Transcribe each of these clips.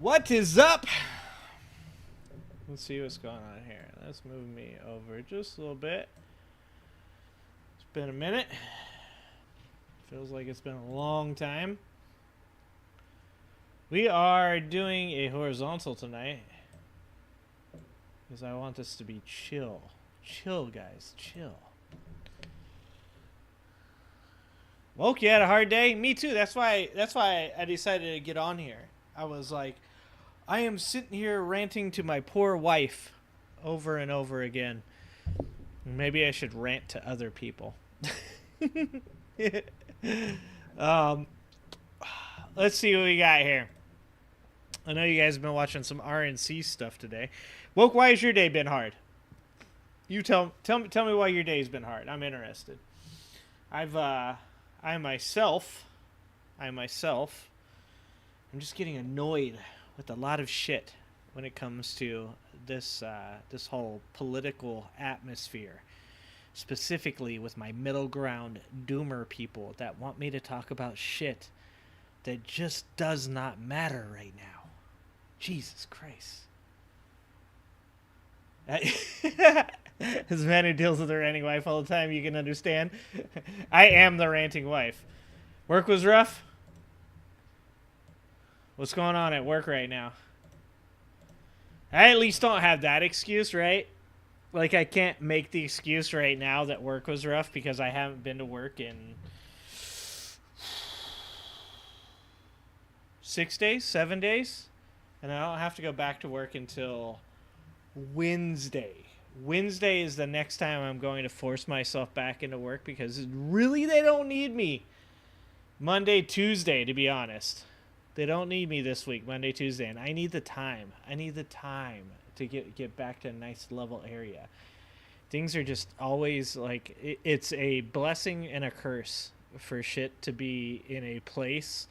What is up? Let's see what's going on here. Let's move me over just a little bit. It's been a minute. Feels like it's been a long time. We are doing a horizontal tonight because I want this to be chill. Chill, guys. Chill. Woke, you had a hard day? Me too. That's why I decided to get on here. I was like, I am sitting here ranting to my poor wife over and over again. Maybe I should rant to other people. Let's see what we got here. I know you guys have been watching some RNC stuff today. Woke, why has your day been hard? You tell me why your day's been hard. I'm interested. I myself, I'm just getting annoyed with a lot of shit when it comes to this whole political atmosphere, specifically with my middle ground doomer people that want me to talk about shit that just does not matter right now. Jesus Christ. As a man who deals with the ranting wife all the time, you can understand. I am the ranting wife. Work was rough? What's going on at work right now? I at least don't have that excuse, right? Like, I can't make the excuse right now that work was rough because I haven't been to work in 6 days, 7 days, and I don't have to go back to work until Wednesday. Wednesday is the next time I'm going to force myself back into work because really they don't need me. Monday, Tuesday, to be honest. They don't need me this week, Monday, Tuesday, and I need the time. I need the time to get back to a nice level area. Things are just always like, it's a blessing and a curse for shit to be in a place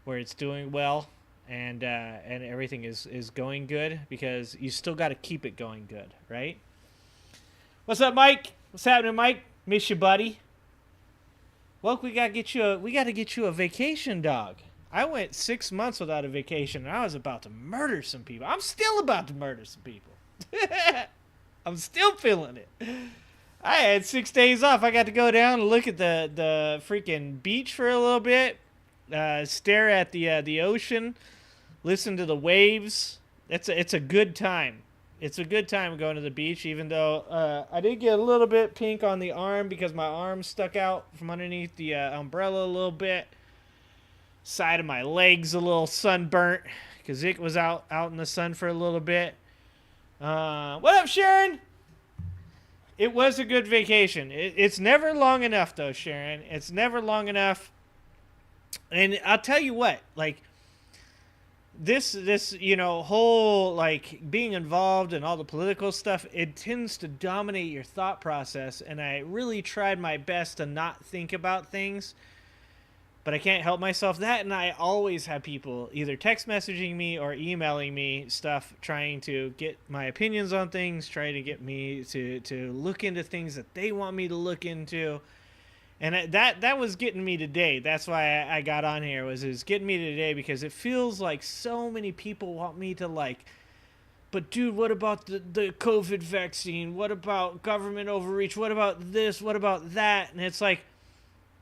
where it's doing well and everything is going good, because you still got to keep it going good, right? What's up, Mike? What's happening, Mike? Miss you, buddy. Well, we got to get you a vacation, dog. I went 6 months without a vacation, and I was about to murder some people. I'm still about to murder some people. I'm still feeling it. I had 6 days off. I got to go down and look at the freaking beach for a little bit, stare at the ocean, listen to the waves. It's a good time. It's a good time going to the beach, even though I did get a little bit pink on the arm because my arm stuck out from underneath the umbrella a little bit. Side of my legs a little sunburnt because it was out in the sun for a little bit. What up, Sharon? It was a good vacation. It's never long enough, though, Sharon. It's never long enough. And I'll tell you what, like, this whole, like, being involved in all the political stuff, it tends to dominate your thought process, and I really tried my best to not think about things, but I can't help myself. That, and I always have people either text messaging me or emailing me stuff trying to get my opinions on things, trying to get me to look into things that they want me to look into. And that was getting me today. That's why I got on here, was getting me today, because it feels like so many people want me to, like, but dude, what about the COVID vaccine? What about government overreach? What about this? What about that? And it's like,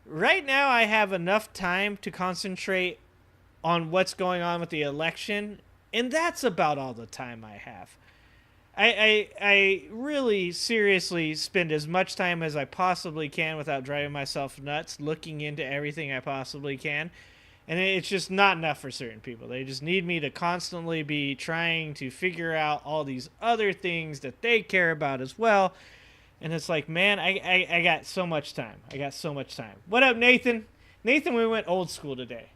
right now I have enough time to concentrate on what's going on with the election, and that's about all the time I have. I really seriously spend as much time as I possibly can without driving myself nuts looking into everything I possibly can. And it's just not enough for certain people. They just need me to constantly be trying to figure out all these other things that they care about as well. And it's like, man, I got so much time. I got so much time. What up, Nathan? Nathan, we went old school today.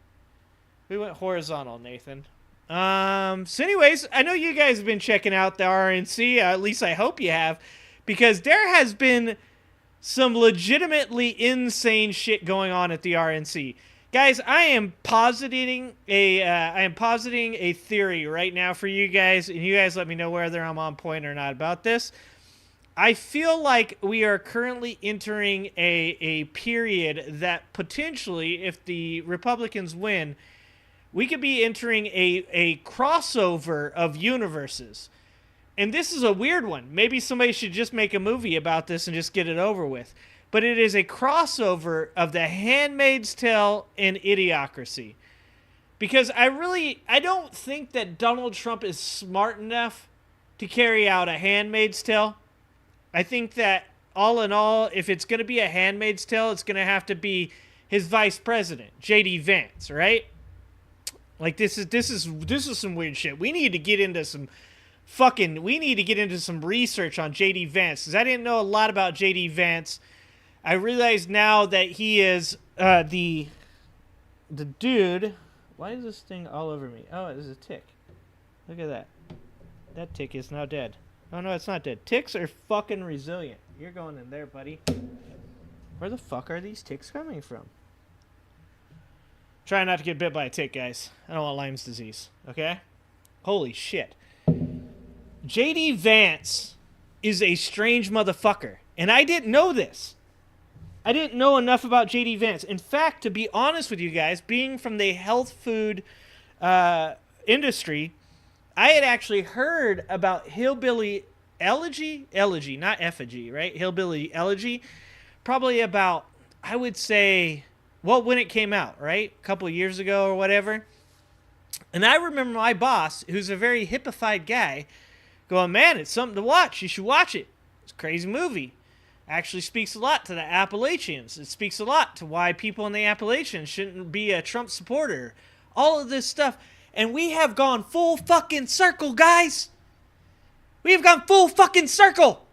We went horizontal, Nathan. So anyways, I know you guys have been checking out the RNC, at least I hope you have, because there has been some legitimately insane shit going on at the RNC. Guys, I am positing a theory right now for you guys, and you guys let me know whether I'm on point or not about this. I feel like we are currently entering a period that potentially, if the Republicans win, We could be entering a crossover of universes. And this is a weird one. Maybe somebody should just make a movie about this and just get it over with. But it is a crossover of The Handmaid's Tale and Idiocracy. Because I don't think that Donald Trump is smart enough to carry out A Handmaid's Tale. I think that all in all, if it's going to be A Handmaid's Tale, it's going to have to be his vice president, J.D. Vance, right? Like this is some weird shit. We need to get into some research on J.D. Vance, because I didn't know a lot about J.D. Vance. I realize now that he is the dude. Why is this thing all over me? Oh, it is a tick. Look at that. That tick is now dead. Oh, no, it's not dead. Ticks are fucking resilient. You're going in there, buddy. Where the fuck are these ticks coming from? Try not to get bit by a tick, guys. I don't want Lyme's disease, okay? Holy shit. J.D. Vance is a strange motherfucker. And I didn't know this. I didn't know enough about J.D. Vance. In fact, to be honest with you guys, being from the health food industry, I had actually heard about hillbilly elegy, not effigy, right? Hillbilly elegy, probably about, I would say, well, when it came out, right? A couple of years ago or whatever. And I remember my boss, who's a very hippified guy, going, man, it's something to watch. You should watch it. It's a crazy movie. Actually speaks a lot to the Appalachians. It speaks a lot to why people in the Appalachians shouldn't be a Trump supporter. All of this stuff. And we have gone full fucking circle, guys. We have gone full fucking circle.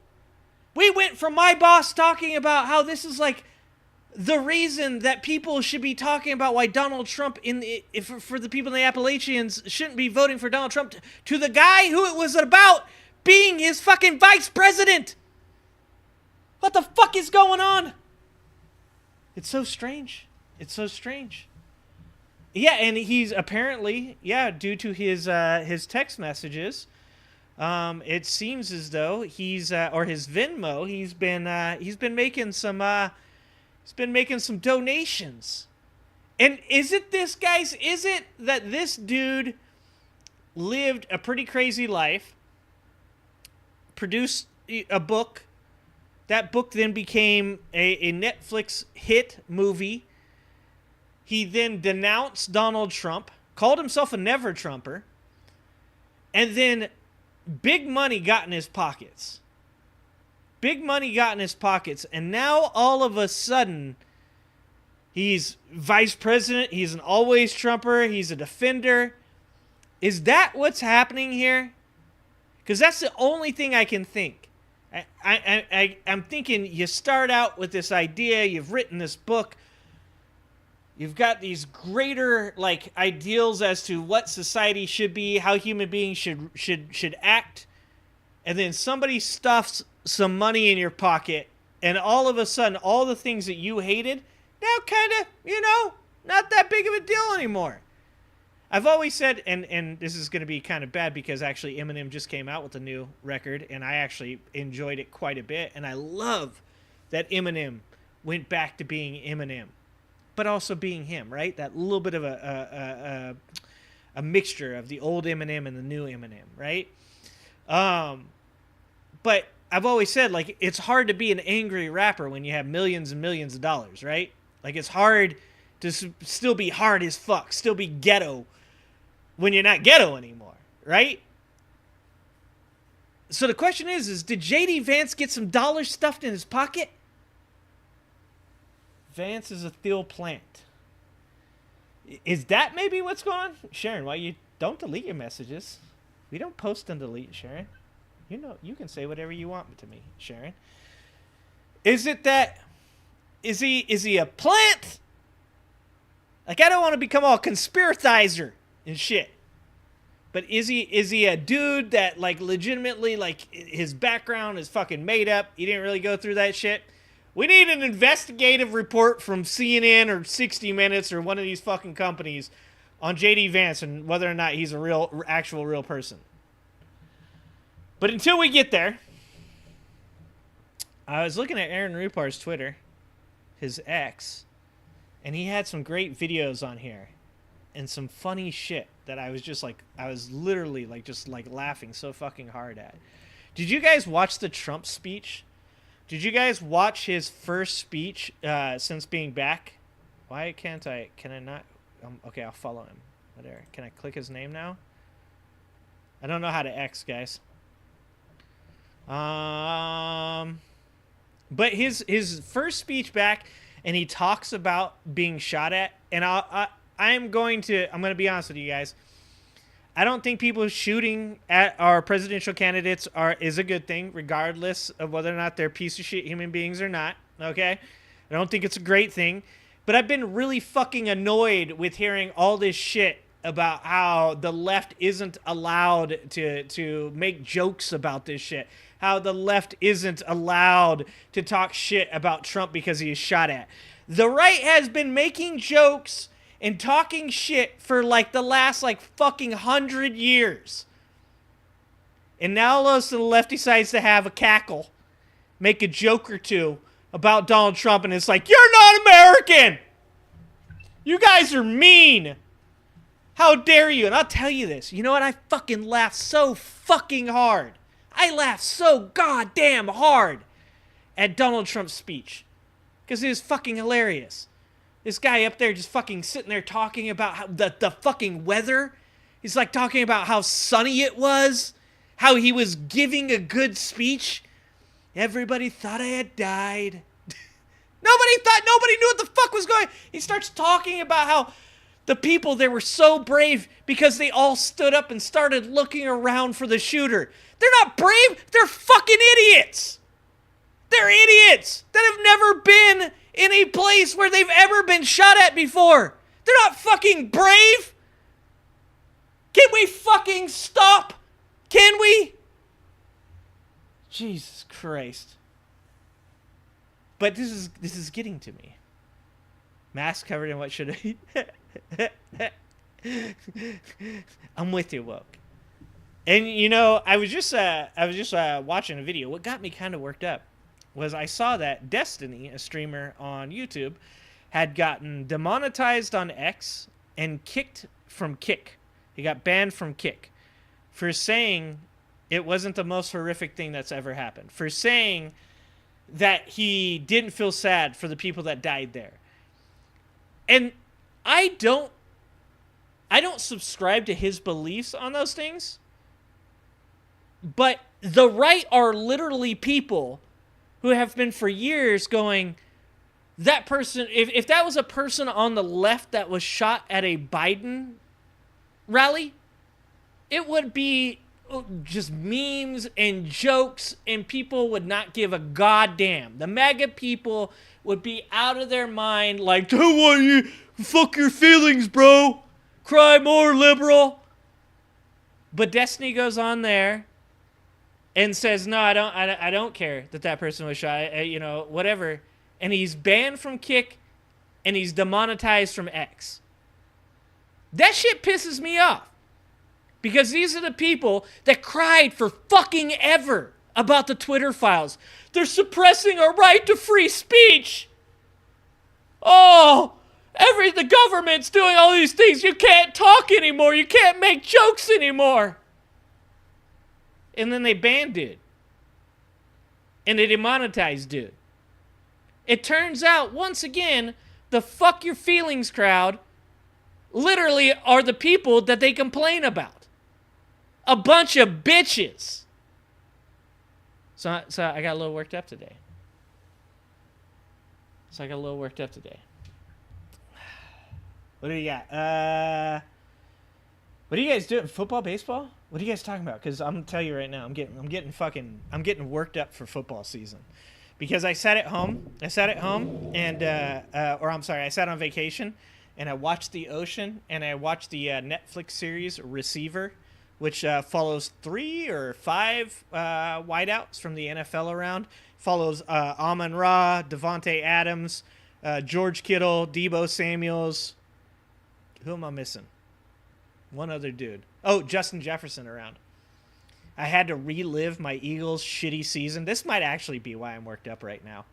We went from my boss talking about how this is like the reason that people should be talking about why Donald Trump for the people in the Appalachians shouldn't be voting for Donald Trump to the guy who it was about being his fucking vice president. What the fuck is going on? It's so strange. It's so strange. Yeah, and he's apparently, due to his text messages, it seems as though he's or his Venmo, he's been making some donations. And is it this, guys? Is it that this dude lived a pretty crazy life, produced a book? That book then became a Netflix hit movie. He then denounced Donald Trump, called himself a never-Trumper, and then big money got in his pockets. Big money got in his pockets, and now all of a sudden, he's vice president, he's an always Trumper, he's a defender. Is that what's happening here? Because that's the only thing I can think. I'm thinking you start out with this idea, you've written this book, you've got these greater like ideals as to what society should be, how human beings should act, and then somebody stuffs some money in your pocket, and all of a sudden, all the things that you hated, now kind of, not that big of a deal anymore. I've always said, and this is going to be kind of bad because actually Eminem just came out with a new record, and I actually enjoyed it quite a bit, and I love that Eminem went back to being Eminem, but also being him, right? That little bit of a mixture of the old Eminem and the new Eminem, right? But I've always said, like, it's hard to be an angry rapper when you have millions and millions of dollars, right? Like, it's hard to still be hard as fuck, still be ghetto when you're not ghetto anymore, right? So the question is did J.D. Vance get some dollars stuffed in his pocket? Vance is a thill plant. Is that maybe what's going on? Sharon, why you don't delete your messages? We don't post and delete, Sharon. You can say whatever you want to me, Sharon. Is it that, is he a plant? Like, I don't want to become all conspiratizer and shit. But is he a dude that, like, legitimately, like, his background is fucking made up? He didn't really go through that shit? We need an investigative report from CNN or 60 Minutes or one of these fucking companies on J.D. Vance and whether or not he's a actual real person. But until we get there, I was looking at Aaron Rupar's Twitter, his ex, and he had some great videos on here. and some funny shit that I was just like, I was literally like just like laughing so fucking hard at. Did you guys watch the Trump speech? Did you guys watch his first speech since being back? Why can't I? Can I not? Okay, I'll follow him. Whatever. Can I click his name now? I don't know how to X, guys. But his first speech back, and he talks about being shot at, and I'm going to be honest with you guys. I don't think people shooting at our presidential candidates is a good thing, regardless of whether or not they're piece of shit human beings or not. Okay, I don't think it's a great thing, but I've been really fucking annoyed with hearing all this shit about how the left isn't allowed to make jokes about this shit. How the left isn't allowed to talk shit about Trump because he is shot at. The right has been making jokes and talking shit for like the last like fucking 100 years. And now all of a sudden the left decides to have a cackle, make a joke or two about Donald Trump, and it's like, you're not American! You guys are mean! How dare you? And I'll tell you this. You know what? I fucking laughed so fucking hard. I laughed so goddamn hard at Donald Trump's speech. Because it was fucking hilarious. This guy up there just fucking sitting there talking about how the fucking weather. He's like talking about how sunny it was. How he was giving a good speech. Everybody thought I had died. Nobody knew what the fuck was going on. He starts talking about how the people there were so brave because they all stood up and started looking around for the shooter. They're not brave. They're fucking idiots. They're idiots that have never been in a place where they've ever been shot at before. They're not fucking brave. Can we fucking stop? Can we? Jesus Christ. But this is getting to me. Mask covered in what should I? I'm with you, woke. And you know, I was just watching a video. What got me kind of worked up was I saw that Destiny, a streamer on YouTube, had gotten demonetized on X and kicked from Kick. He got banned from Kick for saying it wasn't the most horrific thing that's ever happened. For saying that he didn't feel sad for the people that died there. And I don't subscribe to his beliefs on those things. But the right are literally people who have been for years going, that person, if that was a person on the left that was shot at a Biden rally, it would be just memes and jokes, and people would not give a goddamn. The MAGA people would be out of their mind, like, don't want you, fuck your feelings, bro. Cry more, liberal. But Destiny goes on there and says, no, I don't care that person was shot, whatever. And he's banned from Kick, and he's demonetized from X. That shit pisses me off. Because these are the people that cried for fucking ever about the Twitter files. They're suppressing our right to free speech. Oh, the government's doing all these things. You can't talk anymore. You can't make jokes anymore. And then they banned dude. And they demonetized dude. It turns out, once again, the fuck your feelings crowd literally are the people that they complain about. A bunch of bitches. So I got a little worked up today. What do you got? What are you guys doing? Football, baseball? What are you guys talking about? Because I'm gonna tell you right now, I'm getting worked up for football season. Because I sat at home and I sat on vacation and I watched the ocean and I watched the Netflix series Receiver, which follows 3 or 5 wideouts from the NFL around. Follows Amon-Ra, Devontae Adams, George Kittle, Deebo Samuels. Who am I missing? One other dude. Oh, Justin Jefferson around. I had to relive my Eagles' shitty season. This might actually be why I'm worked up right now.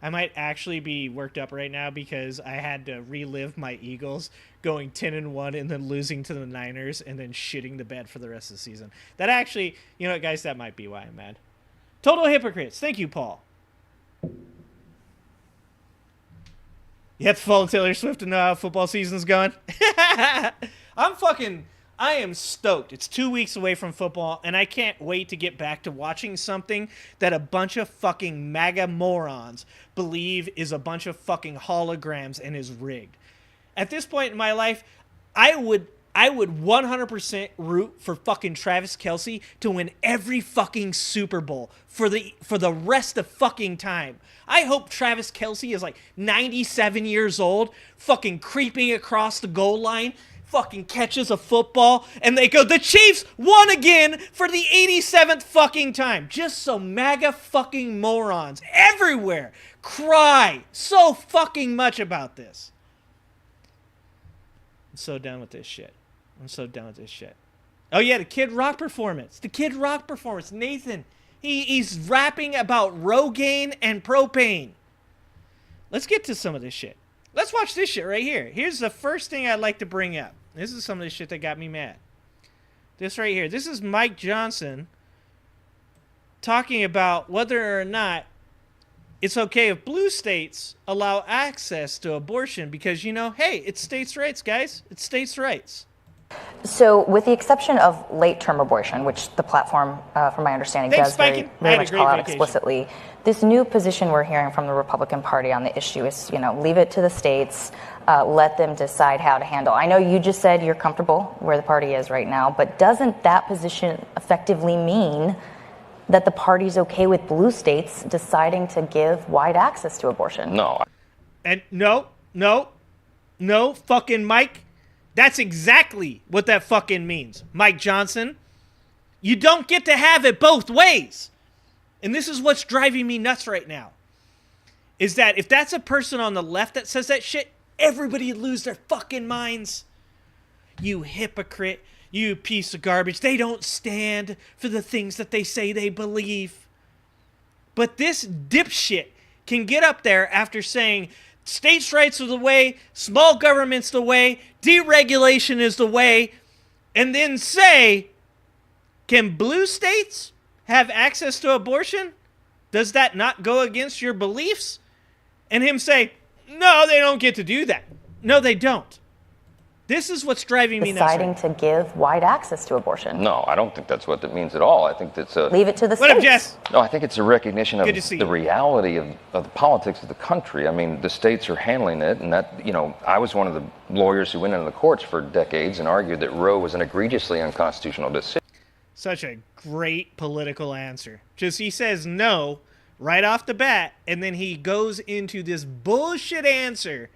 I might actually be worked up right now because I had to relive my Eagles going 10-1 and then losing to the Niners and then shitting the bed for the rest of the season. That actually, you know what, guys, that might be why I'm mad. Total hypocrites. Thank you, Paul. You have to follow Taylor Swift to know how football season's going. I am stoked. It's 2 weeks away from football, and I can't wait to get back to watching something that a bunch of fucking MAGA morons believe is a bunch of fucking holograms and is rigged. At this point in my life, I would 100% root for fucking Travis Kelce to win every fucking Super Bowl for the rest of fucking time. I hope Travis Kelce is like 97 years old, fucking creeping across the goal line, fucking catches a football, and they go, the Chiefs won again for the 87th fucking time. Just so MAGA fucking morons everywhere cry so fucking much about this. I'm so done with this shit. Oh yeah, the Kid Rock performance. Nathan, he's rapping about Rogaine and propane. Let's get to some of this shit. Let's watch this shit right here. Here's the first thing I'd like to bring up. This is some of the shit that got me mad. This right here. This is Mike Johnson talking about whether or not it's okay if blue states allow access to abortion because, you know, hey, it's states' rights, guys. It's states' rights. So with the exception of late-term abortion, which the platform, from my understanding, does very much call out explicitly, this new position we're hearing from the Republican Party on the issue is, you know, leave it to the states, let them decide how to handle. I know you just said you're comfortable where the party is right now, but doesn't that position effectively mean that the party's okay with blue states deciding to give wide access to abortion? No. And no, fucking Mike. That's exactly what that fucking means. Mike Johnson, you don't get to have it both ways. And this is what's driving me nuts right now. Is that if that's a person on the left that says that shit, everybody lose their fucking minds. You hypocrite. You piece of garbage. They don't stand for the things that they say they believe. But this dipshit can get up there after saying states' rights are the way, small government's the way, deregulation is the way, and then say, can blue states have access to abortion? Does that not go against your beliefs? And him say, no, they don't get to do that. No, they don't. This is what's driving me nuts. Deciding to give wide access to abortion. No, I don't think that's what that means at all. I think that's a... Leave it to the states. What up, Jess? No, I think it's a recognition of the reality of the politics of the country. I mean, the states are handling it, and that, you know, I was one of the lawyers who went into the courts for decades and argued that Roe was an egregiously unconstitutional decision. Such a great political answer. Just he says no right off the bat, and then he goes into this bullshit answer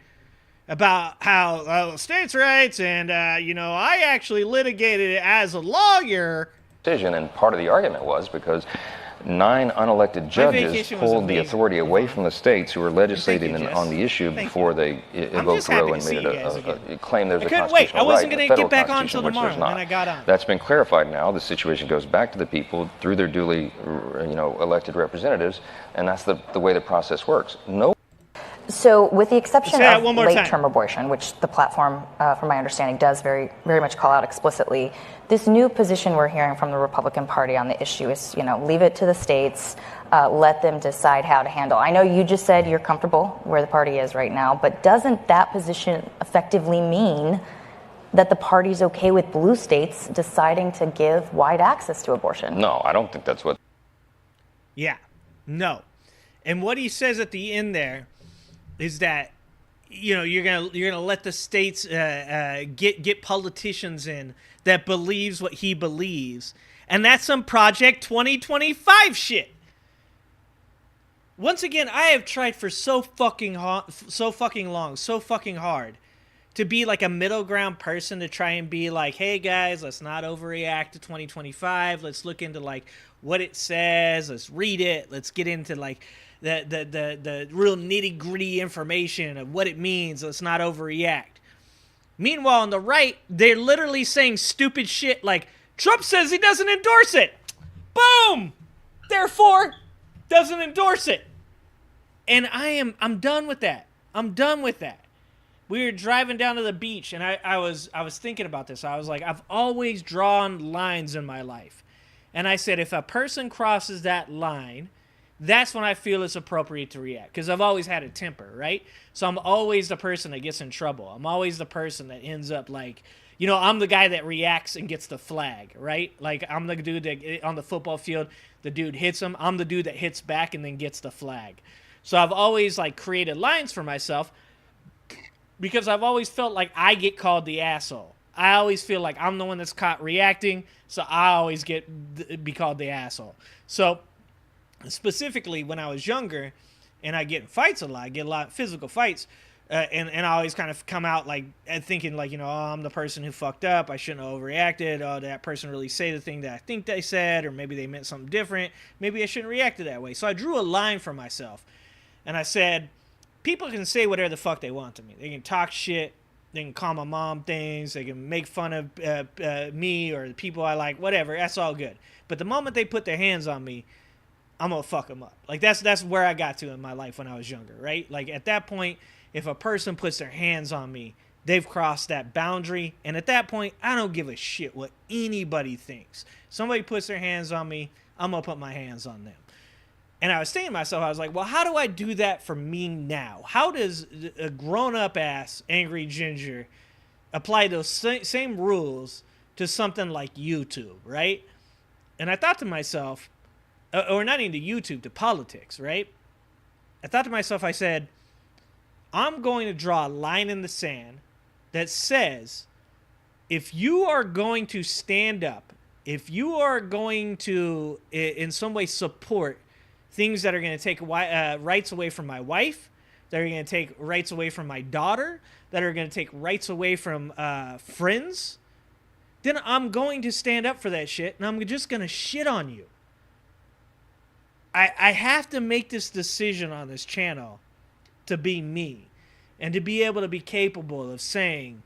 about how states' rights and, you know, I actually litigated it as a lawyer. And part of the argument was because 9 unelected judges pulled the authority away from the states who were legislating on the issue before they evoked Roe and made it a claim there's a constitutional right. I wasn't going to get back on until tomorrow, and then I got on. That's been clarified now. The situation goes back to the people through their duly, you know, elected representatives, and that's the way the process works. No. So with the exception of late-term abortion, which the platform, from my understanding, does very much call out explicitly, this new position we're hearing from the Republican Party on the issue is, you know, leave it to the states, let them decide how to handle. I know you just said you're comfortable where the party is right now, but doesn't that position effectively mean that the party's okay with blue states deciding to give wide access to abortion? No, I don't think that's what... Yeah, no. And what he says at the end there is that, you know, you're gonna let the states get politicians in that believes what he believes, and that's some Project 2025 shit. Once again, I have tried for so fucking long, so fucking hard to be like a middle ground person, to try and be like, hey guys, let's not overreact to 2025. Let's look into like what it says. Let's read it. Let's get into like the real nitty gritty information of what it means. Let's not overreact. Meanwhile, on the right, they're literally saying stupid shit like, Trump says he doesn't endorse it. Boom! Therefore, doesn't endorse it. And I'm done with that. I'm done with that. We were driving down to the beach, and I was thinking about this. I was like, I've always drawn lines in my life. And I said, if a person crosses that line, that's when I feel it's appropriate to react. Because I've always had a temper, right? So I'm always the person that gets in trouble. I'm always the person that ends up like, I'm the guy that reacts and gets the flag, right? Like, I'm the dude that, on the football field, the dude hits him. I'm the dude that hits back and then gets the flag. So I've always, like, created lines for myself because I've always felt like I get called the asshole. I always feel like I'm the one that's caught reacting, so I always be called the asshole. So specifically when I was younger and I get in fights a lot, I get a lot of physical fights, and I always kind of come out like thinking like, oh, I'm the person who fucked up. I shouldn't have overreacted. Oh, did that person really say the thing that I think they said? Or maybe they meant something different. Maybe I shouldn't react to that way. So I drew a line for myself. And I said, people can say whatever the fuck they want to me. They can talk shit. They can call my mom things. They can make fun of me or the people I like, whatever. That's all good. But the moment they put their hands on me, I'm going to fuck them up. Like, that's where I got to in my life when I was younger, right? Like, at that point, if a person puts their hands on me, they've crossed that boundary. And at that point, I don't give a shit what anybody thinks. Somebody puts their hands on me, I'm going to put my hands on them. And I was thinking to myself, I was like, well, how do I do that for me now? How does a grown-up ass Angry Ginger apply those same rules to something like YouTube, right? And I thought to myself, or not even to YouTube, to politics, right? I thought to myself, I said, I'm going to draw a line in the sand that says, if you are going to stand up, if you are going to in some way support things that are going to take rights away from my wife, that are going to take rights away from my daughter, that are going to take rights away from friends, then I'm going to stand up for that shit, and I'm just going to shit on you. I have to make this decision on this channel to be me and to be able to be capable of saying,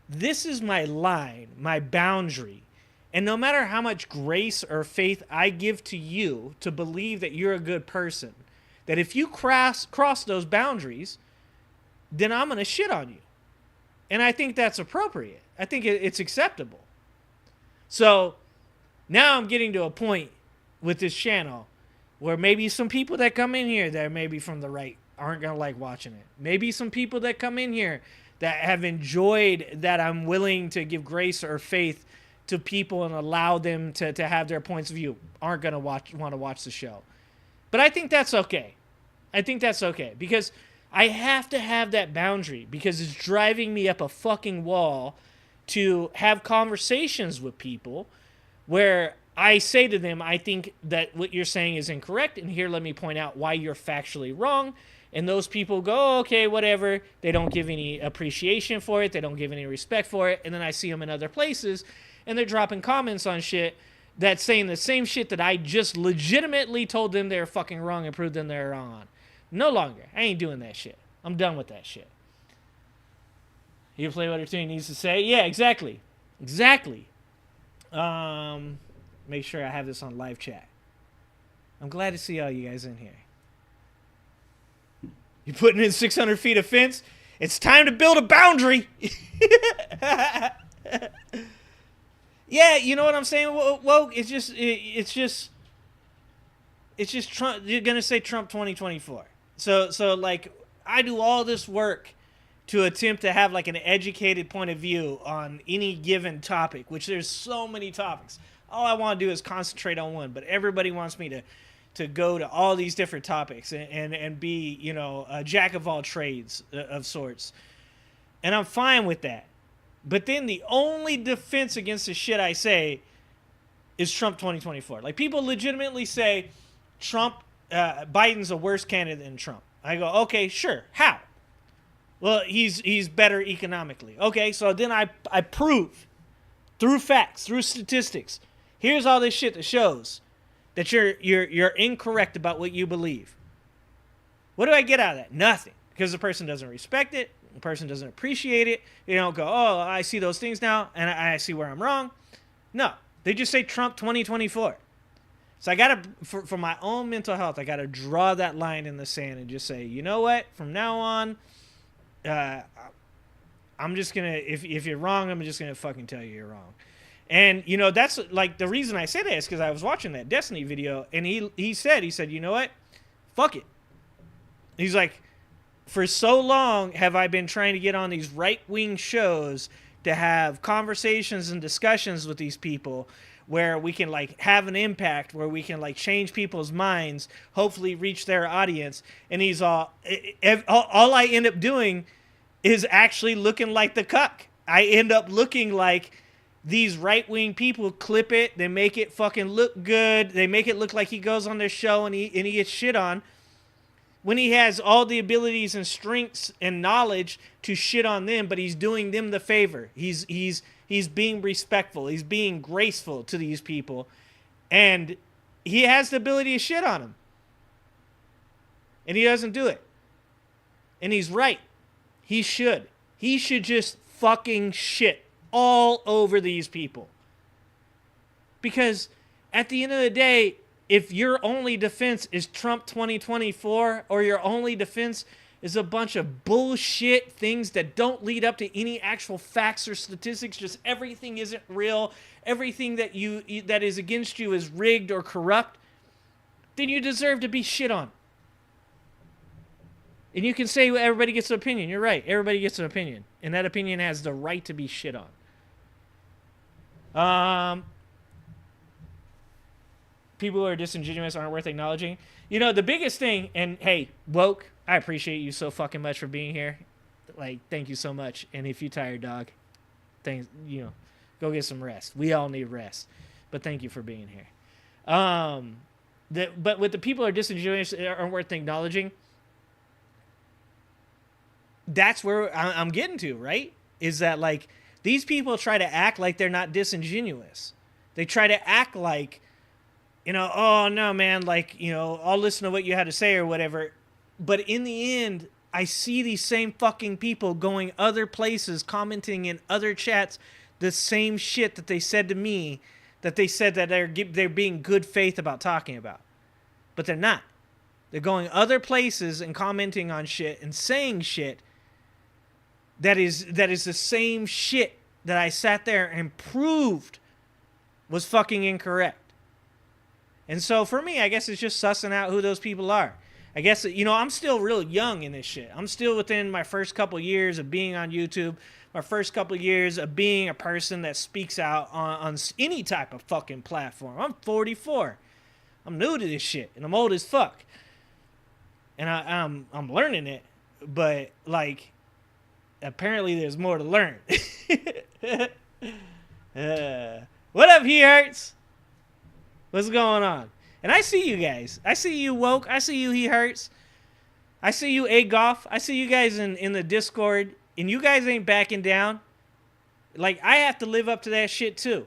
this is my line, my boundary. And no matter how much grace or faith I give to you to believe that you're a good person, that if you cross those boundaries, then I'm going to shit on you. And I think that's appropriate. I think it's acceptable. So now I'm getting to a point with this channel where maybe some people that come in here that are maybe from the right aren't going to like watching it. Maybe some people that come in here that have enjoyed that I'm willing to give grace or faith to people and allow them to have their points of view aren't going to want to watch the show. But I think that's okay. I think that's okay because I have to have that boundary because it's driving me up a fucking wall to have conversations with people where I say to them, I think that what you're saying is incorrect, and here let me point out why you're factually wrong. And those people go, oh, okay, whatever. They don't give any appreciation for it. They don't give any respect for it. And then I see them in other places, and they're dropping comments on shit that's saying the same shit that I just legitimately told them they're fucking wrong and proved them they're wrong on. No longer. I ain't doing that shit. I'm done with that shit. You play what everything needs to say? Yeah, exactly. Exactly. Make sure I have this on live chat. I'm glad to see all you guys in here. You're putting in 600 feet of fence? It's time to build a boundary. Yeah, you know what I'm saying? Well, it's just Trump. You're gonna say Trump 2024. So like, I do all this work to attempt to have like an educated point of view on any given topic, which there's so many topics. All I want to do is concentrate on one, but everybody wants me to go to all these different topics and be, a jack of all trades of sorts. And I'm fine with that. But then the only defense against the shit I say is Trump 2024. Like, people legitimately say Biden's a worse candidate than Trump. I go, okay, sure. How? Well, he's better economically. Okay, so then I prove through facts, through statistics. Here's all this shit that shows that you're incorrect about what you believe. What do I get out of that? Nothing. Because the person doesn't respect it. The person doesn't appreciate it. They don't go, oh, I see those things now, and I see where I'm wrong. No. They just say Trump 2024. So I got to, for my own mental health, I got to draw that line in the sand and just say, you know what? From now on, I'm just going to, if you're wrong, I'm just going to fucking tell you you're wrong. And, you know, that's like the reason I say that is because I was watching that Destiny video and he said, you know what? Fuck it. He's like, for so long have I been trying to get on these right-wing shows to have conversations and discussions with these people where we can like have an impact, where we can like change people's minds, hopefully reach their audience. And he's all I end up doing is actually looking like the cuck. I end up looking like these right-wing people clip it. They make it fucking look good. They make it look like he goes on their show and he gets shit on, when he has all the abilities and strengths and knowledge to shit on them, but he's doing them the favor. He's being respectful. He's being graceful to these people. And he has the ability to shit on them. And he doesn't do it. And he's right. He should. He should just fucking shit all over these people. Because at the end of the day, if your only defense is Trump 2024, or your only defense is a bunch of bullshit things that don't lead up to any actual facts or statistics, just everything isn't real, everything that that is against you is rigged or corrupt, then you deserve to be shit on. And you can say everybody gets an opinion. You're right. Everybody gets an opinion. And that opinion has the right to be shit on. People who are disingenuous aren't worth acknowledging. You know, the biggest thing, and hey, woke, I appreciate you so fucking much for being here. Like, thank you so much. And if you're tired, dog, thanks, you know, go get some rest. We all need rest. But thank you for being here. But with the people who are disingenuous aren't worth acknowledging, that's where I'm getting to, right? Is that, like, these people try to act like they're not disingenuous. They try to act like, you know, oh, no, man, like, you know, I'll listen to what you had to say or whatever. But in the end, I see these same fucking people going other places, commenting in other chats, the same shit that they said to me, that they said that they're being good faith about talking about. But they're not. They're going other places and commenting on shit and saying shit that is the same shit that I sat there and proved was fucking incorrect. And so for me, I guess it's just sussing out who those people are. I guess, you know, I'm still real young in this shit. I'm still within my first couple years of being on YouTube, my first couple years of being a person that speaks out on any type of fucking platform. I'm 44. I'm new to this shit, and I'm old as fuck. And I'm learning it, but, like, apparently there's more to learn. What up, He Hurts? What's going on? And I see you guys. I see you, Woke. I see you, He Hurts. I see you, A-Goff. I see you guys in the Discord. And you guys ain't backing down. Like, I have to live up to that shit, too.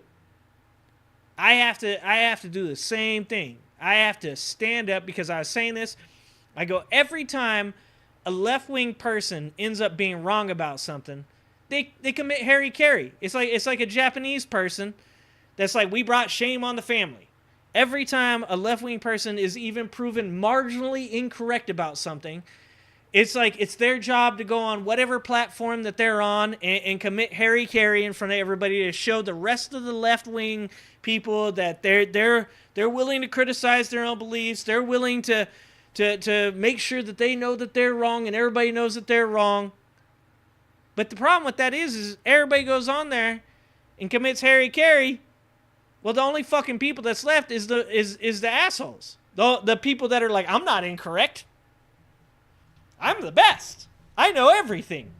I have to do the same thing. I have to stand up, because I was saying this. I go, every time a left-wing person ends up being wrong about something, they commit hara-kiri. It's like a Japanese person that's like, we brought shame on the family. Every time a left-wing person is even proven marginally incorrect about something, it's like it's their job to go on whatever platform that they're on and commit hara-kiri in front of everybody to show the rest of the left-wing people that they're willing to criticize their own beliefs. They're willing to make sure that they know that they're wrong and everybody knows that they're wrong. But the problem with that is everybody goes on there and commits hara-kiri. Well, the only fucking people that's left is the assholes. The people that are like, I'm not incorrect. I'm the best. I know everything.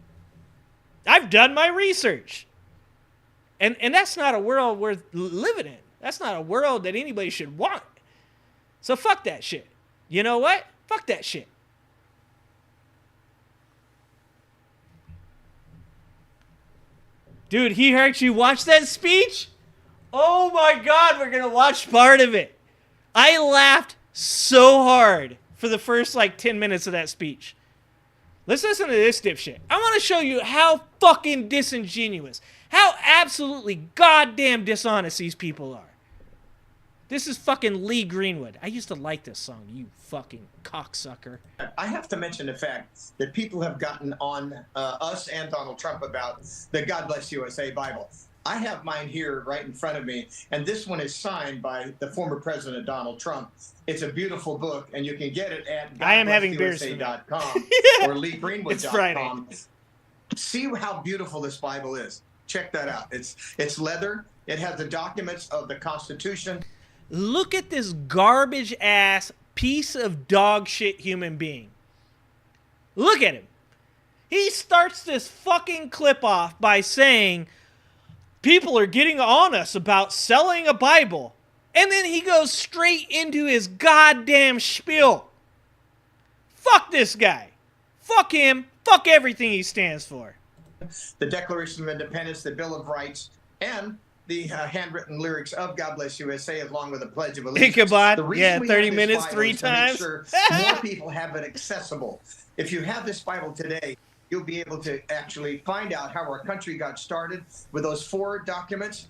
I've done my research. And that's not a world worth living in. That's not a world that anybody should want. So fuck that shit. You know what? Fuck that shit. Dude, He Hurts. You watch that speech? Oh my God, we're going to watch part of it. I laughed so hard for the first, like, 10 minutes of that speech. Let's listen to this dipshit. I want to show you how fucking disingenuous, how absolutely goddamn dishonest these people are. This is fucking Lee Greenwood. I used to like this song, you fucking cocksucker. I have to mention the fact that people have gotten on us and Donald Trump about the God Bless USA Bible. I have mine here right in front of me, and this one is signed by the former President Donald Trump. It's a beautiful book, and you can get it at godblessusa.com or leegreenwood.com. See how beautiful this Bible is. Check that out. It's leather. It has the documents of the Constitution. Look at this garbage ass piece of dog shit human being. Look at him. He starts this fucking clip off by saying people are getting on us about selling a Bible. And then he goes straight into his goddamn spiel. Fuck this guy. Fuck him. Fuck everything he stands for. The Declaration of Independence, the Bill of Rights, and the handwritten lyrics of God Bless USA, along with the Pledge of Allegiance. Ichabod, yeah, 30 minutes, 3 times. To make sure more people have it accessible. If you have this Bible today, you'll be able to actually find out how our country got started with those 4 documents.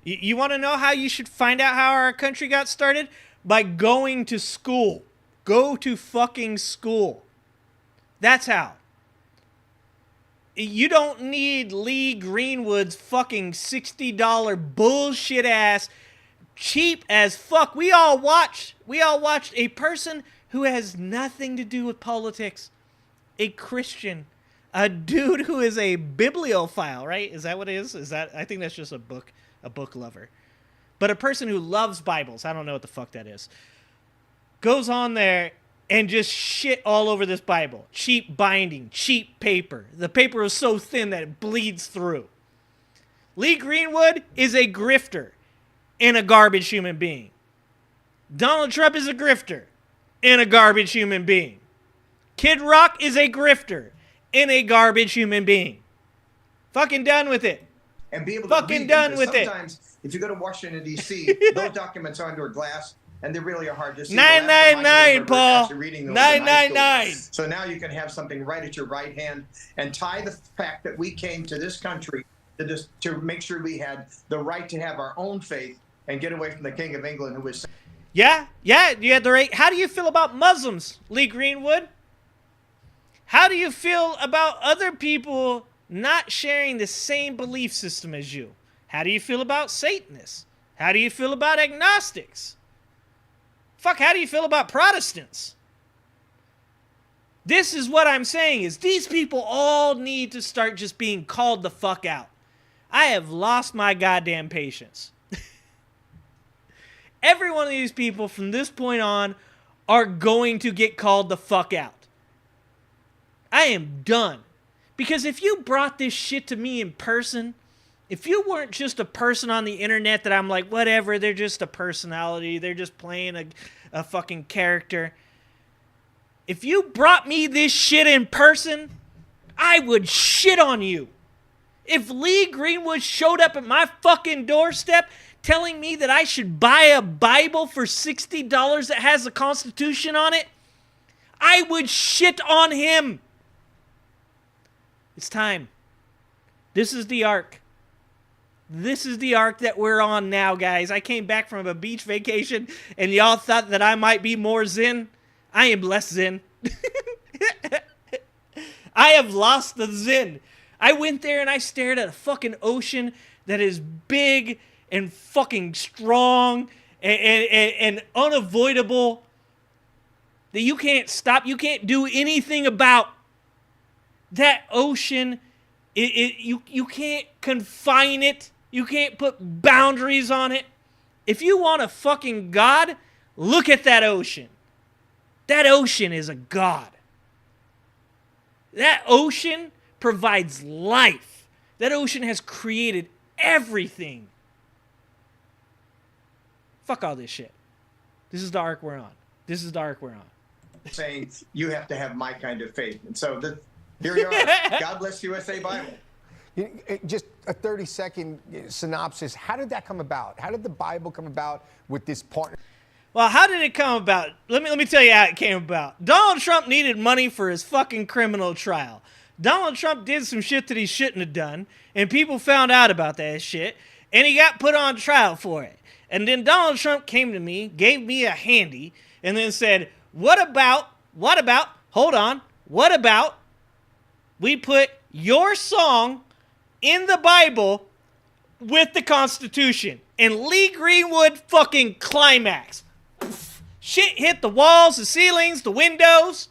You want to know how you should find out how our country got started? By going to school. Go to fucking school. That's how. You don't need Lee Greenwood's fucking $60 bullshit ass, cheap as fuck. We all watched a person who has nothing to do with politics. A Christian. A dude who is a bibliophile, right? Is that what it is? I think that's just a book lover. But a person who loves Bibles, I don't know what the fuck that is, goes on there and just shit all over this Bible. Cheap binding, cheap paper. The paper is so thin that it bleeds through. Lee Greenwood is a grifter and a garbage human being. Donald Trump is a grifter and a garbage human being. Kid Rock is a grifter and a garbage human being. Fucking done with it. And be able to fucking done with it. Sometimes, if you go to Washington, D.C., those documents are under glass. And they really are hard to see. 999, Paul. 999. So now you can have something right at your right hand and tie the fact that we came to this country to make sure we had the right to have our own faith and get away from the King of England, who was. Yeah, you had the right. How do you feel about Muslims, Lee Greenwood? How do you feel about other people not sharing the same belief system as you? How do you feel about Satanists? How do you feel about agnostics? Fuck, how do you feel about Protestants? This is what I'm saying, is these people all need to start just being called the fuck out. I have lost my goddamn patience. Every one of these people from this point on are going to get called the fuck out. I am done. Because if you brought this shit to me in person, if you weren't just a person on the internet that I'm like, whatever, they're just a personality, they're just playing a fucking character. If you brought me this shit in person, I would shit on you. If Lee Greenwood showed up at my fucking doorstep telling me that I should buy a Bible for $60 that has the Constitution on it, I would shit on him. It's time. This is the arc. This is the arc that we're on now, guys. I came back from a beach vacation, and y'all thought that I might be more zen. I am less zen. I have lost the zen. I went there and I stared at a fucking ocean that is big and fucking strong and unavoidable, that you can't stop, you can't do anything about. That ocean, you can't confine it. You can't put boundaries on it. If you want a fucking God, look at that ocean. That ocean is a God. That ocean provides life. That ocean has created everything. Fuck all this shit. This is the arc we're on. This is the arc we're on. Saying you have to have my kind of faith. And so here you are. God Bless USA Bible. Just a 30-second synopsis. How did that come about? How did the Bible come about with this partner? Well, how did it come about? Let me tell you how it came about. Donald Trump needed money for his fucking criminal trial. Donald Trump did some shit that he shouldn't have done, and people found out about that shit, and he got put on trial for it. And then Donald Trump came to me, gave me a handy, and then said, what about, hold on, what about we put your song in the Bible with the Constitution? And Lee Greenwood fucking climax. Shit hit the walls, the ceilings, the windows.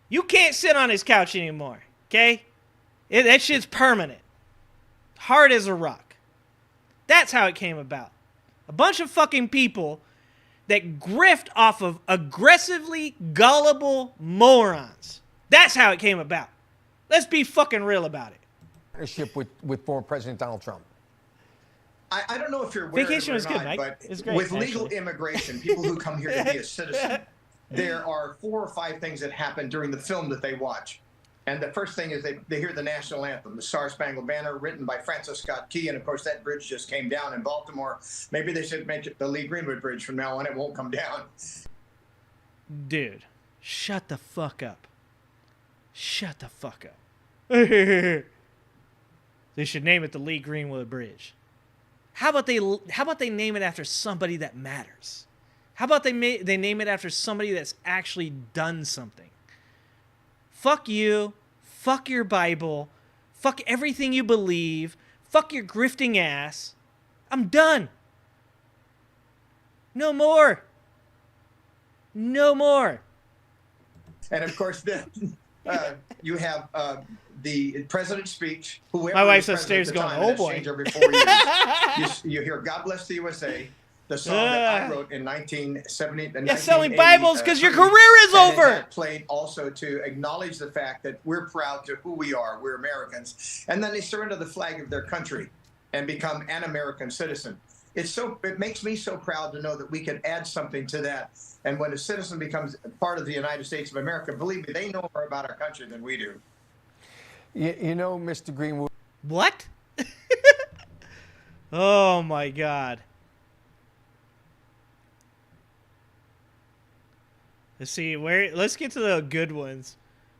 You can't sit on his couch anymore, okay? That shit's permanent. Hard as a rock. That's how it came about. A bunch of fucking people that grift off of aggressively gullible morons. That's how it came about. Let's be fucking real about it. Partnership with former President Donald Trump. I don't know if you're aware Vacation was good, Mike. but It's great, with legal actually. immigration, people who come here to be a citizen, there are 4 or 5 things that happen during the film that they watch. And the first thing is they hear the national anthem, the Star-Spangled Banner, written by Francis Scott Key. And, of course, that bridge just came down in Baltimore. Maybe they should make it the Lee Greenwood Bridge from now on. It won't come down. Dude, shut the fuck up. Shut the fuck up. They should name it the Lee Greenwood Bridge. How about they name it after somebody that matters? How about they name it after somebody that's actually done something? Fuck you. Fuck your Bible. Fuck everything you believe. Fuck your grifting ass. I'm done. No more. No more. And, of course, then you have the president's speech. My wife's upstairs going, oh, boy. Every 4 years. you hear God Bless the USA, the song that I wrote in 1970. You're selling Bibles because your career is over. That played also to acknowledge the fact that we're proud to who we are. We're Americans. And then they surrender the flag of their country and become an American citizen. It makes me so proud to know that we can add something to that. And when a citizen becomes part of the United States of America, believe me, they know more about our country than we do. You know, Mr. Greenwood. What? Oh, my God. Let's get to the good ones.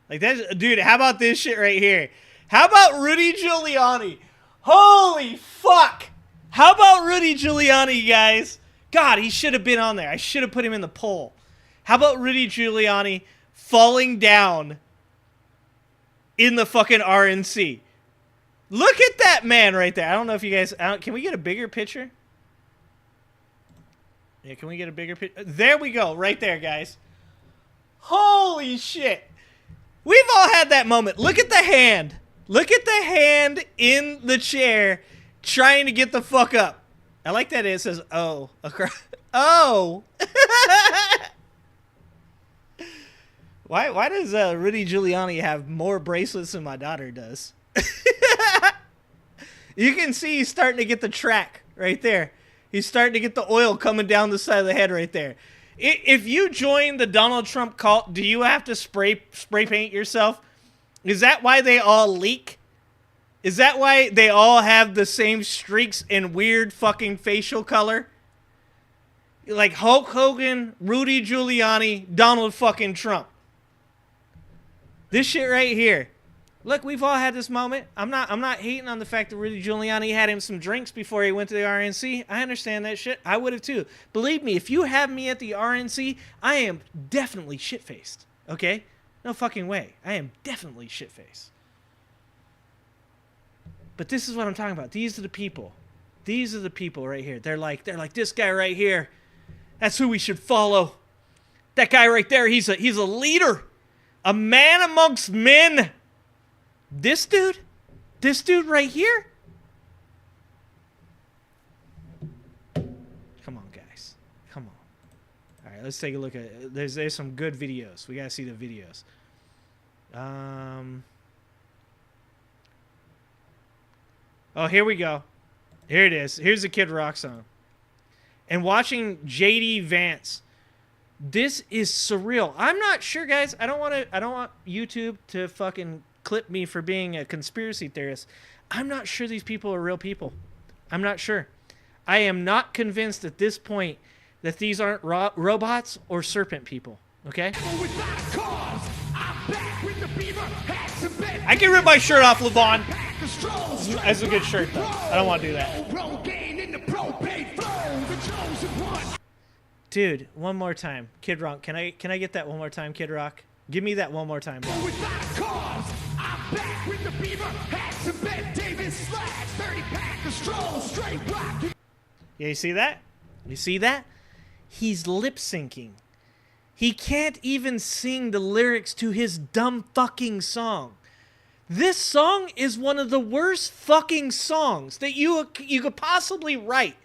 Like that, dude, how about this shit right here? How about Rudy Giuliani? Holy fuck! How about Rudy Giuliani, guys? God, he should have been on there. I should have put him in the poll. How about Rudy Giuliani falling down in the fucking RNC? Look at that man right there. I don't know if you guys... can we get a bigger picture? Yeah, can we get a bigger picture? There we go. Right there, guys. Holy shit. We've all had that moment. Look at the hand. Look at the hand in the chair trying to get the fuck up. I like that it says, oh. Oh. Why does Rudy Giuliani have more bracelets than my daughter does? You can see he's starting to get the track right there. He's starting to get the oil coming down the side of the head right there. If you join the Donald Trump cult, do you have to spray paint yourself? Is that why they all leak? Is that why they all have the same streaks and weird fucking facial color? Like Hulk Hogan, Rudy Giuliani, Donald fucking Trump. This shit right here. Look, we've all had this moment. I'm not hating on the fact that Rudy Giuliani had him some drinks before he went to the RNC. I understand that shit. I would have too. Believe me, if you have me at the RNC, I am definitely shit-faced. Okay? No fucking way. I am definitely shit-faced. But this is what I'm talking about. These are the people. These are the people right here. They're like this guy right here. That's who we should follow. That guy right there, he's a leader. A man amongst men. This dude right here. Come on, guys. Come on. All right, let's take a look at it. There's some good videos. We got to see the videos. Oh, here we go. Here it is. Here's the Kid Rock song. And watching JD Vance. This is surreal. I'm not sure, guys. I don't want YouTube to fucking clip me for being a conspiracy theorist. I'm not sure these people are real people. I'm not sure. I am not convinced at this point that these aren't robots or serpent people. Okay? I can rip my shirt off, LeVon. That's a good shirt, though. I don't want to do that. Dude, one more time. Kid Rock, can I get that one more time, Kid Rock? Give me that one more time. Yeah, you see that? You see that? He's lip syncing. He can't even sing the lyrics to his dumb fucking song. This song is one of the worst fucking songs that you could possibly write.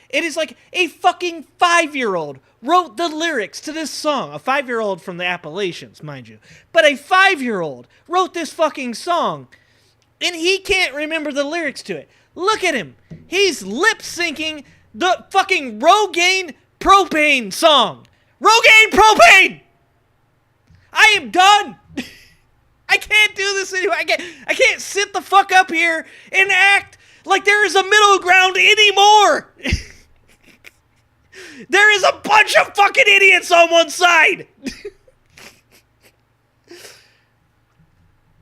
It is like a fucking 5-year-old wrote the lyrics to this song. A 5-year-old from the Appalachians, mind you. But a 5-year-old wrote this fucking song, and he can't remember the lyrics to it. Look at him. He's lip-syncing the fucking Rogaine Propane song. Rogaine Propane! I am done. I can't do this anymore. I can't sit the fuck up here and act like there is a middle ground anymore. There is a bunch of fucking idiots on one side.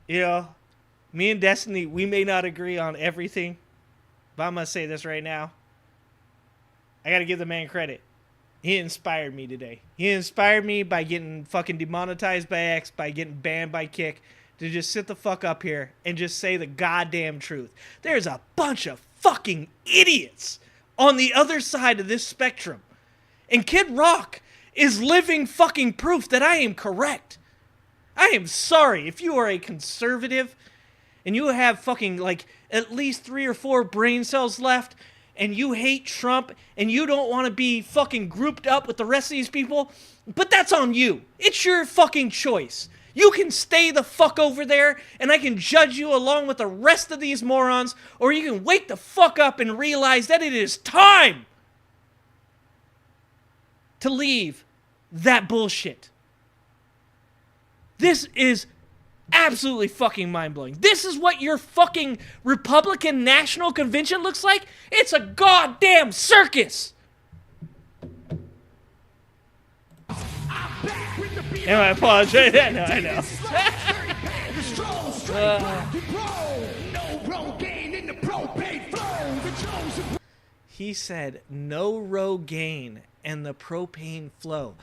You know, me and Destiny, we may not agree on everything, but I'm going to say this right now. I got to give the man credit. He inspired me today. He inspired me by getting fucking demonetized by X, by getting banned by Kick, to just sit the fuck up here and just say the goddamn truth. There's a bunch of fucking idiots on the other side of this spectrum. And Kid Rock is living fucking proof that I am correct. I am sorry if you are a conservative and you have fucking like at least 3 or 4 brain cells left and you hate Trump and you don't want to be fucking grouped up with the rest of these people, but that's on you. It's your fucking choice. You can stay the fuck over there and I can judge you along with the rest of these morons, or you can wake the fuck up and realize that it is time to leave that bullshit. This is absolutely fucking mind-blowing. This is what your fucking Republican National Convention looks like? It's a goddamn circus! And I apologize. No, I know. He said, no Rogaine and the propane flow.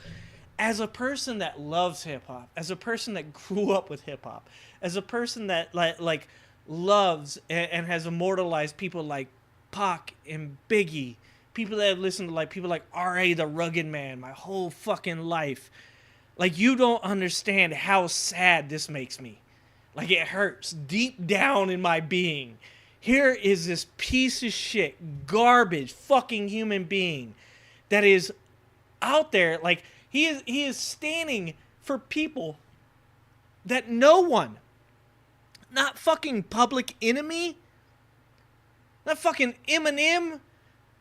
As a person that loves hip-hop, as a person that grew up with hip-hop, as a person that like loves and has immortalized people like Pac and Biggie, people that have listened to like people like R.A. the Rugged Man my whole fucking life, like, you don't understand how sad this makes me. Like, it hurts deep down in my being. Here is this piece of shit, garbage fucking human being that is out there. Like, he is standing for people that no one, not fucking Public Enemy, not fucking Eminem,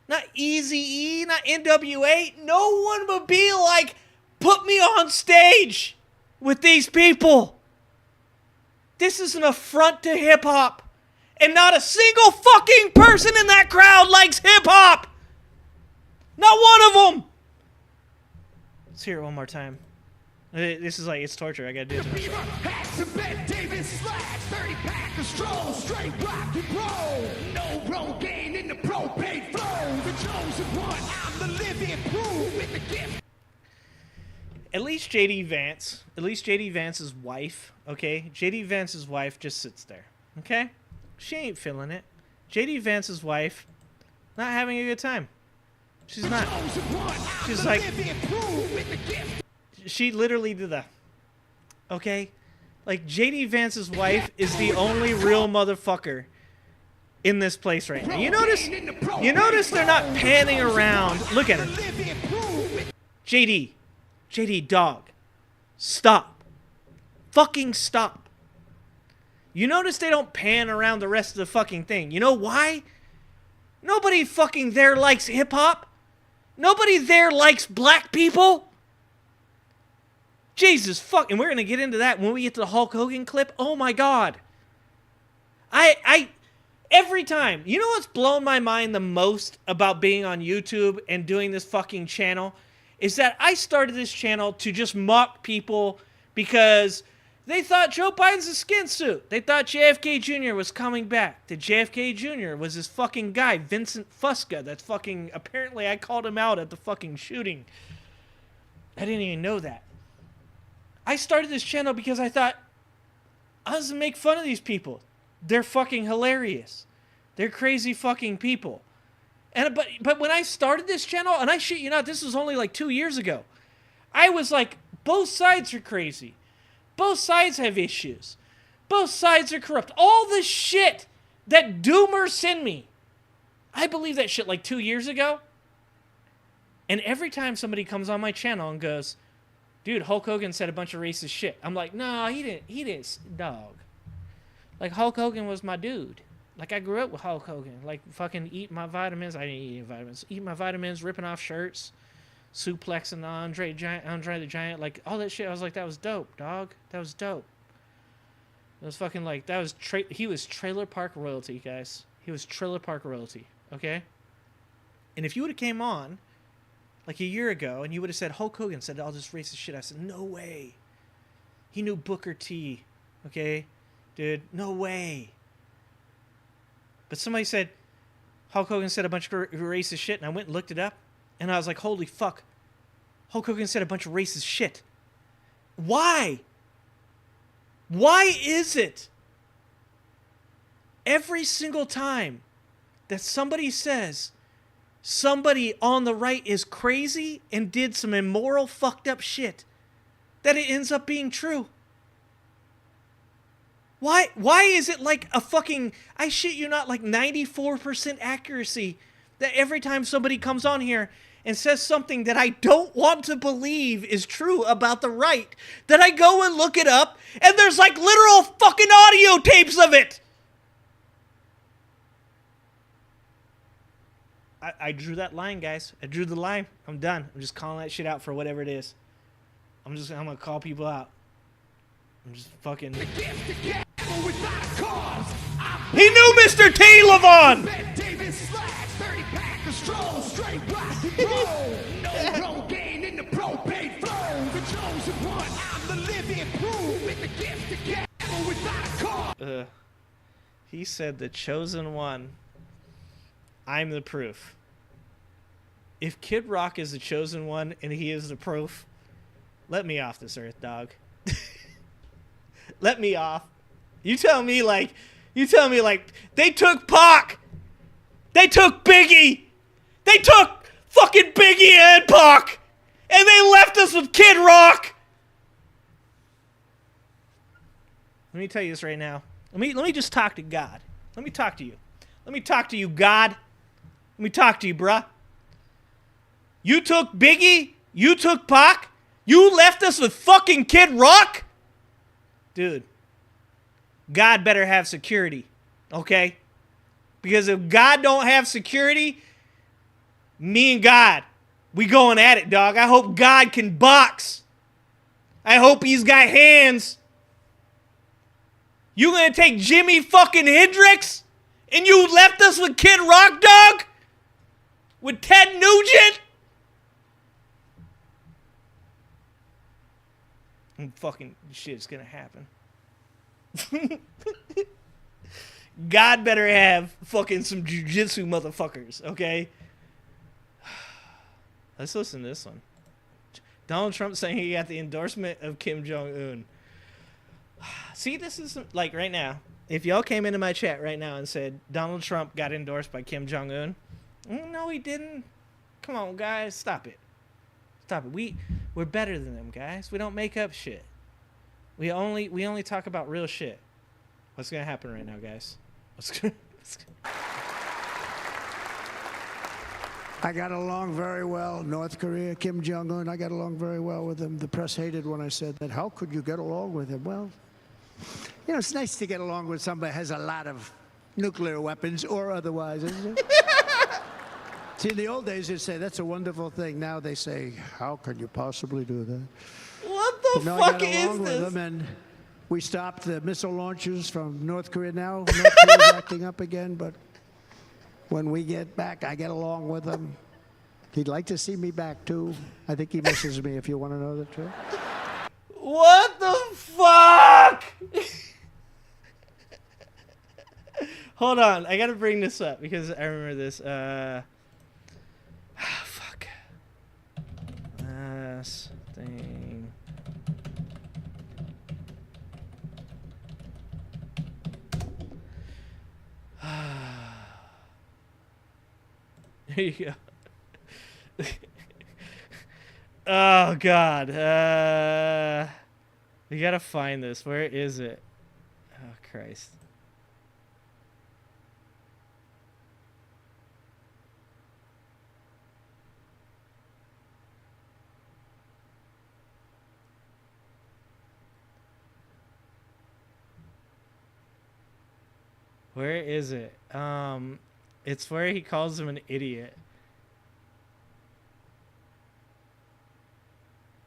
not Eazy-E, not NWA, no one would be like, put me on stage with these people. This is an affront to hip-hop. And not a single fucking person in that crowd likes hip-hop. Not one of them. Let's hear it one more time. This is like, it's torture. I gotta do it to myself. No Rogaine in the propane flow. The chosen one. I'm the living proof with the gift. At least JD Vance's wife, okay? JD Vance's wife just sits there, okay? She ain't feeling it. JD Vance's wife, not having a good time. She's not. She's like, she literally did that, okay? Like, JD Vance's wife is the only real motherfucker in this place right now. You notice they're not panning around. Look at her. JD, dog, stop. Fucking stop. You notice they don't pan around the rest of the fucking thing. You know why? Nobody fucking there likes hip-hop. Nobody there likes black people. Jesus fuck. And we're going to get into that when we get to the Hulk Hogan clip. Oh my God. Every time. You know what's blown my mind the most about being on YouTube and doing this fucking channel? Is that I started this channel to just mock people because They thought Joe Biden's a skin suit. They thought JFK Jr. was coming back. That JFK Jr. was this fucking guy, Vincent Fusca, that's fucking, apparently I called him out at the fucking shooting. I didn't even know that. I started this channel because I thought, I was gonna make fun of these people. They're fucking hilarious. They're crazy fucking people. And but when I started this channel, and I shit you not, this was only like 2 years ago, I was like, both sides are crazy. Both sides have issues. Both sides are corrupt. All the shit that doomers send me, I believe that shit like 2 years ago. And every time somebody comes on my channel and goes, dude, Hulk Hogan said a bunch of racist shit, I'm like, no, he didn't, dog. Like, Hulk Hogan was my dude. Like, I grew up with Hulk Hogan. Like, fucking eat my vitamins. I didn't eat any vitamins. Eat my vitamins, ripping off shirts, suplexing Andre the Giant. Like, all that shit. I was like, that was dope, dog. That was dope. It was fucking like, that was, he was trailer park royalty, guys. He was trailer park royalty, okay? And if you would have came on, like a year ago, and you would have said, Hulk Hogan said all this racist shit, I said, no way. He knew Booker T, okay? Dude, no way. But somebody said, Hulk Hogan said a bunch of racist shit, and I went and looked it up, and I was like, holy fuck. Hulk Hogan said a bunch of racist shit. Why? Why is it every single time that somebody says somebody on the right is crazy and did some immoral, fucked up shit, that it ends up being true? Why is it like a fucking, I shit you not, like 94% accuracy that every time somebody comes on here and says something that I don't want to believe is true about the right, that I go and look it up and there's like literal fucking audio tapes of it? I drew that line, guys. I drew the line. I'm done. I'm just calling that shit out for whatever it is. I'm gonna call people out. I'm just fucking. He knew Mr. T. Levon! He said the chosen one. I'm the proof. If Kid Rock is the chosen one and he is the proof, let me off this earth, dog. Let me off. You tell me like, they took Pac. They took Biggie. They took fucking Biggie and Pac. And they left us with Kid Rock. Let me tell you this right now. Let me just talk to God. Let me talk to you. Let me talk to you, God. Let me talk to you, bruh. You took Biggie. You took Pac. You left us with fucking Kid Rock. Dude. God better have security, okay? Because if God don't have security, me and God, we going at it, dog. I hope God can box. I hope he's got hands. You gonna take Jimi fucking Hendrix and you left us with Kid Rock, dog? With Ted Nugent? And fucking shit's gonna happen. God better have fucking some jujitsu motherfuckers, okay? Let's listen to this one. Donald Trump saying he got the endorsement of Kim Jong-un. See, this is like right now. If y'all came into my chat right now and said Donald Trump got endorsed by Kim Jong-un, no, he didn't. Come on, guys, stop it. Stop it. We're better than them, guys. We don't make up shit. We only talk about real shit. What's gonna happen right now, guys? I got along very well. North Korea, Kim Jong-un, I got along very well with him. The press hated when I said that. How could you get along with him? Well, you know, it's nice to get along with somebody who has a lot of nuclear weapons or otherwise, isn't it? See, in the old days, they'd say, that's a wonderful thing. Now they say, how can you possibly do that? What the fuck is this? With them, and we stopped the missile launches from North Korea now. North Korea's acting up again, but when we get back, I get along with him. He'd like to see me back, too. I think he misses me, if you want to know the truth. What the fuck? Hold on, I gotta bring this up because I remember this. Fuck. Last thing. There you go. Oh God. We gotta find this. Where is it? Oh Christ. Where is it? It's where he calls him an idiot.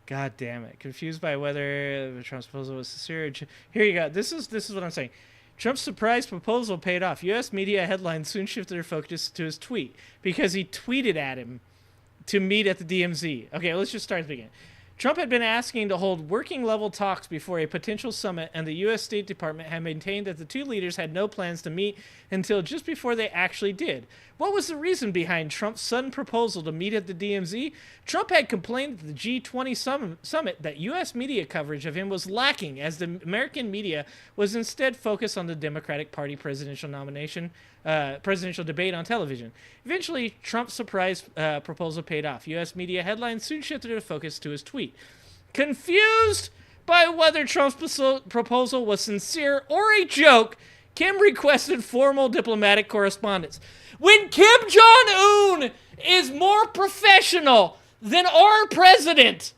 God damn it. Confused by whether Trump's proposal was sincere. Here you go. This is what I'm saying. Trump's surprise proposal paid off. U.S. media headlines soon shifted their focus to his tweet because he tweeted at him to meet at the DMZ. Okay, let's just start at the beginning. Trump had been asking to hold working-level talks before a potential summit, and the U.S. State Department had maintained that the two leaders had no plans to meet until just before they actually did. What was the reason behind Trump's sudden proposal to meet at the DMZ? Trump had complained at the G20 summit that U.S. media coverage of him was lacking, as the American media was instead focused on the Democratic Party presidential debate on television. Eventually, Trump's surprise proposal paid off. U.S. media headlines soon shifted their focus to his tweet. Confused by whether Trump's proposal was sincere or a joke, Kim requested formal diplomatic correspondence. When Kim Jong-un is more professional than our president,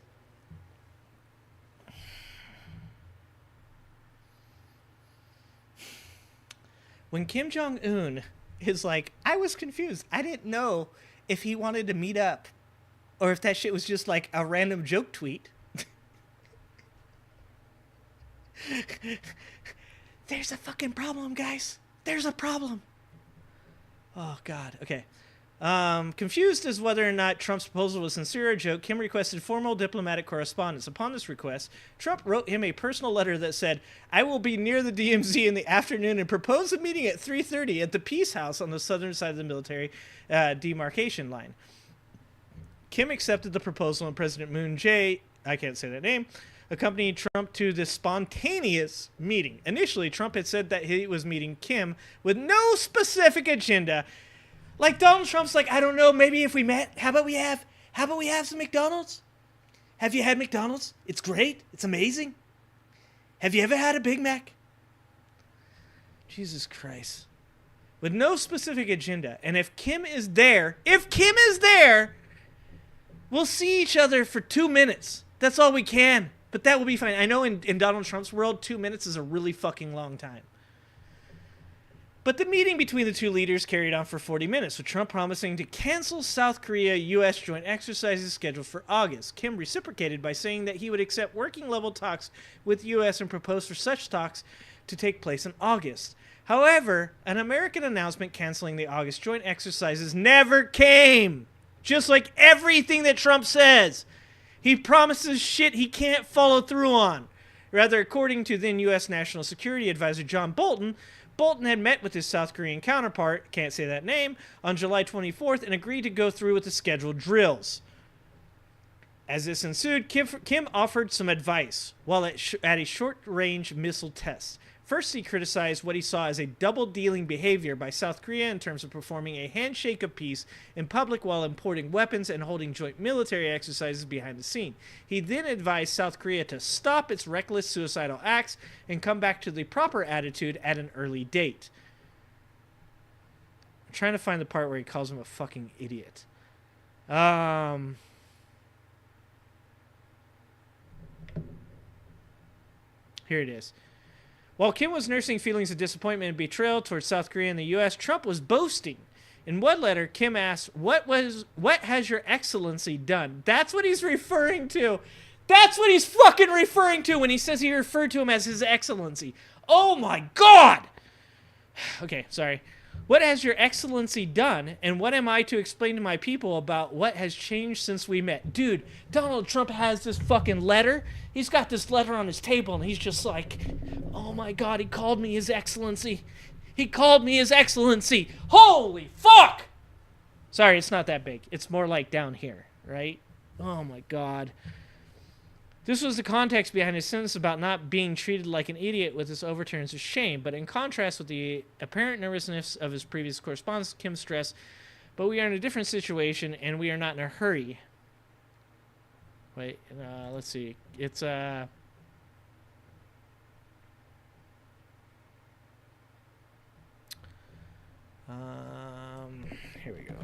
when Kim Jong-un is like, I was confused. I didn't know if he wanted to meet up or if that shit was just like a random joke tweet. There's a fucking problem, guys. There's a problem. Oh, God. Okay. Confused as whether or not Trump's proposal was sincere or a joke, Kim requested formal diplomatic correspondence. Upon this request, Trump wrote him a personal letter that said, I will be near the DMZ in the afternoon and propose a meeting at 3:30 at the Peace House on the southern side of the military demarcation line. Kim accepted the proposal, and President Moon Jae, I can't say that name, accompanied Trump to this spontaneous meeting. Initially, Trump had said that he was meeting Kim with no specific agenda. Like Donald Trump's like, I don't know, maybe if we met, how about we have some McDonald's? Have you had McDonald's? It's great. It's amazing. Have you ever had a Big Mac? Jesus Christ. With no specific agenda. And if Kim is there, we'll see each other for 2 minutes. That's all we can. But that will be fine. I know in Donald Trump's world, 2 minutes is a really fucking long time. But the meeting between the two leaders carried on for 40 minutes, with Trump promising to cancel South Korea-U.S. joint exercises scheduled for August. Kim reciprocated by saying that he would accept working-level talks with the U.S. and propose for such talks to take place in August. However, an American announcement canceling the August joint exercises never came. Just like everything that Trump says. He promises shit he can't follow through on. Rather, according to then U.S. National Security Advisor John Bolton, Bolton had met with his South Korean counterpart, can't say that name, on July 24th and agreed to go through with the scheduled drills. As this ensued, Kim offered some advice while at a short-range missile test. First, he criticized what he saw as a double-dealing behavior by South Korea in terms of performing a handshake of peace in public while importing weapons and holding joint military exercises behind the scene. He then advised South Korea to stop its reckless suicidal acts and come back to the proper attitude at an early date. I'm trying to find the part where he calls him a fucking idiot. Here it is. While Kim was nursing feelings of disappointment and betrayal towards South Korea and the U.S., Trump was boasting. In one letter, Kim asked, what has your excellency done? That's what he's referring to. That's what he's fucking referring to when he says he referred to him as his excellency. Oh my God! Okay, sorry. What has your excellency done, and what am I to explain to my people about what has changed since we met? Dude, Donald Trump has this fucking letter. He's got this letter on his table, and he's just like, oh my God, he called me his excellency. He called me his excellency. Holy fuck! Sorry, it's not that big. It's more like down here, right? Oh my God. This was the context behind his sentence about not being treated like an idiot with his overturns of shame, but in contrast with the apparent nervousness of his previous correspondence, Kim stressed, but we are in a different situation and we are not in a hurry. Wait, let's see. It's, here we go.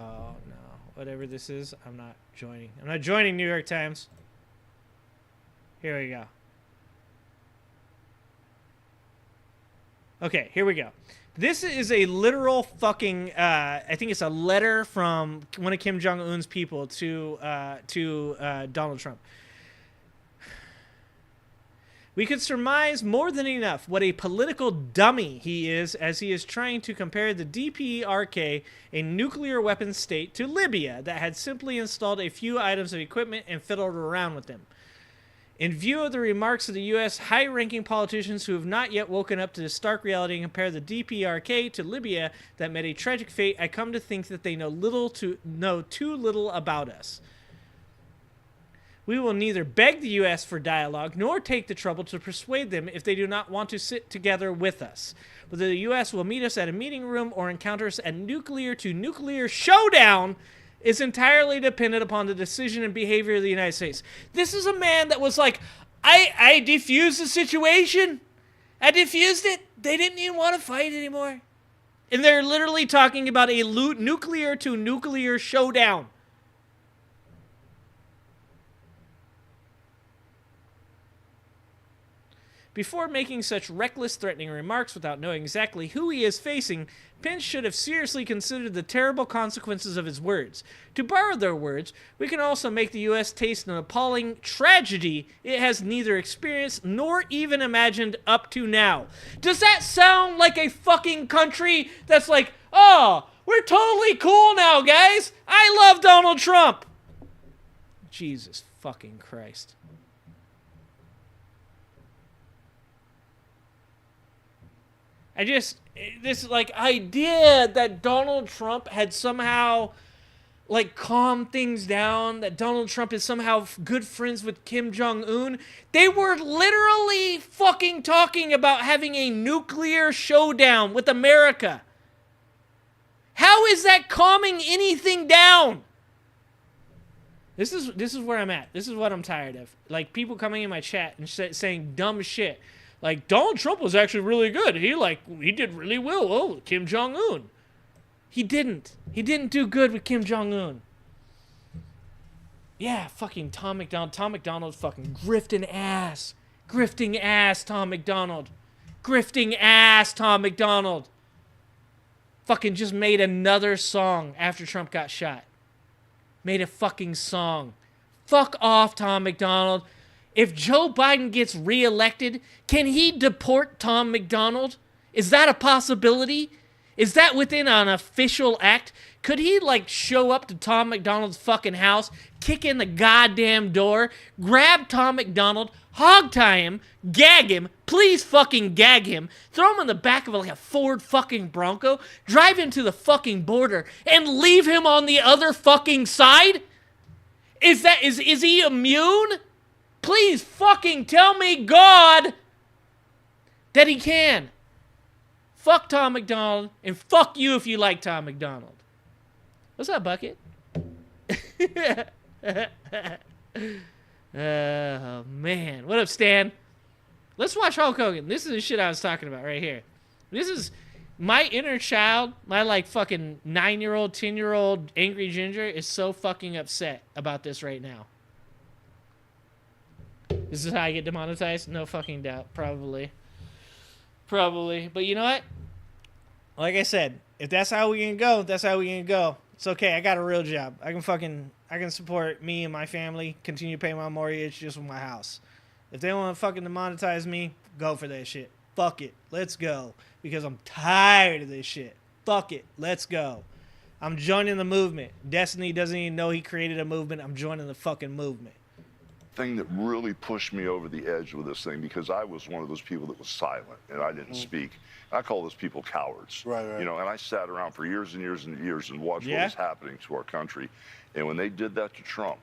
Oh, no. Whatever this is, I'm not joining. I'm not joining New York Times. Here we go. Okay, here we go. This is a literal fucking, I think it's a letter from one of Kim Jong-un's people to Donald Trump. We could surmise more than enough what a political dummy he is as he is trying to compare the DPRK, a nuclear weapons state, to Libya that had simply installed a few items of equipment and fiddled around with them. In view of the remarks of the U.S. high-ranking politicians who have not yet woken up to the stark reality and compare the DPRK to Libya that met a tragic fate, I come to think that they know too little about us. We will neither beg the U.S. for dialogue nor take the trouble to persuade them if they do not want to sit together with us. Whether the U.S. will meet us at a meeting room or encounter us at nuclear-to-nuclear showdown is entirely dependent upon the decision and behavior of the United States. This is a man that was like, I defused the situation. I defused it. They didn't even want to fight anymore. And they're literally talking about a nuclear-to-nuclear showdown. Before making such reckless, threatening remarks without knowing exactly who he is facing, Pence should have seriously considered the terrible consequences of his words. To borrow their words, we can also make the U.S. taste an appalling tragedy it has neither experienced nor even imagined up to now. Does that sound like a fucking country that's like, oh, we're totally cool now, guys. I love Donald Trump. Jesus fucking Christ. This like idea that Donald Trump had somehow like calmed things down, that Donald Trump is somehow good friends with Kim Jong-un. They were literally fucking talking about having a nuclear showdown with America. How is that calming anything down? This is where I'm at. This is what I'm tired of. Like people coming in my chat and saying dumb shit. Like, Donald Trump was actually really good. He did really well. Oh, Kim Jong-un. He didn't. He didn't do good with Kim Jong-un. Yeah, fucking Tom McDonald. Tom McDonald's fucking grifting ass. Grifting ass, Tom McDonald. Grifting ass, Tom McDonald. Fucking just made another song after Trump got shot. Made a fucking song. Fuck off, Tom McDonald. If Joe Biden gets reelected, can he deport Tom McDonald? Is that a possibility? Is that within an official act? Could he, like, show up to Tom McDonald's fucking house, kick in the goddamn door, grab Tom McDonald, hog-tie him, gag him, please fucking gag him, throw him in the back of like a Ford fucking Bronco, drive him to the fucking border, and leave him on the other fucking side? Is he immune? Please fucking tell me, God, that he can. Fuck Tom McDonald, and fuck you if you like Tom McDonald. What's up, Bucket? Oh, man. What up, Stan? Let's watch Hulk Hogan. This is the shit I was talking about right here. This is my inner child, my like fucking 9-year-old, 10-year-old angry ginger is so fucking upset about this right now. This is how I get demonetized? No fucking doubt. Probably. But you know what? Like I said, if that's how we can go, that's how we can go. It's okay. I got a real job. I can support me and my family, continue to pay my mortgage just with my house. If they want to fucking demonetize me, go for that shit. Fuck it. Let's go. Because I'm tired of this shit. Fuck it. Let's go. I'm joining the movement. Destiny doesn't even know he created a movement. I'm joining the fucking movement. Thing that really pushed me over the edge with this thing, because I was one of those people that was silent and I didn't speak. I call those people cowards. Right. You know, and I sat around for years and years and years and watched what was happening to our country. And when they did that to Trump,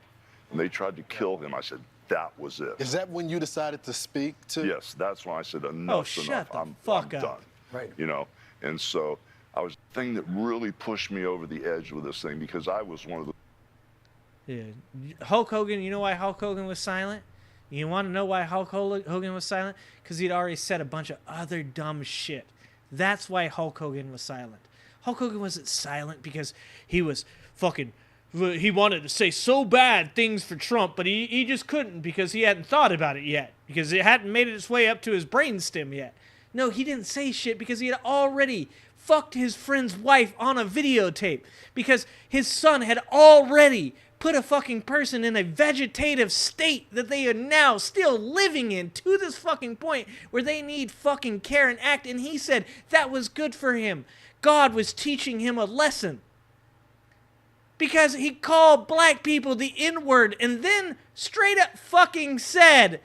when they tried to kill him, I said, that was it. Is that when you decided to speak to? Yes, that's when I said, enough's enough. I'm done. Right. You know, and so I was the thing that really pushed me over the edge with this thing, because I was one of the. Yeah. Hulk Hogan, you know why Hulk Hogan was silent? You want to know why Hulk Hogan was silent? Because he'd already said a bunch of other dumb shit. That's why Hulk Hogan was silent. Hulk Hogan wasn't silent because he was fucking... He wanted to say so bad things for Trump, but he just couldn't because he hadn't thought about it yet. Because it hadn't made its way up to his brainstem yet. No, he didn't say shit because he had already fucked his friend's wife on a videotape. Because his son had already put a fucking person in a vegetative state that they are now still living in to this fucking point where they need fucking care and act. And he said that was good for him. God was teaching him a lesson. Because he called black people the N-word and then straight up fucking said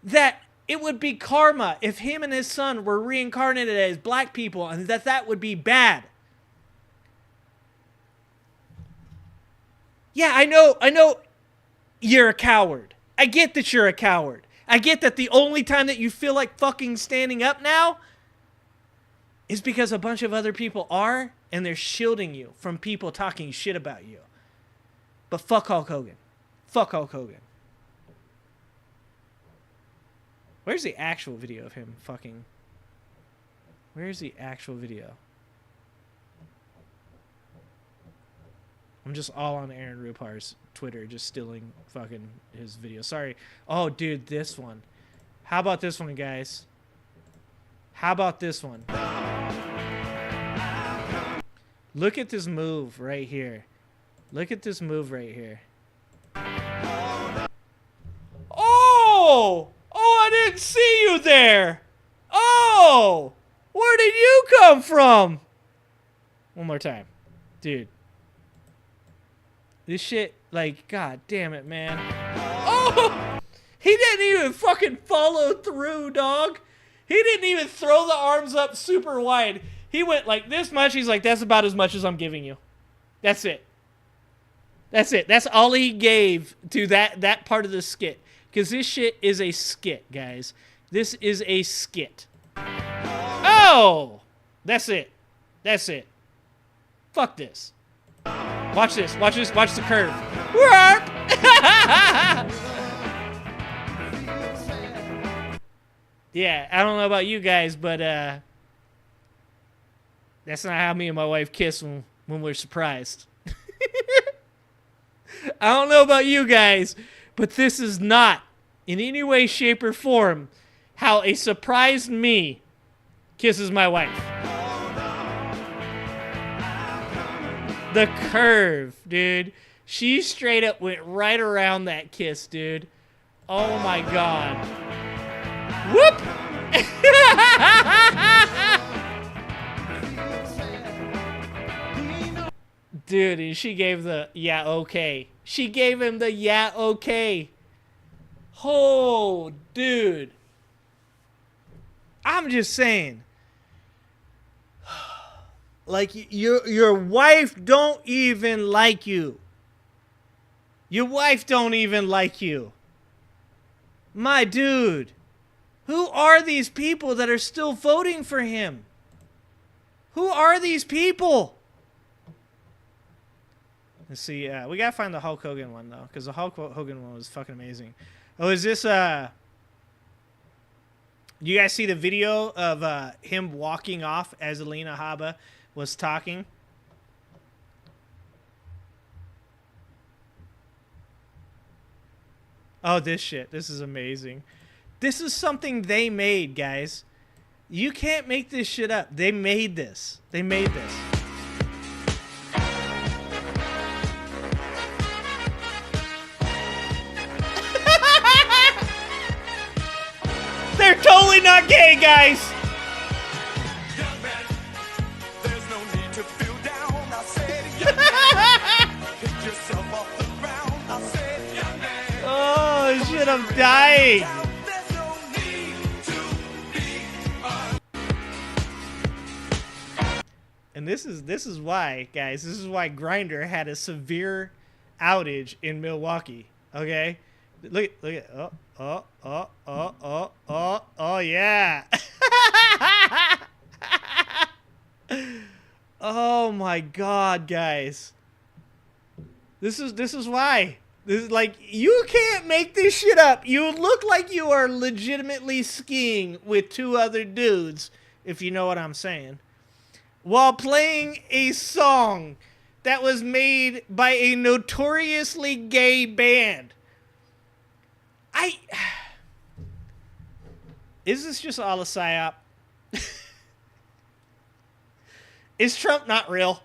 that it would be karma if him and his son were reincarnated as black people and that would be bad. Yeah, I know you're a coward. I get that you're a coward. I get that the only time that you feel like fucking standing up now is because a bunch of other people are, and they're shielding you from people talking shit about you. But fuck Hulk Hogan. Fuck Hulk Hogan. Where's the actual video of him fucking... Where's the actual video? I'm just all on Aaron Rupar's Twitter, just stealing fucking his video. Sorry. Oh, dude, this one. How about this one, guys? How about this one? Look at this move right here. Look at this move right here. Oh! Oh, I didn't see you there! Oh! Where did you come from? One more time. Dude. This shit, like, god damn it, man. Oh! He didn't even fucking follow through, dog. He didn't even throw the arms up super wide. He went like this much. He's like, that's about as much as I'm giving you. That's it. That's it. That's all he gave to that part of the skit. Because this shit is a skit, guys. This is a skit. Oh! That's it. That's it. Fuck this. Watch this. Watch this. Watch the curve. Yeah, I don't know about you guys, but that's not how me and my wife kiss when we're surprised. I don't know about you guys, but this is not in any way, shape, or form how a surprised me kisses my wife. The curve, dude. She straight up went right around that kiss, dude. Oh my god. Whoop! Dude, and she gave the yeah, okay. She gave him the yeah, okay. Oh, dude. I'm just saying. Like, your wife don't even like you. Your wife don't even like you. My dude. Who are these people that are still voting for him? Who are these people? Let's see. We gotta find the Hulk Hogan one though, because the Hulk Hogan one was fucking amazing. Oh, is this you guys see the video of him walking off as Alina Habba was talking? Oh, this shit. This is amazing. This is something they made, guys. You can't make this shit up. They made this. They made this. totally not gay, guys. Oh shit, I'm dying. And this is why, guys, this is why Grindr had a severe outage in Milwaukee. Okay? Look at oh yeah. Oh my god, guys. This is why. This is like, you can't make this shit up. You look like you are legitimately skiing with two other dudes, if you know what I'm saying, while playing a song that was made by a notoriously gay band. Is this just all a psyop? Is Trump not real?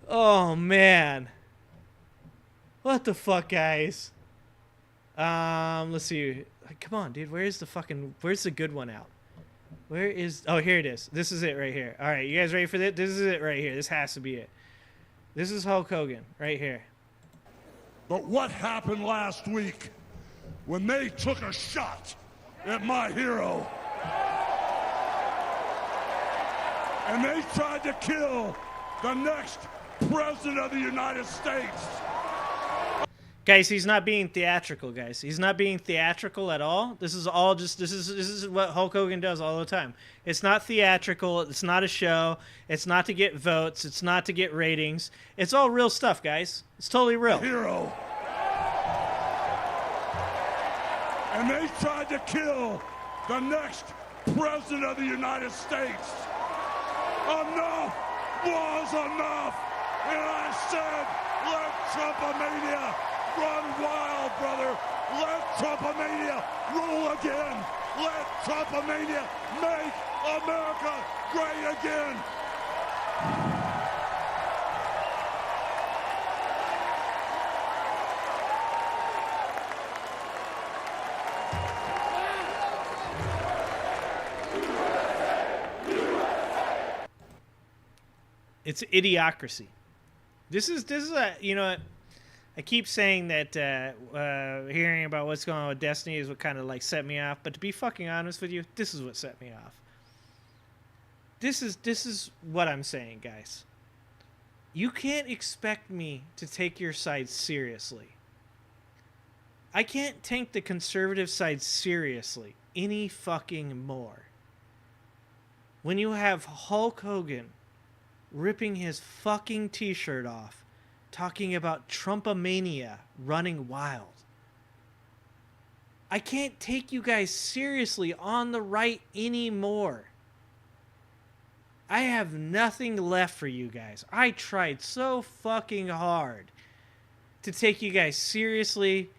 Oh, man. What the fuck, guys? Let's see. Come on, dude. Where's the good one out? Where is... Oh, here it is. This is it right here. All right, you guys ready for this? This is it right here. This has to be it. This is Hulk Hogan right here. But what happened last week when they took a shot at my hero? And they tried to kill the next president of the United States. Guys, he's not being theatrical, guys. He's not being theatrical at all. This is all just, this is what Hulk Hogan does all the time. It's not theatrical. It's not a show. It's not to get votes. It's not to get ratings. It's all real stuff, guys. It's totally real. Hero. And they tried to kill the next president of the United States. Enough was enough. And I said, let Trumpomania run wild, brother. Let Trumpomania rule again. Let Trumpomania make America great again. It's idiocracy. This is a, you know, I keep saying that hearing about what's going on with Destiny is what kind of like set me off. But to be fucking honest with you, this is what set me off. This is what I'm saying, guys. You can't expect me to take your side seriously. I can't take the conservative side seriously any fucking more. When you have Hulk Hogan ripping his fucking t-shirt off, talking about Trumpomania running wild. I can't take you guys seriously on the right anymore. I have nothing left for you guys. I tried so fucking hard to take you guys seriously,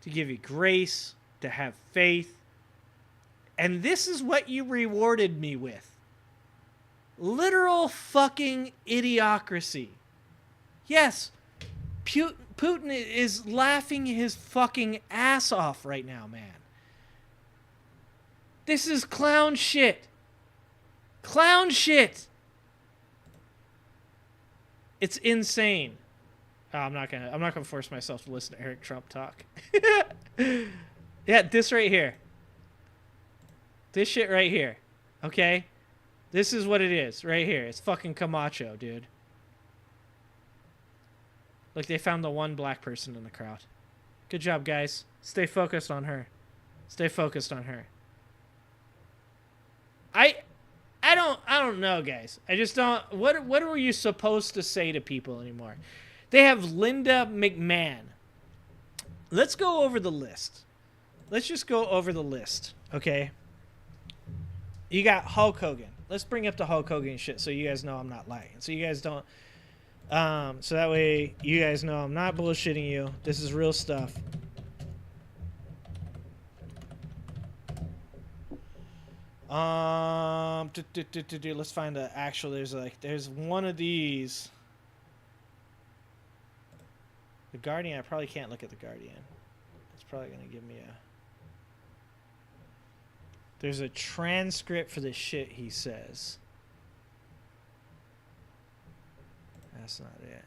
to give you grace, to have faith. And this is what you rewarded me with. Literal fucking idiocracy. Yes, Putin is laughing his fucking ass off right now, man. This is clown shit. Clown shit. It's insane. Oh, I'm not gonna force myself to listen to Eric Trump talk. Yeah, this right here. This shit right here. Okay? This is what it is right here. It's fucking Camacho, dude. Look, they found the one black person in the crowd. Good job, guys. Stay focused on her. Stay focused on her. I don't know, guys. I just don't. What were you supposed to say to people anymore? They have Linda McMahon. Let's go over the list. Let's just go over the list, okay? You got Hulk Hogan. Let's bring up the Hulk Hogan shit so you guys know I'm not lying. So you guys don't... so that way you guys know I'm not bullshitting you. This is real stuff. Let's find the actual... There's one of these. The Guardian, I probably can't look at the Guardian. It's probably going to give me a... There's a transcript for the shit he says. That's not it.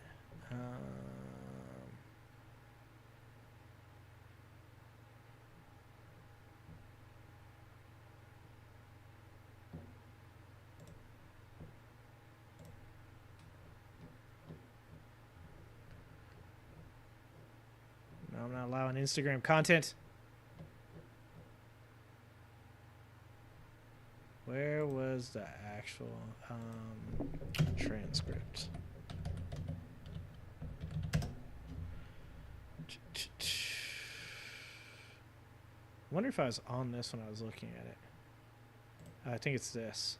No, I'm not allowing Instagram content. Where was the actual transcript? I wonder if I was on this when I was looking at it. I think it's this.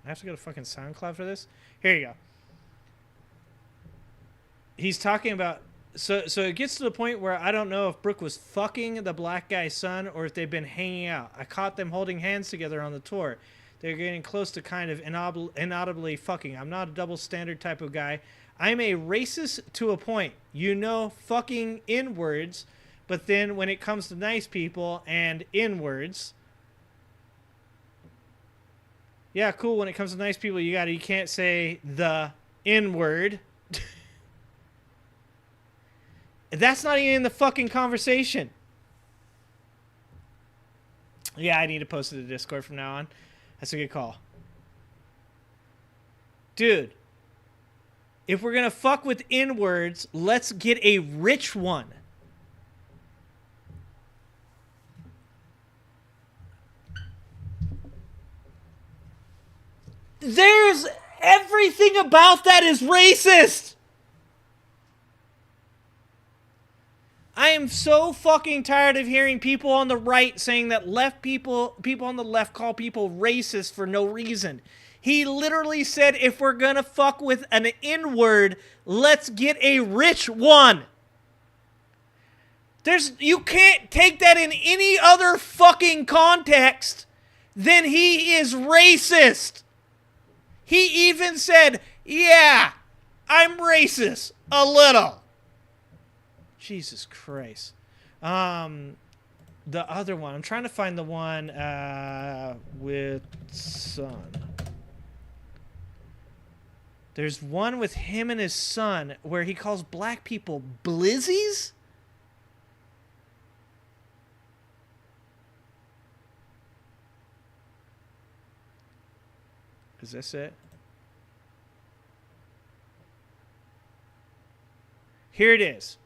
I have to go to fucking SoundCloud for this? Here you go. He's talking about... So it gets to the point where I don't know if Brooke was fucking the black guy's son or if they've been hanging out. I caught them holding hands together on the tour. They're getting close to kind of inaudibly fucking. I'm not a double standard type of guy. I'm a racist to a point. You know, fucking N-words, but then when it comes to nice people and N-words... Yeah, cool. When it comes to nice people, you can't say the N-word. That's not even in the fucking conversation. Yeah, I need to post it to Discord from now on. That's a good call. Dude, if we're going to fuck with N-words, let's get a rich one. There's everything about that is racist. I am so fucking tired of hearing people on the right saying that people on the left call people racist for no reason. He literally said, if we're gonna fuck with an N-word, let's get a rich one. You can't take that in any other fucking context than he is racist. He even said, yeah, I'm racist. A little. Jesus Christ. The other one. I'm trying to find the one with son. There's one with him and his son where he calls black people blizzies? Is this it? Here it is.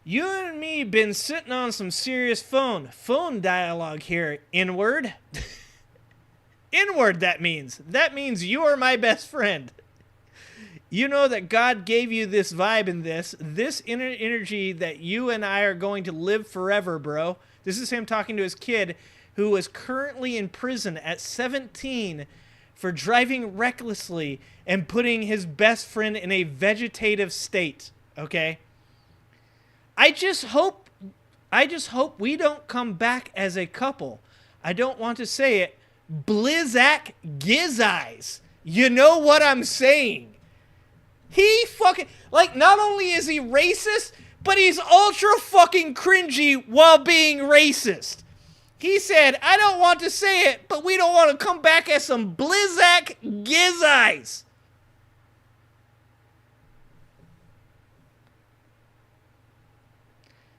You and me been sitting on some serious phone dialogue here, N-word. N-word, that means. That means you are my best friend. You know that God gave you this vibe and this inner energy that you and I are going to live forever, bro. This is him talking to his kid who is currently in prison at 17 for driving recklessly and putting his best friend in a vegetative state, okay? I just hope we don't come back as a couple. I don't want to say it. Blizzak Gizeyes. You know what I'm saying? He fucking... Like, not only is he racist, but he's ultra fucking cringy while being racist. He said, I don't want to say it, but we don't want to come back as some Blizzak Gizeyes.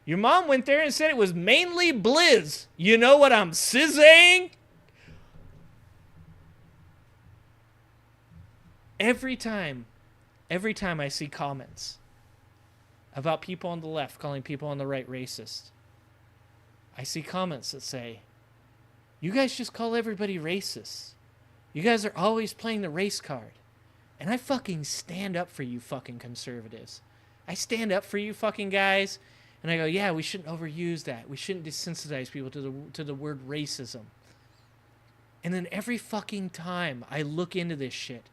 Your mom went there and said it was mainly blizz. You know what I'm saying? Every time I see comments about people on the left calling people on the right racist, I see comments that say, you guys just call everybody racist. You guys are always playing the race card. And I fucking stand up for you fucking conservatives. I stand up for you fucking guys. And I go, yeah, we shouldn't overuse that. We shouldn't desensitize people to the word racism. And then every fucking time I look into this shit,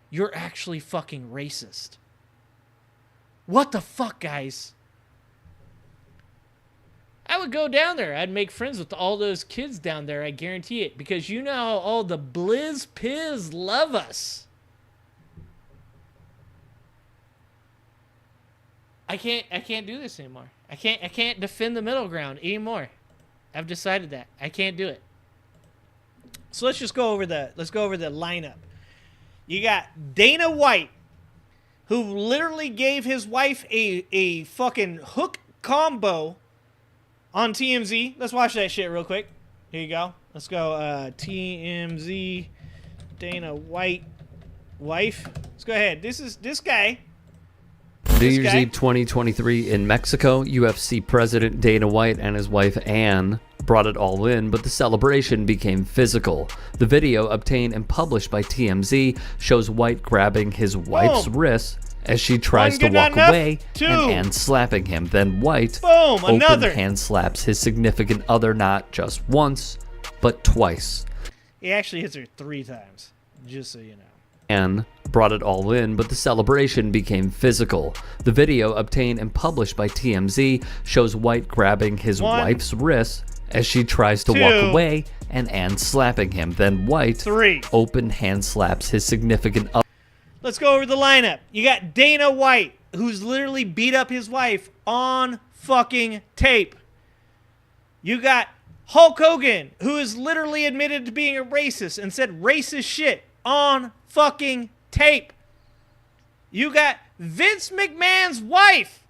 you're actually fucking racist. What the fuck, guys? I would go down there. I'd make friends with all those kids down there. I guarantee it. Because you know how all the blizz piz love us. I can't do this anymore. I can't defend the middle ground anymore. I've decided that. I can't do it. So let's go over the lineup. You got Dana White, who literally gave his wife a fucking hook combo on TMZ. Let's watch that shit real quick. Here you go. Let's go TMZ Dana White wife. Let's go ahead. This guy. New Year's Eve 2023 in Mexico, UFC president Dana White and his wife Ann brought it all in, but the celebration became physical. The video, obtained and published by TMZ, shows White grabbing his wife's wrist as she tries to walk away and Ann slapping him. Then White open hand slaps his significant other not just once, but twice. He actually hits her 3 times, just so you know. Ann brought it all in, but the celebration became physical. The video, obtained and published by TMZ, shows White grabbing his wife's wrist as she tries to walk away and Ann slapping him. Then White open hand slaps his significant other. Let's go over the lineup. You got Dana White, who's literally beat up his wife on fucking tape. You got Hulk Hogan, who is literally admitted to being a racist and said racist shit on fucking tape. You got Vince McMahon's wife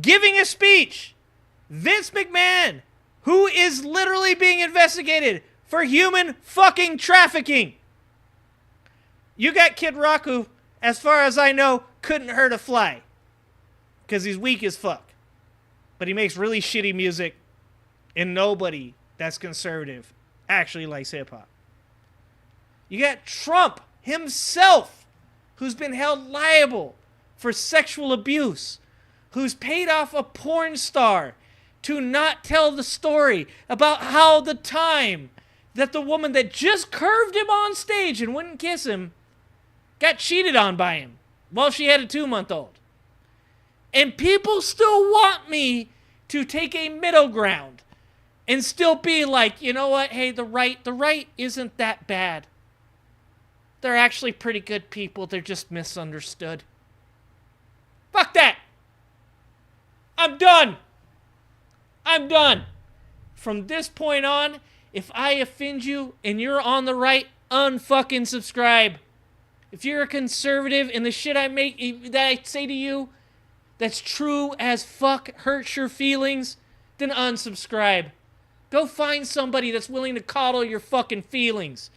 giving a speech. Vince McMahon, who is literally being investigated for human fucking trafficking. You got Kid Rock, who, as far as I know, couldn't hurt a fly because he's weak as fuck. But he makes really shitty music, and nobody that's conservative actually likes hip-hop. You got Trump himself, who's been held liable for sexual abuse, who's paid off a porn star to not tell the story about how the time that the woman that just curved him on stage and wouldn't kiss him got cheated on by him while she had a 2-month-old. And people still want me to take a middle ground and still be like, you know what? Hey, the right isn't that bad. They're actually pretty good people. They're just misunderstood. Fuck that. I'm done. From this point on, if I offend you and you're on the right, unfucking subscribe. If you're a conservative and the shit I make that I say to you that's true as fuck hurts your feelings, then unsubscribe. Go find somebody that's willing to coddle your fucking feelings.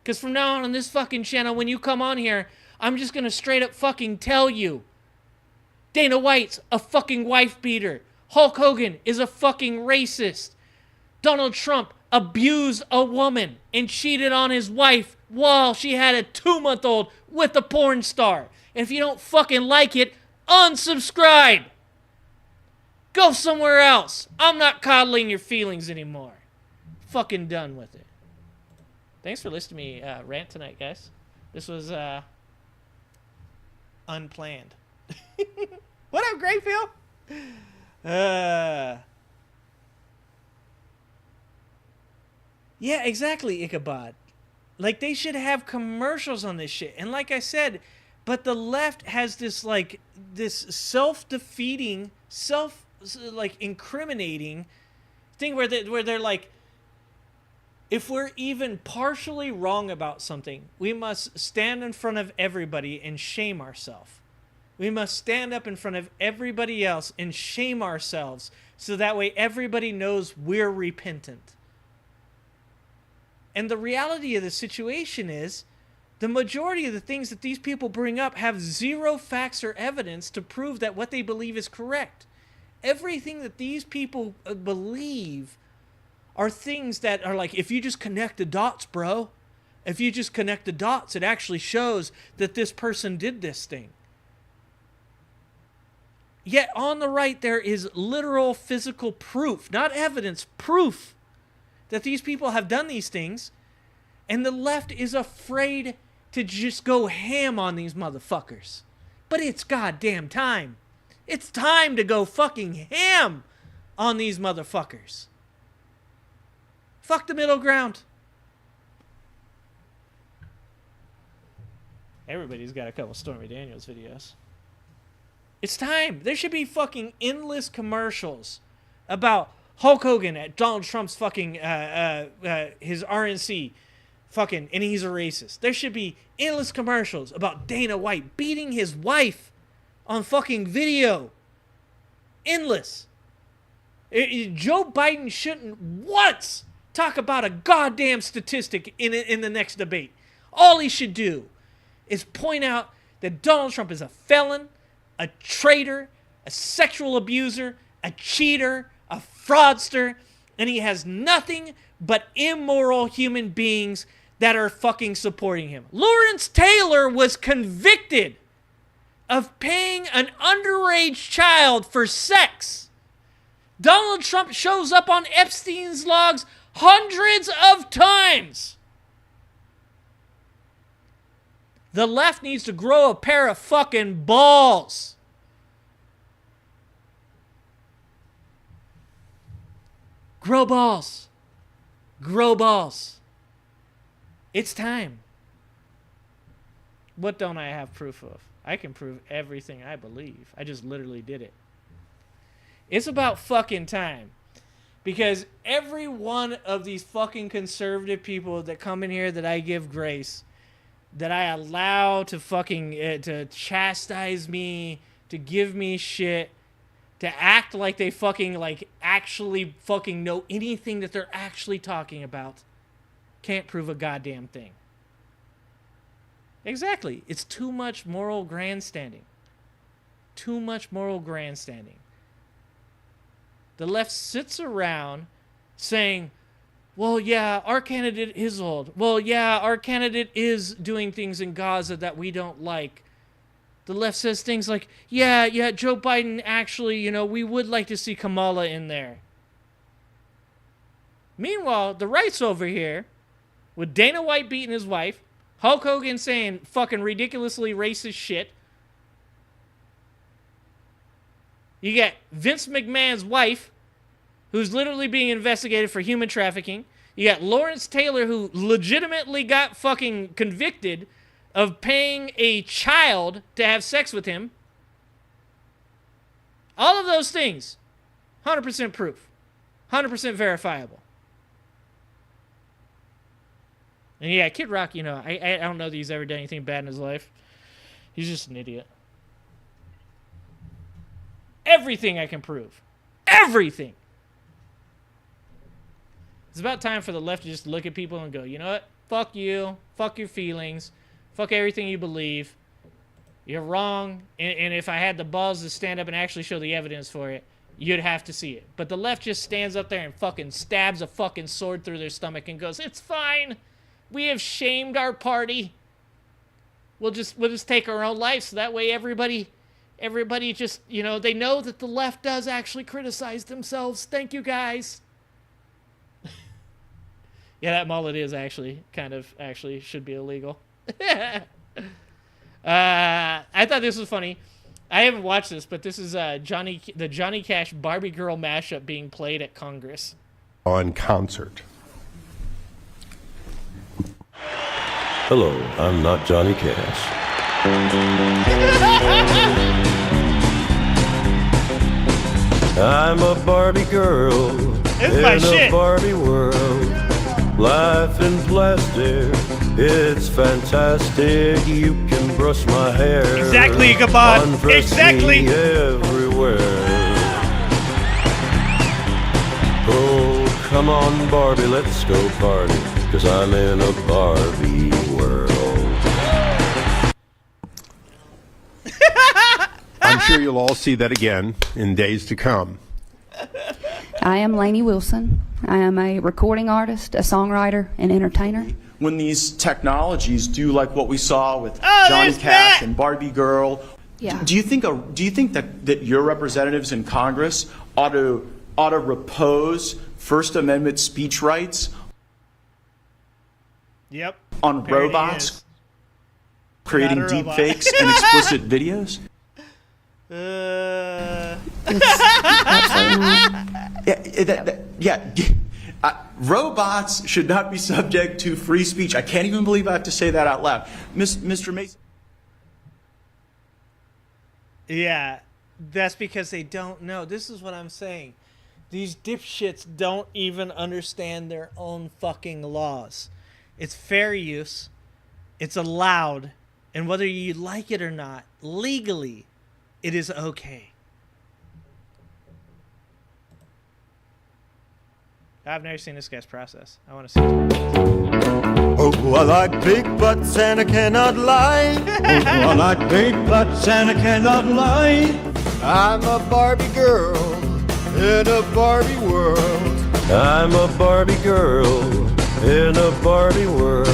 Because from now on this fucking channel, when you come on here, I'm just going to straight up fucking tell you. Dana White's a fucking wife beater. Hulk Hogan is a fucking racist. Donald Trump abused a woman and cheated on his wife while she had a 2-month-old with a porn star. And if you don't fucking like it, unsubscribe. Go somewhere else. I'm not coddling your feelings anymore. Fucking done with it. Thanks for listening to me rant tonight, guys. This was unplanned. What up, Grayfield? Yeah, exactly, Ichabod. Like, they should have commercials on this shit. And like I said, but the left has this, like, this self-defeating, incriminating thing where they're like, if we're even partially wrong about something, we must stand in front of everybody and shame ourselves. We must stand up in front of everybody else and shame ourselves so that way everybody knows we're repentant. And the reality of the situation is the majority of the things that these people bring up have zero facts or evidence to prove that what they believe is correct. Everything that these people believe are things that are like, if you just connect the dots, bro. If you just connect the dots, it actually shows that this person did this thing. Yet on the right, there is literal physical proof, not evidence, proof that these people have done these things. And the left is afraid to just go ham on these motherfuckers But it's goddamn time. It's time to go fucking ham on these motherfuckers. Fuck the middle ground. Everybody's got a couple Stormy Daniels videos. It's time. There should be fucking endless commercials about Hulk Hogan at Donald Trump's fucking, his RNC fucking, and he's a racist. There should be endless commercials about Dana White beating his wife on fucking video. Endless. Joe Biden shouldn't once talk about a goddamn statistic in the next debate. All he should do is point out that Donald Trump is a felon, a traitor, a sexual abuser, a cheater, a fraudster, and he has nothing but immoral human beings that are fucking supporting him. Lawrence Taylor was convicted of paying an underage child for sex. Donald Trump shows up on Epstein's logs hundreds of times. The left needs to grow a pair of fucking balls. Grow balls. Grow balls. It's time. What don't I have proof of? I can prove everything I believe. I just literally did it. It's about fucking time. Because every one of these fucking conservative people that come in here that I give grace, that I allow to fucking, to chastise me, to give me shit, to act like they fucking, like, actually fucking know anything that they're actually talking about, can't prove a goddamn thing. Exactly. It's too much moral grandstanding. Too much moral grandstanding. The left sits around saying, well, yeah, our candidate is old. Well, yeah, our candidate is doing things in Gaza that we don't like. The left says things like, yeah, Joe Biden actually, you know, we would like to see Kamala in there. Meanwhile, the right's over here with Dana White beating his wife, Hulk Hogan saying fucking ridiculously racist shit. You got Vince McMahon's wife, who's literally being investigated for human trafficking. You got Lawrence Taylor, who legitimately got fucking convicted of paying a child to have sex with him. All of those things, 100% proof, 100% verifiable. And yeah, Kid Rock, you know, I don't know that he's ever done anything bad in his life. He's just an idiot. Everything I can prove. Everything. It's about time for the left to just look at people and go, you know what? Fuck you. Fuck your feelings. Fuck everything you believe. You're wrong. And if I had the balls to stand up and actually show the evidence for it, you'd have to see it. But the left just stands up there and fucking stabs a fucking sword through their stomach and goes, it's fine. We have shamed our party. We'll just take our own life so that way everybody just, you know, they know that the left does actually criticize themselves. Thank you, guys. Yeah, that mullet is actually should be illegal. I thought this was funny. I haven't watched this, but this is the Johnny Cash Barbie Girl mashup being played at Congress. On concert. Hello, I'm not Johnny Cash. I'm a Barbie girl in a Barbie world. Life in plastic, it's fantastic. You can brush my hair. Exactly, Gabon. Exactly. Me everywhere. Oh, come on, Barbie, let's go party. 'Cause I'm in a Barbie world. I'm sure you'll all see that again in days to come. I am Lainey Wilson. I am a recording artist, a songwriter, and entertainer. When these technologies do like what we saw with Johnny Cash and Barbie Girl, do you think that your representatives in Congress ought to repose First Amendment speech rights? Yep. On robots? creating deep fakes and explicit videos? Robots should not be subject to free speech. I can't even believe I have to say that out loud. Mr. Mason. Yeah, that's because they don't know. This is what I'm saying. These dipshits don't even understand their own fucking laws. It's fair use. It's allowed. And whether you like it or not, legally, it is okay. I've never seen this guy's process. I want to see his process. Oh, I like big butts and I cannot lie. Oh, I like big butts and I cannot lie. I'm a Barbie girl in a Barbie world. I'm a Barbie girl in a Barbie world.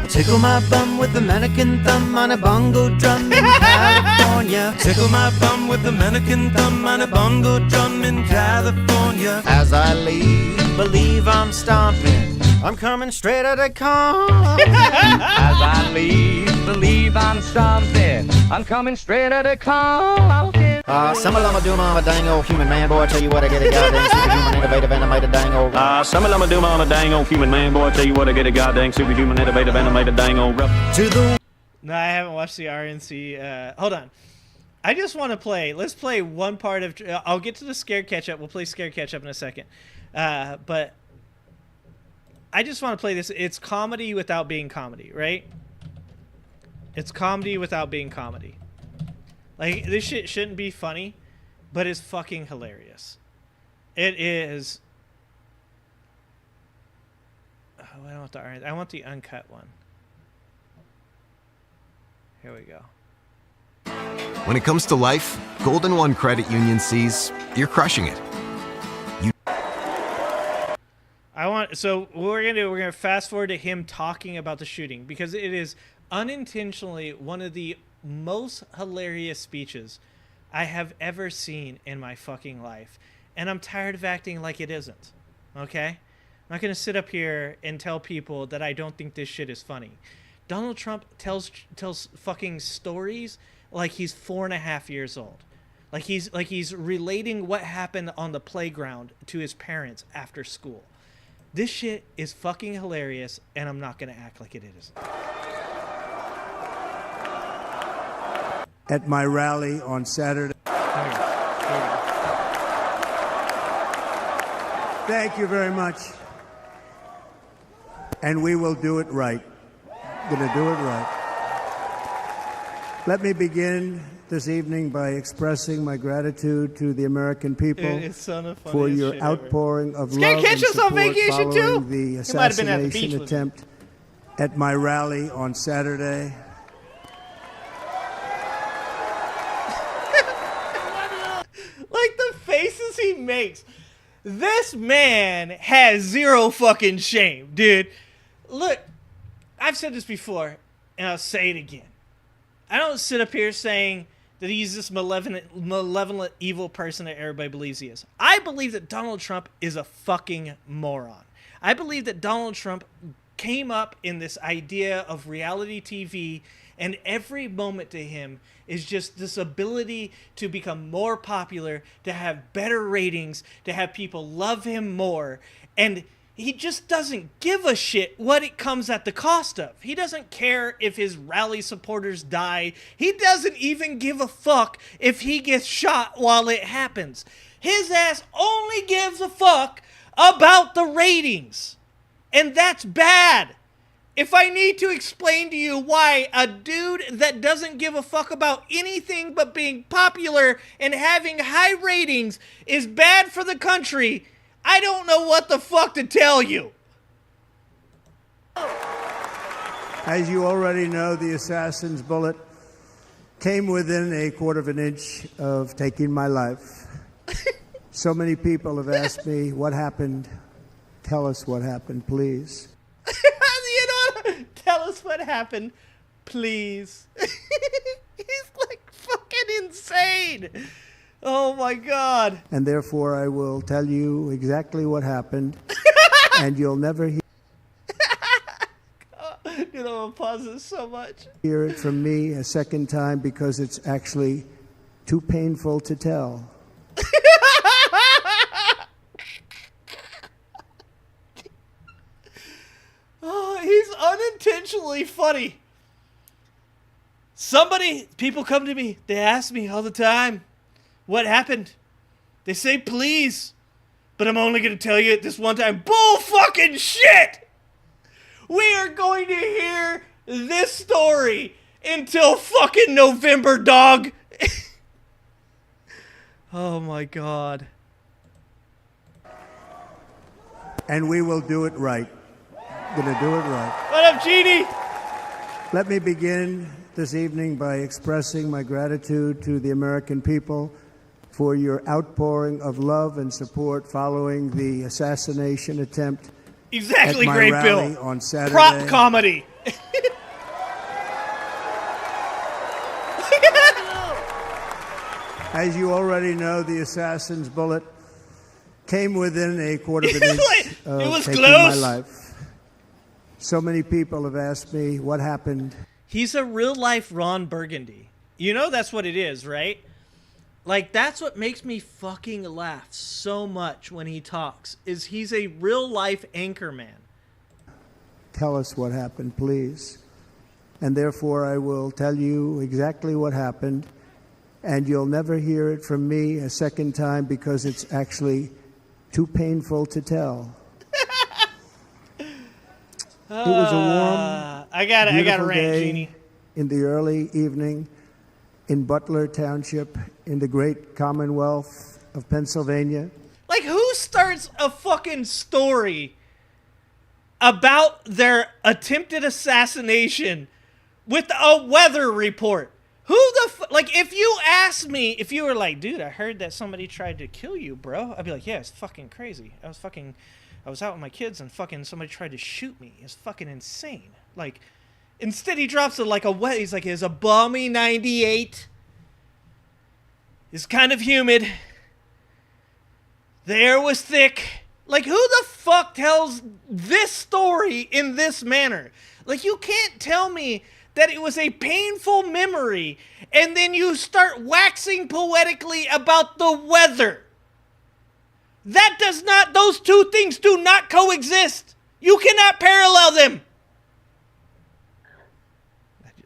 Tickle my bum with a mannequin thumb on a bongo drum in California. Tickle my bum with a mannequin thumb on a bongo drum in California. As I leave, believe I'm stomping. I'm coming straight out of Compton. As I leave, believe I'm stomping. I'm coming straight out of Compton. Sumalama doom on a dang old human man, boy. I tell you what, I get a goddamn superhuman, innovative, animated, dang old. Sumalama doom on a dang old human man, boy. I tell you what, I get a goddamn superhuman, innovative, animated, dang old. No, I haven't watched the RNC. Hold on. I just want to play. Let's play one part of. I'll get to the scare catch up. We'll play scare catch up in a second. But I just want to play this. It's comedy without being comedy, right? It's comedy without being comedy. Like, this shit shouldn't be funny, but it's fucking hilarious. It is. Oh, I don't want the RNC. I want the uncut one. Here we go. When it comes to life, Golden One Credit Union sees you're crushing it. So what we're gonna do, we're gonna fast forward to him talking about the shooting, because it is unintentionally one of the most hilarious speeches I have ever seen in my fucking life. And I'm tired of acting like it isn't. Okay? I'm not gonna sit up here and tell people that I don't think this shit is funny. Donald Trump tells fucking stories like he's 4.5 years old. Like he's relating what happened on the playground to his parents after school. This shit is fucking hilarious, and I'm not gonna act like it isn't. At my rally on Saturday. Thank you very much. And we will do it right. Gonna do it right. Let me begin this evening by expressing my gratitude to the American people for your outpouring of love and support following the assassination attempt at my rally on Saturday. Like the faces he makes. This man has zero fucking shame, dude. Look, I've said this before, and I'll say it again. I don't sit up here saying that he's this malevolent, evil person that everybody believes he is. I believe that Donald Trump is a fucking moron. I believe that Donald Trump came up in this idea of reality TV, and every moment to him is just this ability to become more popular, to have better ratings, to have people love him more, and he just doesn't give a shit what it comes at the cost of. He doesn't care if his rally supporters die. He doesn't even give a fuck if he gets shot while it happens. His ass only gives a fuck about the ratings. And that's bad. If I need to explain to you why a dude that doesn't give a fuck about anything but being popular and having high ratings is bad for the country, I don't know what the fuck to tell you. As you already know, the assassin's bullet came within a quarter of an inch of taking my life. So many people have asked me, what happened? Tell us what happened, please. You know, tell us what happened, please. He's like fucking insane. Oh my God. And therefore I will tell you exactly what happened, and you'll never hear. You know I'm gonna pause this so much. Hear it from me a second time because it's actually too painful to tell. Oh, he's unintentionally funny. People come to me, they ask me all the time, what happened? They say please, but I'm only going to tell you this one time. Bull fucking shit! We are going to hear this story until fucking November, dog. Oh my God. And we will do it right. Gonna do it right. What up, Jeannie? Let me begin this evening by expressing my gratitude to the American people for your outpouring of love and support following the assassination attempt. Exactly, at my great rally Bill. On Saturday. Prop comedy. As you already know, the assassin's bullet came within a quarter of an inch of taking my life. So many people have asked me what happened. He's a real-life Ron Burgundy. You know that's what it is, right? Like, that's what makes me fucking laugh so much when he talks, is he's a real-life anchor man. Tell us what happened, please. And therefore, I will tell you exactly what happened, and you'll never hear it from me a second time because it's actually too painful to tell. It was a warm, I got a rant, day Jeannie. In the early evening in Butler Township in the great Commonwealth of Pennsylvania. Like, who starts a fucking story about their attempted assassination with a weather report? Who the like, if you asked me, if you were like, dude, I heard that somebody tried to kill you, bro, I'd be like, yeah, it's fucking crazy. I was out with my kids and fucking somebody tried to shoot me. It's fucking insane. Like, instead he drops it like he's like, it's a balmy 98. It's kind of humid. The air was thick. Like, who the fuck tells this story in this manner? Like, you can't tell me that it was a painful memory and then you start waxing poetically about the weather. Those two things do not coexist. You cannot parallel them.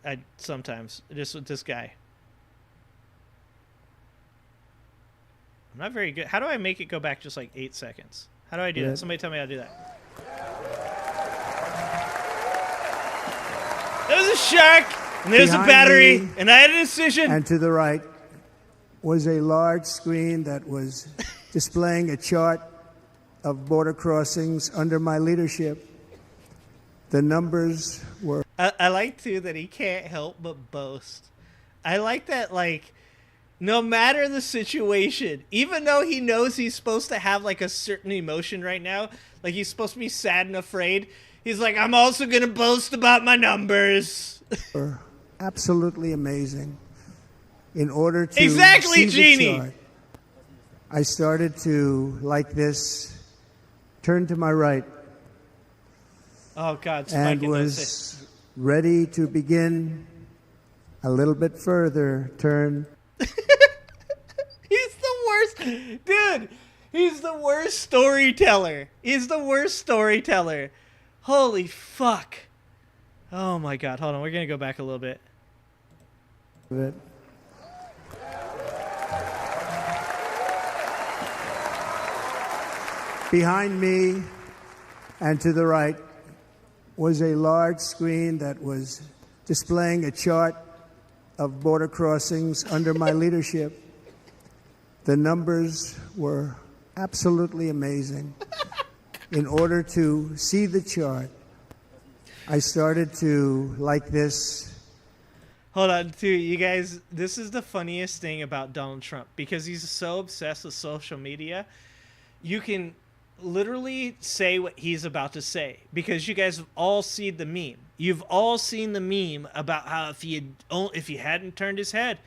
I sometimes, just with this guy. I'm not very good. How do I make it go back just like 8 seconds? How do I do that? Somebody tell me how to do that. There was a shark, and there's a battery, and I had a decision. And to the right was a large screen that was displaying a chart of border crossings under my leadership. The numbers were... I like, too, that he can't help but boast. I like that, like, no matter the situation, even though he knows he's supposed to have, like, a certain emotion right now, like he's supposed to be sad and afraid, he's like, I'm also going to boast about my numbers. Absolutely amazing. In order to exactly, see Jeannie. The chart, I started to, like this, turn to my right. Oh, God. And was ready to begin a little bit further turn. He's the worst. Dude, he's the worst storyteller. He's the worst storyteller. Holy fuck. Oh, my God. Hold on. We're going to go back a little bit. Behind me and to the right was a large screen that was displaying a chart of border crossings under my leadership. The numbers were absolutely amazing. In order to see the chart, I started to, like this. Hold on, too, you guys. This is the funniest thing about Donald Trump because he's so obsessed with social media. You can literally say what he's about to say because you guys have all seen the meme. You've all seen the meme about how if he hadn't turned his head,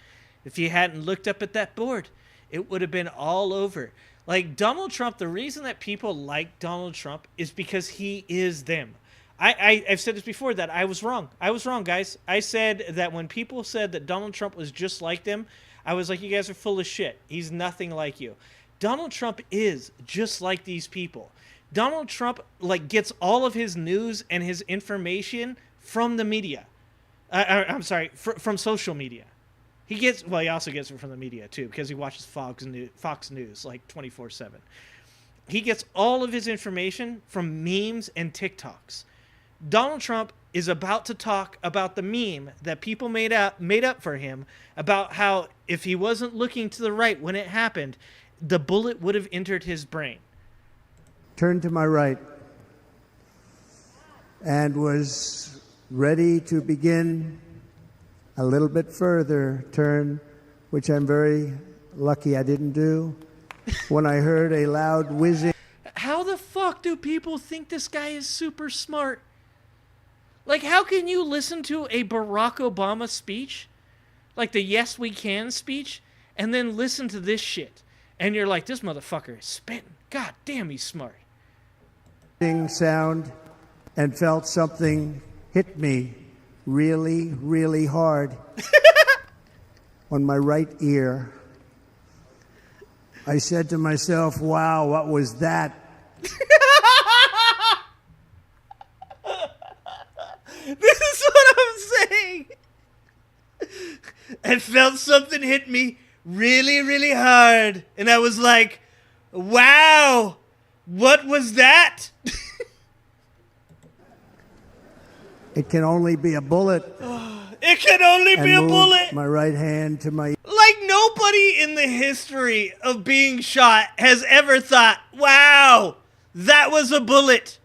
if he hadn't looked up at that board, it would have been all over. Like Donald Trump, the reason that people like Donald Trump is because he is them. I've said this before that I was wrong. I was wrong, guys. I said that when people said that Donald Trump was just like them, I was like, you guys are full of shit. He's nothing like you. Donald Trump is just like these people. Donald Trump gets all of his news and his information from the media. I'm sorry, from social media. He also gets it from the media too, because he watches Fox News like 24/7. He gets all of his information from memes and TikToks. Donald Trump is about to talk about the meme that people made up for him about how if he wasn't looking to the right when it happened, the bullet would have entered his brain. Turned to my right and was ready to begin a little bit further turn, which I'm very lucky I didn't do, when I heard a loud whizzing. How the fuck do people think this guy is super smart? Like, how can you listen to a Barack Obama speech, like the Yes We Can speech, and then listen to this shit? And you're like, this motherfucker is spitting. God damn, he's smart. Sound and felt something hit me really, really hard on my right ear. I said to myself, wow, what was that? This is what I'm saying. I felt something hit me really, really hard. And I was like, wow, what was that? It can only be a bullet. It can only be a bullet. My right hand to my... Like, nobody in the history of being shot has ever thought, wow, that was a bullet.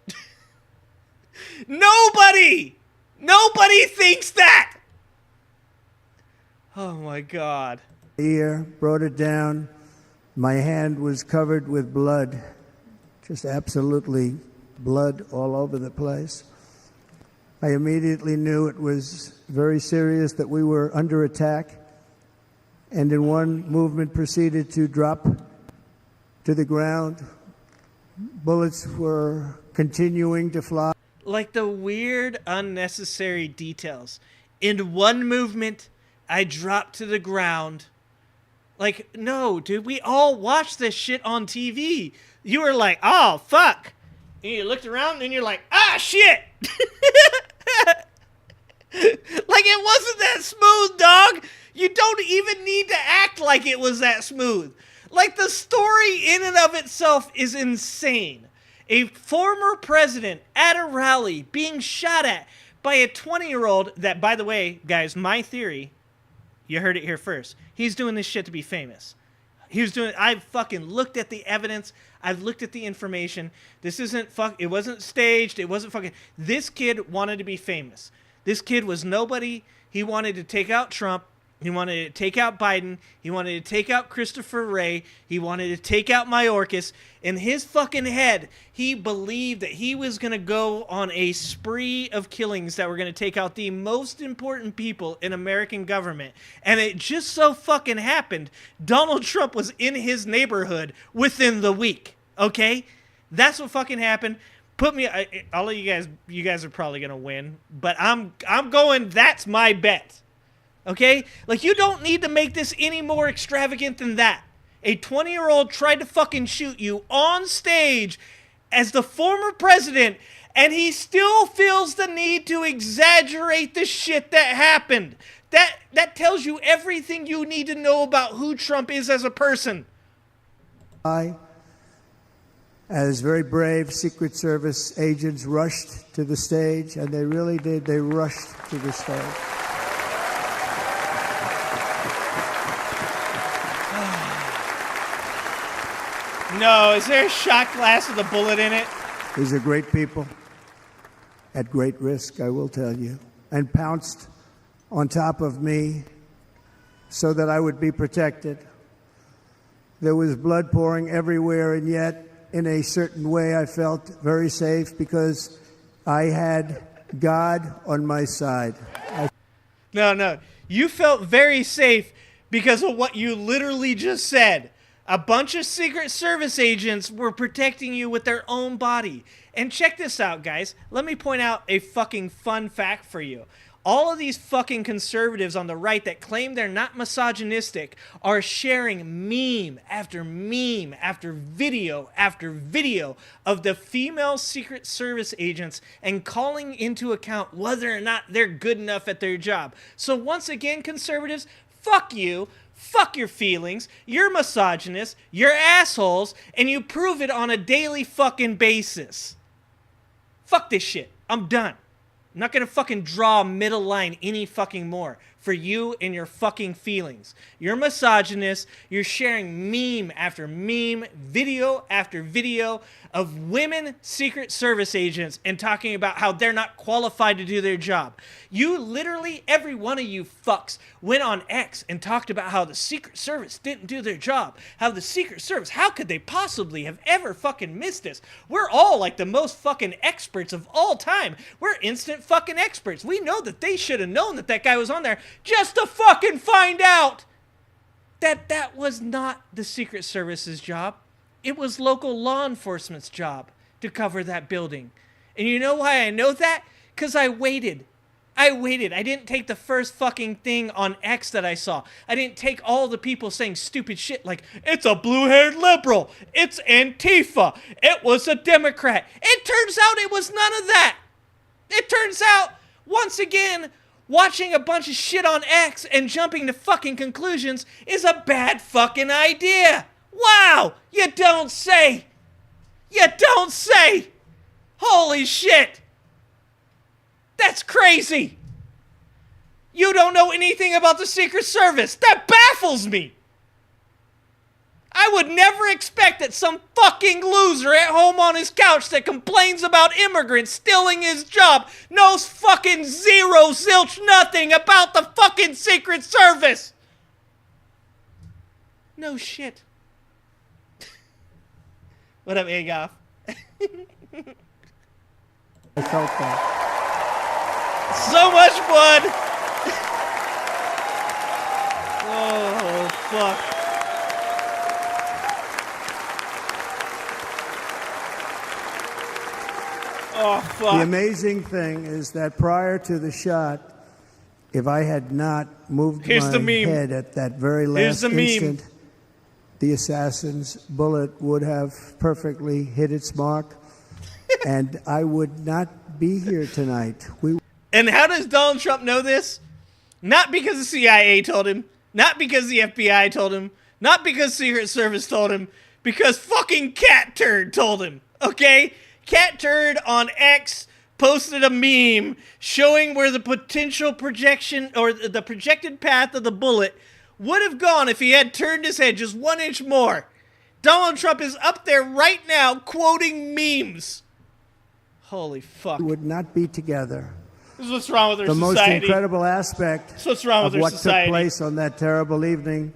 Nobody thinks that. Oh, my God. Ear, brought it down. My hand was covered with blood. Just absolutely blood all over the place. I immediately knew it was very serious, that we were under attack, and in one movement proceeded to drop to the ground. Bullets were continuing to fly. Like the weird, unnecessary details. In one movement, I dropped to the ground. Like, no, dude, we all watched this shit on TV. You were like, oh, fuck. And you looked around and you're like, ah, shit. Like, it wasn't that smooth, dog. You don't even need to act like it was that smooth. Like, the story in and of itself is insane. A former president at a rally being shot at by a 20-year-old that, by the way, guys, my theory, you heard it here first. He's doing this shit to be famous. I've fucking looked at the evidence. I've looked at the information. This isn't it wasn't staged. It wasn't fucking. This kid wanted to be famous. This kid was nobody. He wanted to take out Trump. He wanted to take out Biden. He wanted to take out Christopher Wray. He wanted to take out Mayorkas. In his fucking head, he believed that he was going to go on a spree of killings that were going to take out the most important people in American government. And it just so fucking happened, Donald Trump was in his neighborhood within the week. Okay? That's what fucking happened. All of you guys are probably going to win. But I'm going, that's my bet. Okay? Like, you don't need to make this any more extravagant than that. A 20-year-old tried to fucking shoot you on stage as the former president, and he still feels the need to exaggerate the shit that happened. That tells you everything you need to know about who Trump is as a person. As very brave Secret Service agents rushed to the stage, and they really did, they rushed to the stage. No, is there a shot glass with a bullet in it? These are great people, at great risk, I will tell you, and pounced on top of me so that I would be protected. There was blood pouring everywhere, and yet, in a certain way, I felt very safe because I had God on my side. No. You felt very safe because of what you literally just said. A bunch of Secret Service agents were protecting you with their own body. And check this out, guys. Let me point out a fucking fun fact for you. All of these fucking conservatives on the right that claim they're not misogynistic are sharing meme after meme after video of the female Secret Service agents and calling into account whether or not they're good enough at their job. So once again, conservatives, fuck you. Fuck your feelings. You're misogynist. You're assholes. And you prove it on a daily fucking basis. Fuck this shit. I'm done. I'm not gonna fucking draw a middle line any fucking more for you and your fucking feelings. You're misogynist. You're sharing meme after meme, video after video of women Secret Service agents and talking about how they're not qualified to do their job. You literally, every one of you fucks went on X and talked about how the Secret Service didn't do their job. How the Secret Service, how could they possibly have ever fucking missed this? We're all like the most fucking experts of all time. We're instant fucking experts. We know that they should have known that that guy was on there just to fucking find out that that was not the Secret Service's job. It was local law enforcement's job to cover that building. And you know why I know that? Because I waited. I didn't take the first fucking thing on X that I saw. I didn't take all the people saying stupid shit like, it's a blue-haired liberal. It's Antifa. It was a Democrat. It turns out it was none of that. It turns out, once again, watching a bunch of shit on X and jumping to fucking conclusions is a bad fucking idea. Wow! You don't say! You don't say! Holy shit! That's crazy! You don't know anything about the Secret Service! That baffles me! I would never expect that some fucking loser at home on his couch that complains about immigrants stealing his job knows fucking zero, zilch, nothing about the fucking Secret Service! No shit. What up, Agoff? I felt that. So much blood! Oh, fuck. Oh, fuck. The amazing thing is that prior to the shot, if I had not moved my head at that very last instant, the assassin's bullet would have perfectly hit its mark, and I would not be here tonight. And how does Donald Trump know this? Not because the CIA told him, not because the FBI told him, not because Secret Service told him, because fucking Cat Turd told him, okay? Cat Turd on X posted a meme showing where the potential projection or the projected path of the bullet would have gone if he had turned his head just 1 inch more. Donald Trump is up there right now quoting memes. Holy fuck. We would not be together. This is what's wrong with our society. The most incredible aspect of what took place on that terrible evening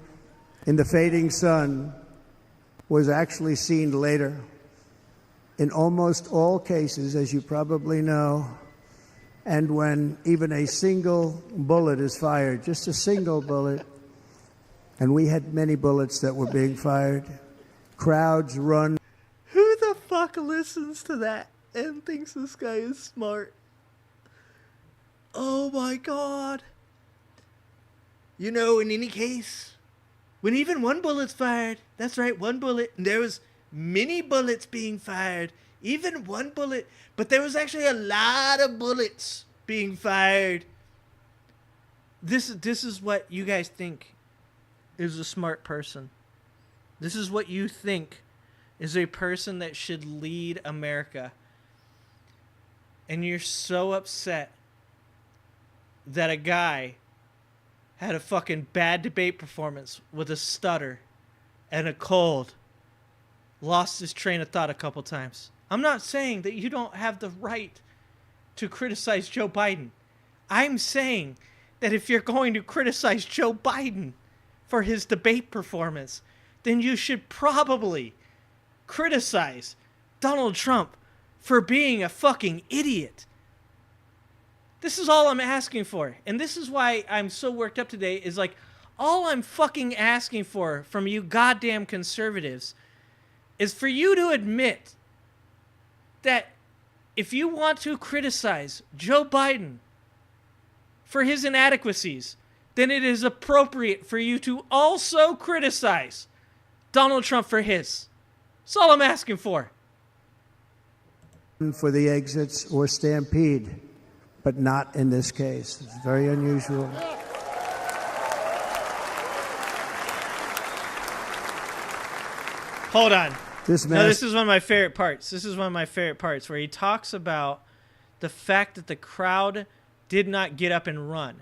in the fading sun was actually seen later. In almost all cases, as you probably know, and when even a single bullet is fired, just a single bullet, and we had many bullets that were being fired, crowds run. Who the fuck listens to that and thinks this guy is smart? Oh my God. You know, in any case, when even one bullet's fired, that's right, one bullet, and there was many bullets being fired, even one bullet, but there was actually a lot of bullets being fired. This is what you guys think is a smart person. This is what you think is a person that should lead America. And you're so upset that a guy had a fucking bad debate performance with a stutter and a cold, lost his train of thought a couple times. I'm not saying that you don't have the right to criticize Joe Biden. I'm saying that if you're going to criticize Joe Biden for his debate performance, then you should probably criticize Donald Trump for being a fucking idiot. This is all I'm asking for. And this is why I'm so worked up today, is like, All I'm fucking asking for from you goddamn conservatives is for you to admit that if you want to criticize Joe Biden for his inadequacies, then it is appropriate for you to also criticize Donald Trump for his. That's all I'm asking for. For the exits or stampede, but not in this case. It's very unusual. Hold on. This is one of my favorite parts. This is one of my favorite parts where he talks about the fact that the crowd did not get up and run.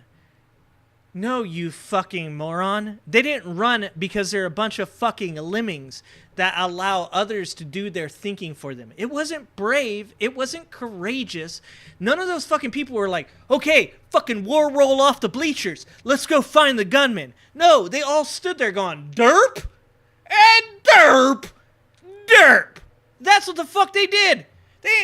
No, you fucking moron. They didn't run because they're a bunch of fucking lemmings that allow others to do their thinking for them. It wasn't brave. It wasn't courageous. None of those fucking people were like, okay, fucking war roll off the bleachers. Let's go find the gunman. No, they all stood there going, derp and derp, derp. That's what the fuck they did.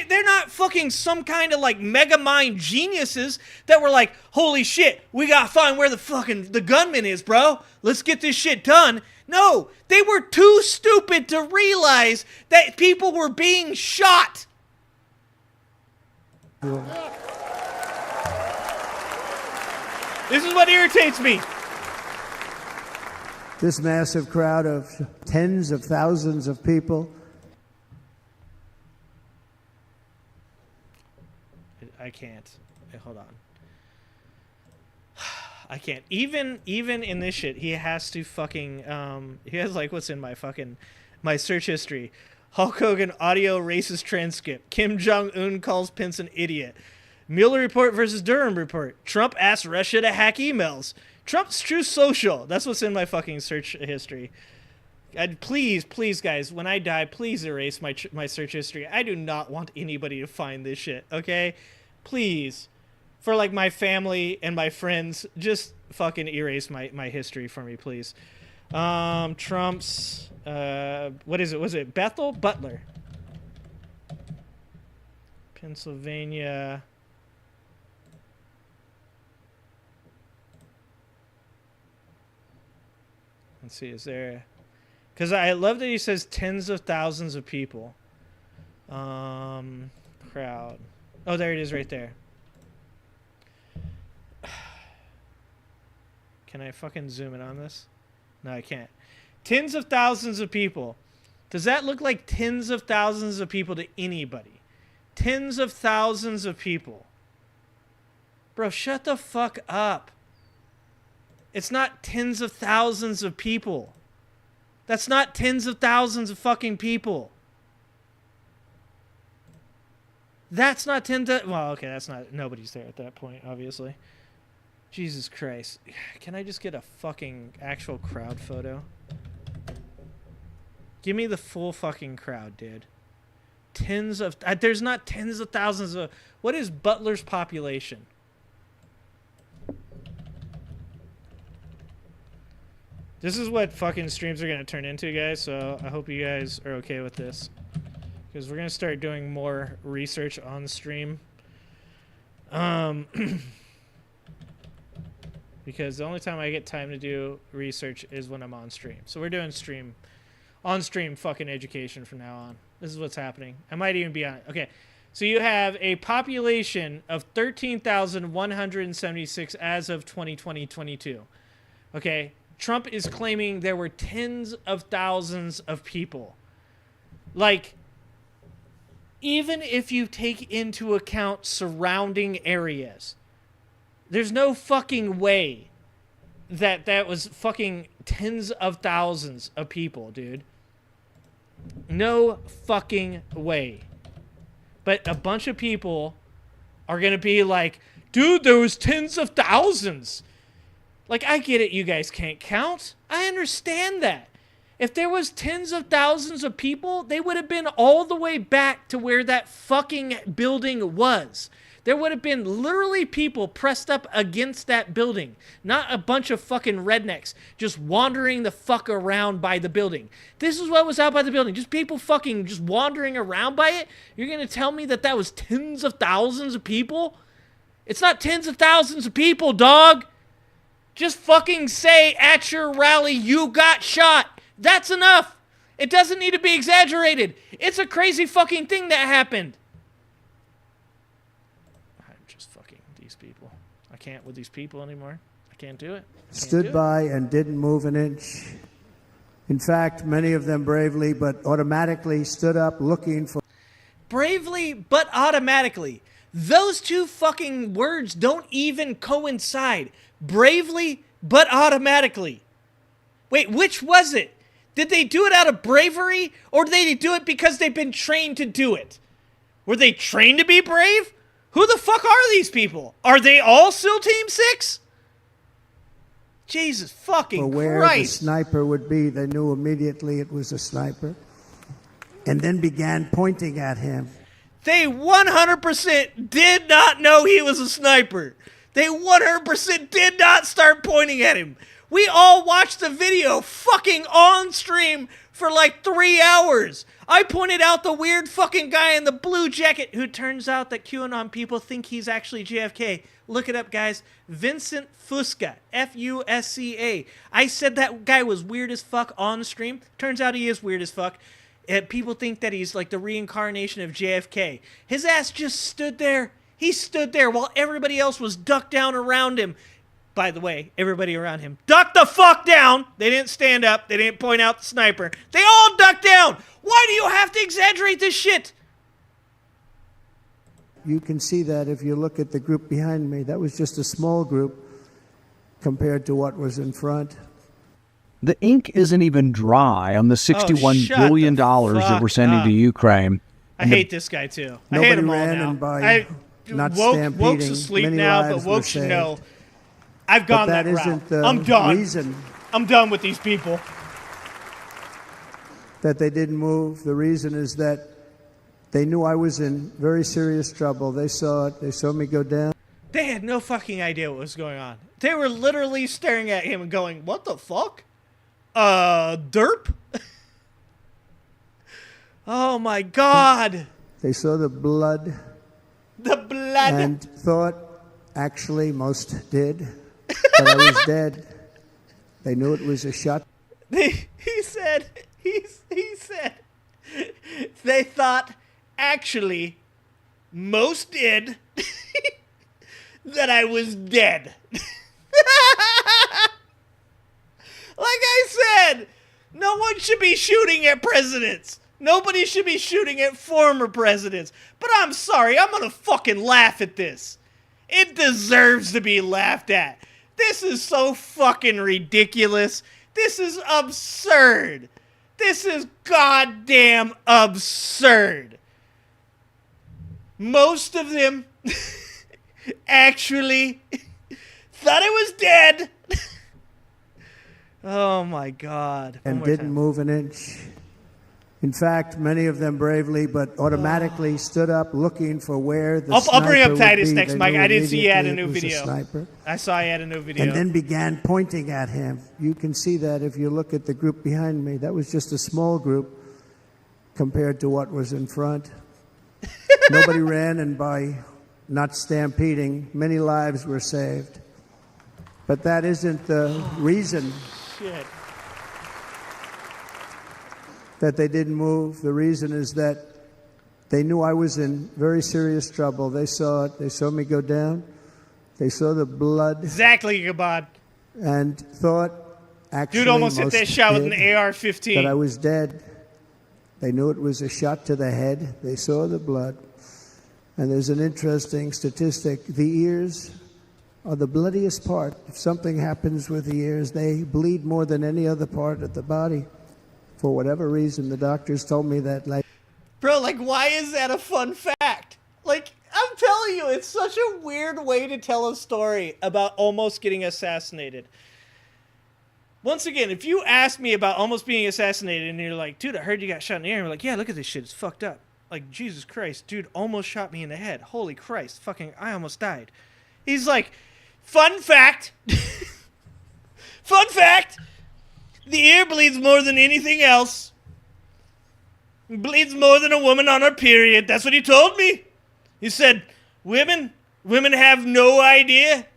They're not fucking some kind of like mega mind geniuses that were like, holy shit, we gotta find where the gunman is, bro. Let's get this shit done. No, they were too stupid to realize that people were being shot. This is what irritates me. This massive crowd of tens of thousands of people. I can't. Hold on. I can't. Even in this shit, he has to fucking he has like what's in my search history. Hulk Hogan audio racist transcript. Kim Jong-un calls Pence an idiot. Mueller report versus Durham report. Trump asks Russia to hack emails. Trump's True Social. That's what's in my fucking search history. Please, guys, when I die, please erase my search history. I do not want anybody to find this shit, okay? Please, for like my family and my friends, just fucking erase my history for me, please. Trump's, what is it? Was it Bethel? Butler. Pennsylvania. Let's see, is there... Because I love that he says tens of thousands of people. Crowd. Oh, there it is right there. Can I fucking zoom in on this? No, I can't. Tens of thousands of people. Does that look like tens of thousands of people to anybody? Tens of thousands of people. Bro, shut the fuck up. It's not tens of thousands of people. That's not tens of thousands of fucking people. That's not well, okay, that's not... Nobody's there at that point, obviously. Jesus Christ. Can I just get a fucking actual crowd photo? Give me the full fucking crowd, dude. Tens of... there's not tens of thousands of... What is Butler's population? This is what fucking streams are going to turn into, guys, so I hope you guys are okay with this. Because we're going to start doing more research on stream. Because the only time I get time to do research is when I'm on stream. So we're doing on-stream fucking education from now on. This is what's happening. I might even be on it. Okay, so you have a population of 13,176 as of 2022. Okay, Trump is claiming there were tens of thousands of people. Like, even if you take into account surrounding areas, there's no fucking way that was fucking tens of thousands of people, dude. No fucking way. But a bunch of people are going to be like, dude, there was tens of thousands. Like, I get it, you guys can't count. I understand that. If there was tens of thousands of people, they would have been all the way back to where that fucking building was. There would have been literally people pressed up against that building. Not a bunch of fucking rednecks just wandering the fuck around by the building. This is what was out by the building. Just people fucking just wandering around by it. You're going to tell me that that was tens of thousands of people? It's not tens of thousands of people, dog. Just fucking say at your rally you got shot. That's enough. It doesn't need to be exaggerated. It's a crazy fucking thing that happened. I'm just fucking these people. I can't with these people anymore. I can't do it. Stood by and didn't move an inch. In fact, many of them bravely but automatically stood up looking for... Bravely but automatically. Those two fucking words don't even coincide. Bravely but automatically. Wait, which was it? Did they do it out of bravery, or did they do it because they've been trained to do it? Were they trained to be brave? Who the fuck are these people? Are they all SEAL Team 6? Jesus fucking Christ. Where the sniper would be, they knew immediately it was a sniper, and then began pointing at him. They 100% did not know he was a sniper. They 100% did not start pointing at him. We all watched the video fucking on stream for like 3 hours. I pointed out the weird fucking guy in the blue jacket who turns out that QAnon people think he's actually JFK. Look it up, guys. Vincent Fusca. F-U-S-C-A. I said that guy was weird as fuck on stream. Turns out he is weird as fuck. People think that he's like the reincarnation of JFK. His ass just stood there. He stood there while everybody else was ducked down around him. By the way, everybody around him ducked the fuck down. They didn't stand up. They didn't point out the sniper. They all ducked down. Why do you have to exaggerate this shit? You can see that if you look at the group behind me. That was just a small group compared to what was in front. The ink isn't even dry on the $61 billion that we're sending to Ukraine. I hate this guy, too. I hate him all now. Woke's asleep now, but Woke should know. I've gone that route. I'm done. I'm done with these people. That they didn't move. The reason is that they knew I was in very serious trouble. They saw it. They saw me go down. They had no fucking idea what was going on. They were literally staring at him and going, what the fuck? Derp? Oh my God. They saw the blood. The blood. And thought, actually, most did, that I was dead. They knew it was a shot. He said, they thought, actually, most did, that I was dead. Like I said, no one should be shooting at presidents. Nobody should be shooting at former presidents. But I'm sorry, I'm gonna fucking laugh at this. It deserves to be laughed at. This is so fucking ridiculous. This is absurd. This is goddamn absurd. Most of them actually thought I was dead. Oh my God. And didn't move an inch. In fact, many of them bravely but automatically stood up looking for where the sniper I'll bring up Titus would be. next, Mike. I didn't see you had a new video. I saw you had a new video. And then began pointing at him. You can see that if you look at the group behind me. That was just a small group compared to what was in front. Nobody ran, and by not stampeding, many lives were saved. But that isn't the reason that they didn't move. The reason is that they knew I was in very serious trouble. They saw it. They saw me go down. They saw the blood. Exactly, Gabad. And thought, actually, dude almost hit that shot with an AR-15. That I was dead. They knew it was a shot to the head. They saw the blood. And there's an interesting statistic. The ears are the bloodiest part. If something happens with the ears, they bleed more than any other part of the body. For whatever reason, the doctors told me that. Bro, like, why is that a fun fact? Like, I'm telling you, it's such a weird way to tell a story about almost getting assassinated. Once again, if you ask me about almost being assassinated and you're like, dude, I heard you got shot in the air, and I'm like, yeah, look at this shit, it's fucked up. Like, Jesus Christ, dude almost shot me in the head. Holy Christ, fucking, I almost died. He's like, fun fact. Fun fact. The ear bleeds more than anything else. It bleeds more than a woman on her period. That's what he told me. He said, women have no idea.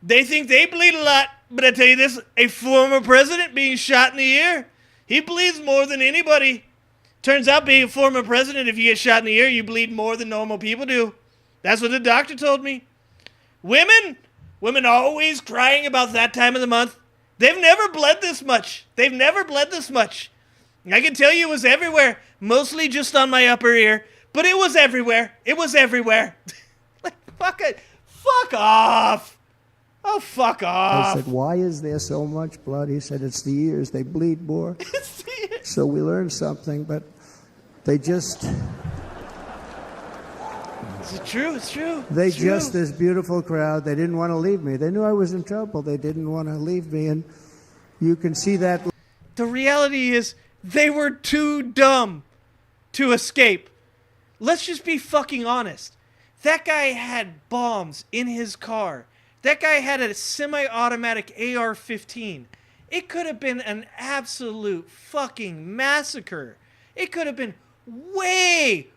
They think they bleed a lot. But I tell you this, a former president being shot in the ear, he bleeds more than anybody. Turns out being a former president, if you get shot in the ear, you bleed more than normal people do. That's what the doctor told me. Women always crying about that time of the month. They've never bled this much. I can tell you it was everywhere, mostly just on my upper ear, but it was everywhere. Like, fuck it. Fuck off. Oh, fuck off. I said, why is there so much blood? He said, it's the ears. They bleed more. So we learned something, but they just... Is it true? It's true. They just, this beautiful crowd, they didn't want to leave me. They knew I was in trouble. They didn't want to leave me, and you can see that. The reality is they were too dumb to escape. Let's just be fucking honest. That guy had bombs in his car. That guy had a semi-automatic AR-15. It could have been an absolute fucking massacre. It could have been way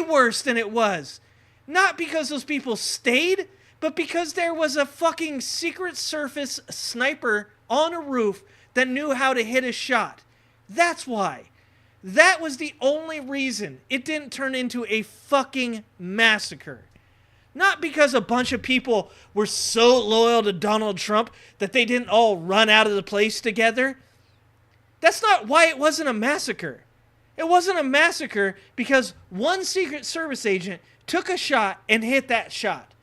worse than it was. Not because those people stayed, but because there was a fucking Secret Service sniper on a roof that knew how to hit a shot. That's why. That was the only reason it didn't turn into a fucking massacre. Not because a bunch of people were so loyal to Donald Trump that they didn't all run out of the place together. That's not why it wasn't a massacre. It wasn't a massacre because one Secret Service agent took a shot and hit that shot.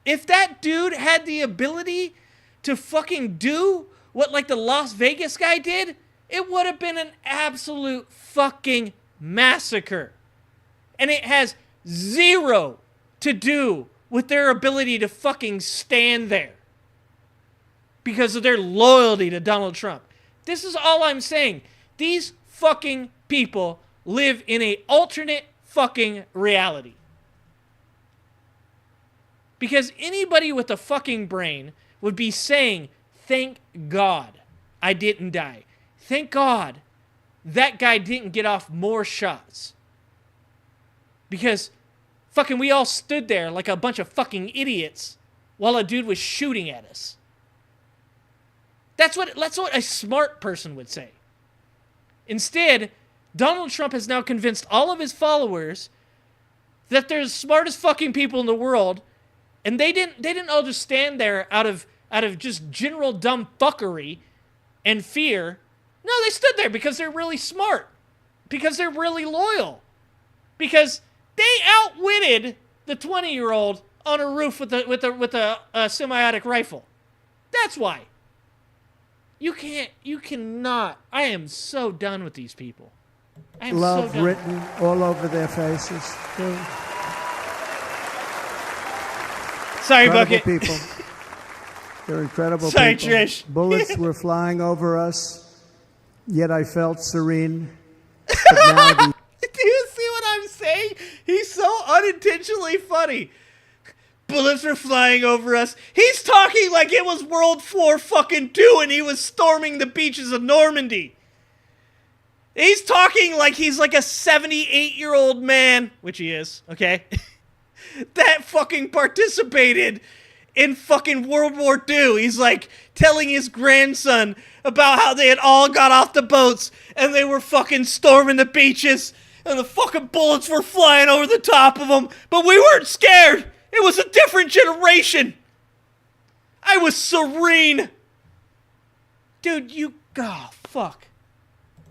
If that dude had the ability to fucking do what like the Las Vegas guy did, it would have been an absolute fucking massacre. And it has zero to do with their ability to fucking stand there because of their loyalty to Donald Trump. This is all I'm saying. These fucking people live in an alternate fucking reality. Because anybody with a fucking brain would be saying, thank God I didn't die. Thank God that guy didn't get off more shots. Because fucking we all stood there like a bunch of fucking idiots while a dude was shooting at us. That's what a smart person would say. Instead, Donald Trump has now convinced all of his followers that they're the smartest fucking people in the world, and they didn't all just stand there out of just general dumb fuckery and fear. No, they stood there because they're really smart, because they're really loyal, because they outwitted the 20-year-old on a roof with a semi-automatic rifle. That's why. You cannot. I am so done with these people. I am love so done. written all over their faces. Sorry, incredible Bucket. People. They're incredible Sorry, people. Trish. Bullets were flying over us, yet I felt serene. But now Do you see what I'm saying? He's so unintentionally funny. Bullets were flying over us. He's talking like it was World War fucking II and he was storming the beaches of Normandy. He's talking like he's like a 78-year-old man, which he is, okay? That fucking participated in fucking World War II. He's like telling his grandson about how they had all got off the boats and they were fucking storming the beaches and the fucking bullets were flying over the top of them, but we weren't scared. It was a different generation. I was serene. Dude, oh, fuck.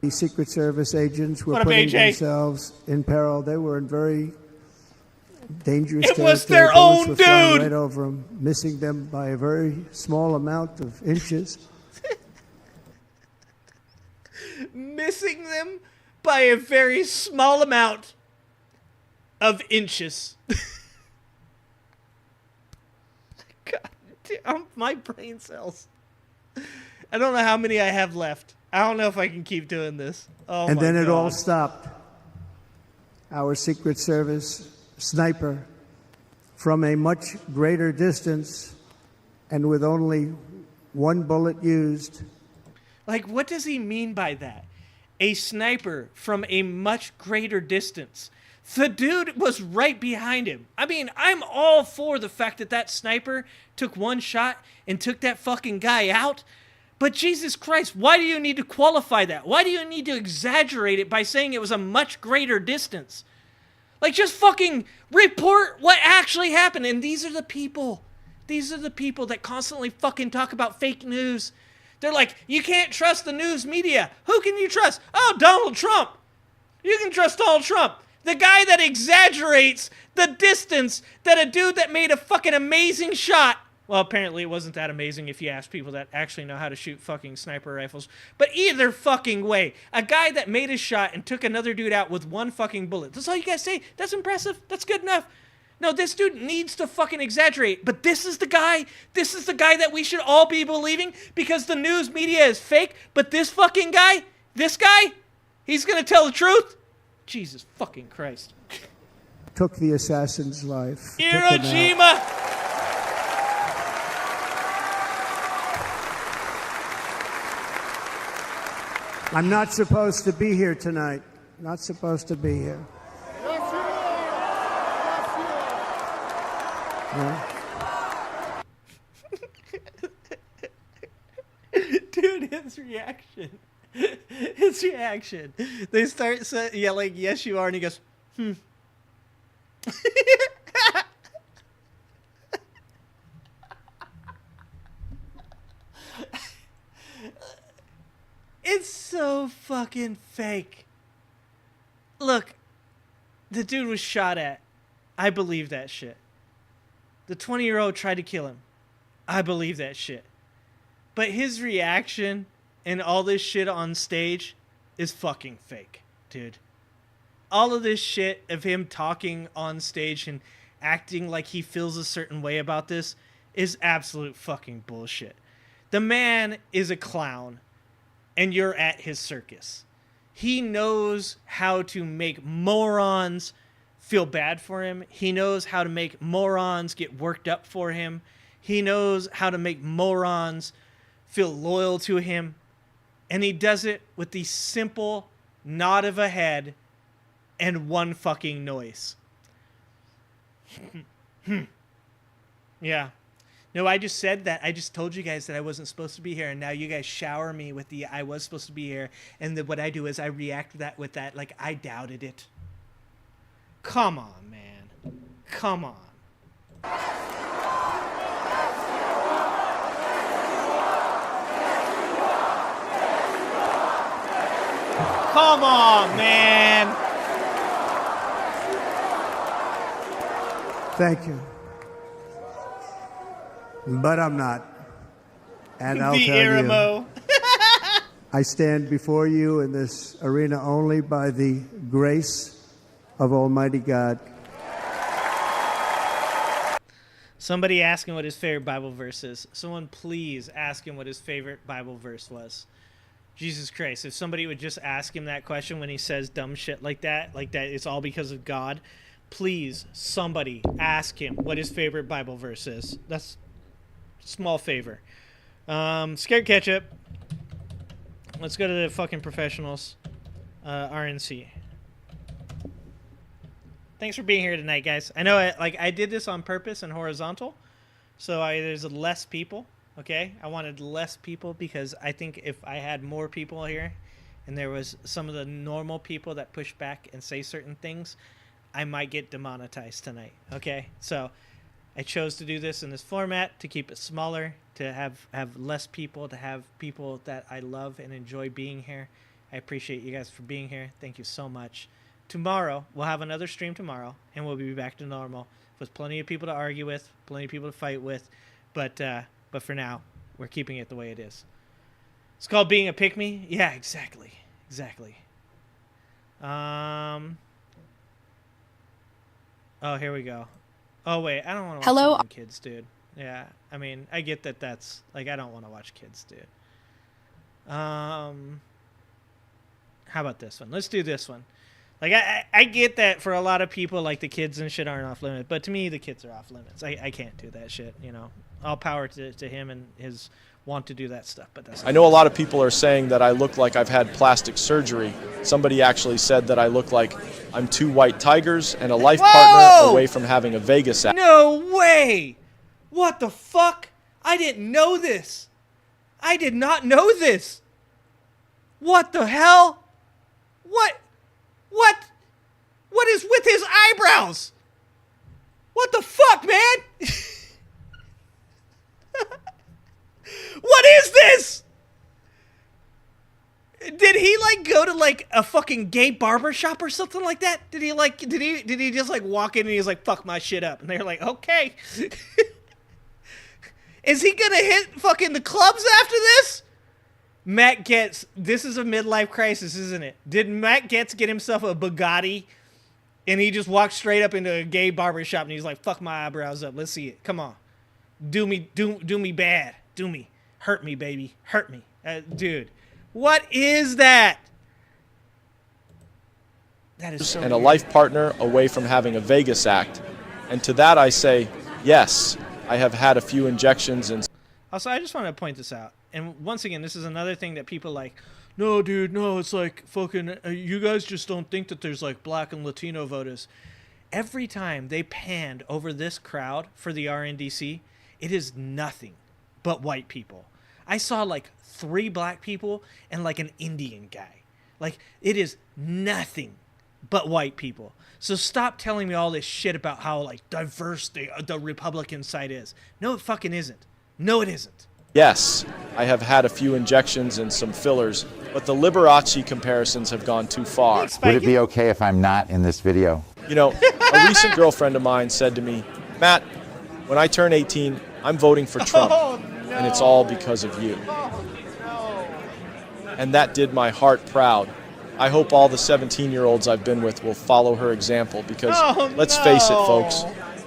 the Secret Service agents were putting themselves in peril. They were in very dangerous territory. It was their own dude. Right over them, missing them by a very small amount of inches. Missing them by a very small amount of inches. God damn, my brain cells. I don't know how many I have left. I don't know if I can keep doing this. Oh, and my then God. It all stopped. Our Secret Service sniper, from a much greater distance and with only one bullet used. Like, what does he mean by that? A sniper from a much greater distance. The dude was right behind him. I mean, I'm all for the fact that that sniper took one shot and took that fucking guy out. But Jesus Christ, why do you need to qualify that? Why do you need to exaggerate it by saying it was a much greater distance? Like, just fucking report what actually happened. And these are the people that constantly fucking talk about fake news. They're like, you can't trust the news media. Who can you trust? Oh, Donald Trump. You can trust Donald Trump. The guy that exaggerates the distance that a dude that made a fucking amazing shot. Well, apparently it wasn't that amazing if you ask people that actually know how to shoot fucking sniper rifles. But either fucking way, a guy that made a shot and took another dude out with one fucking bullet. That's all you guys say? That's impressive? That's good enough? No, this dude needs to fucking exaggerate. But this is the guy that we should all be believing because the news media is fake. But this fucking guy, he's gonna tell the truth? Jesus fucking Christ. Took the assassin's life. Hiroshima! I'm not supposed to be here tonight. Not supposed to be here. Yes, you are. Yes, you are. Dude, his reaction. His reaction. They start yelling, yes, you are, and he goes, It's so fucking fake. Look, the dude was shot at. I believe that shit. The 20-year-old tried to kill him. I believe that shit. But his reaction and all this shit on stage is fucking fake, dude. All of this shit of him talking on stage and acting like he feels a certain way about this is absolute fucking bullshit. The man is a clown, and you're at his circus. He knows how to make morons feel bad for him. He knows how to make morons get worked up for him. He knows how to make morons feel loyal to him. And he does it with the simple nod of a head and one fucking noise. Yeah. No, I just said that. I just told you guys that I wasn't supposed to be here, and now you guys shower me with the I was supposed to be here, and what I do is I react to that with that like I doubted it. Come on, man. Come on. Come on, man. Thank you. But I'm not. And I'll tell you, I stand before you in this arena only by the grace of Almighty God. Somebody ask him what his favorite Bible verse is. Someone please ask him what his favorite Bible verse was. Jesus Christ, if somebody would just ask him that question when he says dumb shit like that it's all because of God, please, somebody ask him what his favorite Bible verse is. That's a small favor. Scared Ketchup. Let's go to the fucking professionals. RNC. Thanks for being here tonight, guys. I know I did this on purpose and horizontal, so there's less people. Okay, I wanted less people because I think if I had more people here and there was some of the normal people that push back and say certain things, I might get demonetized tonight. Okay, so I chose to do this in this format to keep it smaller, to have less people, to have people that I love and enjoy being here. I appreciate you guys for being here. Thank you so much. Tomorrow, we'll have another stream tomorrow, and we'll be back to normal with plenty of people to argue with, plenty of people to fight with, but for now, we're keeping it the way it is. It's called being a pick-me. Yeah, exactly. Oh, here we go. Oh, wait, I don't want to watch kids, dude. Yeah, I mean, I get that that's, like, I don't want to watch kids, dude. How about this one? Let's do this one. Like, I get that for a lot of people, like, the kids and shit aren't off limits, but to me, the kids are off limits. I can't do that shit, you know. All power to him and his want to do that stuff. But that's I know a lot of people are saying that I look like I've had plastic surgery. Somebody actually said that I look like I'm 2 white tigers and a life partner away from having a Vegas act. No way! What the fuck? I didn't know this. I did not know this. What the hell? What is with his eyebrows? What the fuck, man? What is this? Did he like go to like a fucking gay barber shop or something like that? Did he just like walk in and he's like, fuck my shit up? And they're like, okay. Is he gonna hit fucking the clubs after this? Matt Getz, this is a midlife crisis, isn't it? Did Matt Getz get himself a Bugatti and he just walked straight up into a gay barber shop and he's like, fuck my eyebrows up. Let's see it. Come on. Do me bad. Do me. Hurt me, baby. Hurt me. Dude, what is that? That is so and weird. A life partner away from having a Vegas act. And to that I say, yes, I have had a few injections and... Also, I just want to point this out. And once again, this is another thing that people like, no, dude, no, it's like fucking, you guys just don't think that there's like black and Latino voters. Every time they panned over this crowd for the RNDC, it is nothing but white people. I saw like 3 black people and like an Indian guy. Like, it is nothing but white people. So stop telling me all this shit about how like diverse the Republican side is. No, it fucking isn't. No, it isn't. Yes, I have had a few injections and some fillers, but the Liberace comparisons have gone too far. Would it be okay if I'm not in this video? You know, a recent girlfriend of mine said to me, Matt, when I turn 18, I'm voting for Trump, and it's all because of you. And that did my heart proud. I hope all the 17-year-olds I've been with will follow her example because, let's face it, folks,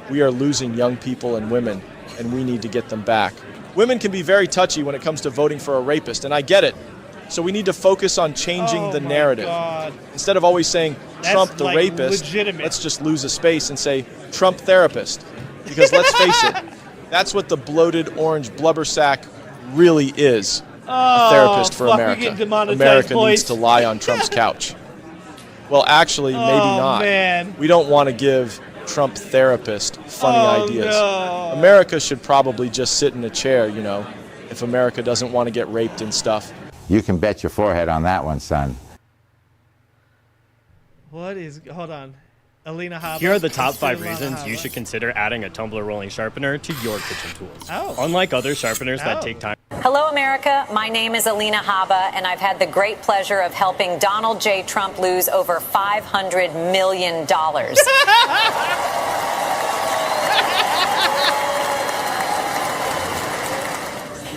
we are losing young people and women, and we need to get them back. Women can be very touchy when it comes to voting for a rapist, and I get it. So we need to focus on changing the narrative. God. Instead of always saying Trump the like rapist, legitimate. Let's just lose a space and say Trump therapist. Because let's face it, that's what the bloated orange blubber sack really is. A therapist for America. America needs to lie on Trump's couch. Well, actually, maybe not. Man. We don't want to give Trump therapist funny ideas. No. America should probably just sit in a chair, you know, if America doesn't want to get raped and stuff. You can bet your forehead on that one, son. What is... Hold on. Alina Habba. Here are the top 5 reasons you should consider adding a tumbler rolling sharpener to your kitchen tools. Unlike other sharpeners that take time. Hello, America. My name is Alina Habba, and I've had the great pleasure of helping Donald J. Trump lose over $500 million.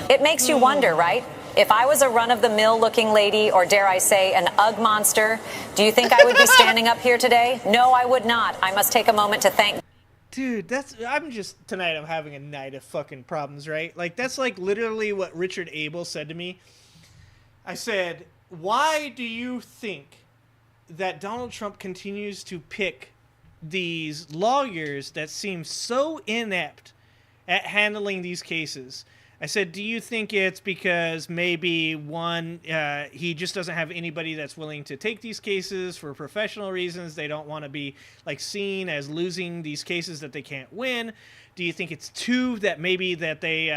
It makes you wonder, right? If I was a run-of-the-mill looking lady, or dare I say an Ugg monster, do you think I would be standing up here today? No, I would not. I must take a moment to thank... Dude, tonight I'm having a night of fucking problems, right? Like, that's like literally what Richard Abel said to me. I said, why do you think that Donald Trump continues to pick these lawyers that seem so inept at handling these cases? I said, do you think it's because maybe, one, he just doesn't have anybody that's willing to take these cases for professional reasons? They don't want to be like seen as losing these cases that they can't win. Do you think it's 2, that maybe that they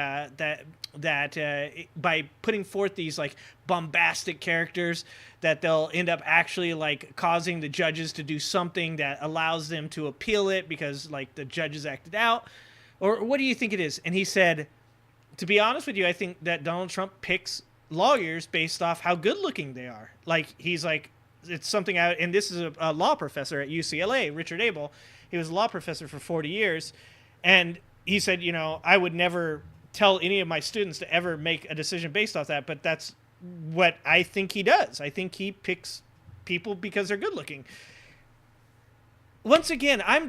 by putting forth these like bombastic characters that they'll end up actually like causing the judges to do something that allows them to appeal it because like the judges acted out? Or what do you think it is? And he said, to be honest with you, I think that Donald Trump picks lawyers based off how good looking they are. Like, he's like, it's something out, and this is a law professor at UCLA, Richard Abel. He was a law professor for 40 years. And he said, you know, I would never tell any of my students to ever make a decision based off that, but that's what I think he does. I think he picks people because they're good looking. Once again, I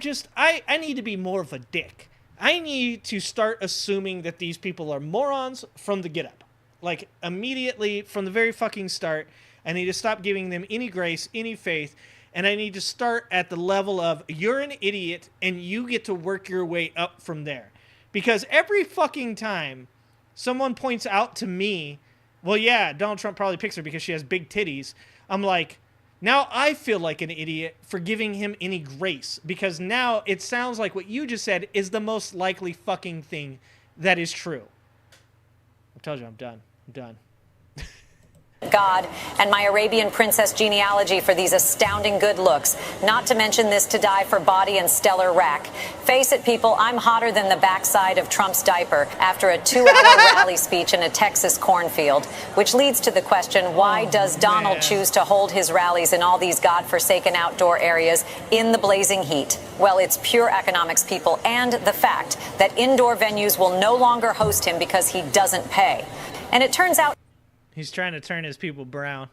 need to be more of a dick. I need to start assuming that these people are morons from the get-up. Like, immediately, from the very fucking start, I need to stop giving them any grace, any faith, and I need to start at the level of, you're an idiot, and you get to work your way up from there. Because every fucking time someone points out to me, well, yeah, Donald Trump probably picks her because she has big titties. I'm like, now I feel like an idiot for giving him any grace, because now it sounds like what you just said is the most likely fucking thing that is true. I told you I'm done. I'm done. God and my Arabian princess genealogy for these astounding good looks, not to mention this to die for body and stellar rack. Face it, people, I'm hotter than the backside of Trump's diaper after a 2-hour rally speech in a Texas cornfield, which leads to the question, why does Donald choose to hold his rallies in all these godforsaken outdoor areas in the blazing heat? Well, it's pure economics, people, and the fact that indoor venues will no longer host him because he doesn't pay. And it turns out he's trying to turn his people brown.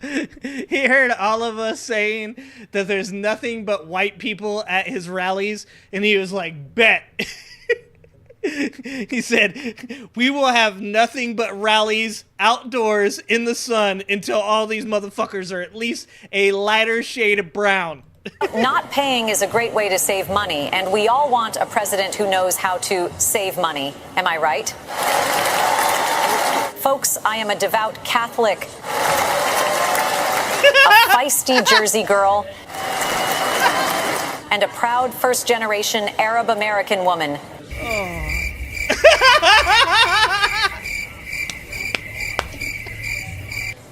He heard all of us saying that there's nothing but white people at his rallies, and he was like, bet. He said, we will have nothing but rallies outdoors in the sun until all these motherfuckers are at least a lighter shade of brown. Not paying is a great way to save money, and we all want a president who knows how to save money. Am I right? Folks, I am a devout Catholic, a feisty Jersey girl, and a proud first-generation Arab American woman.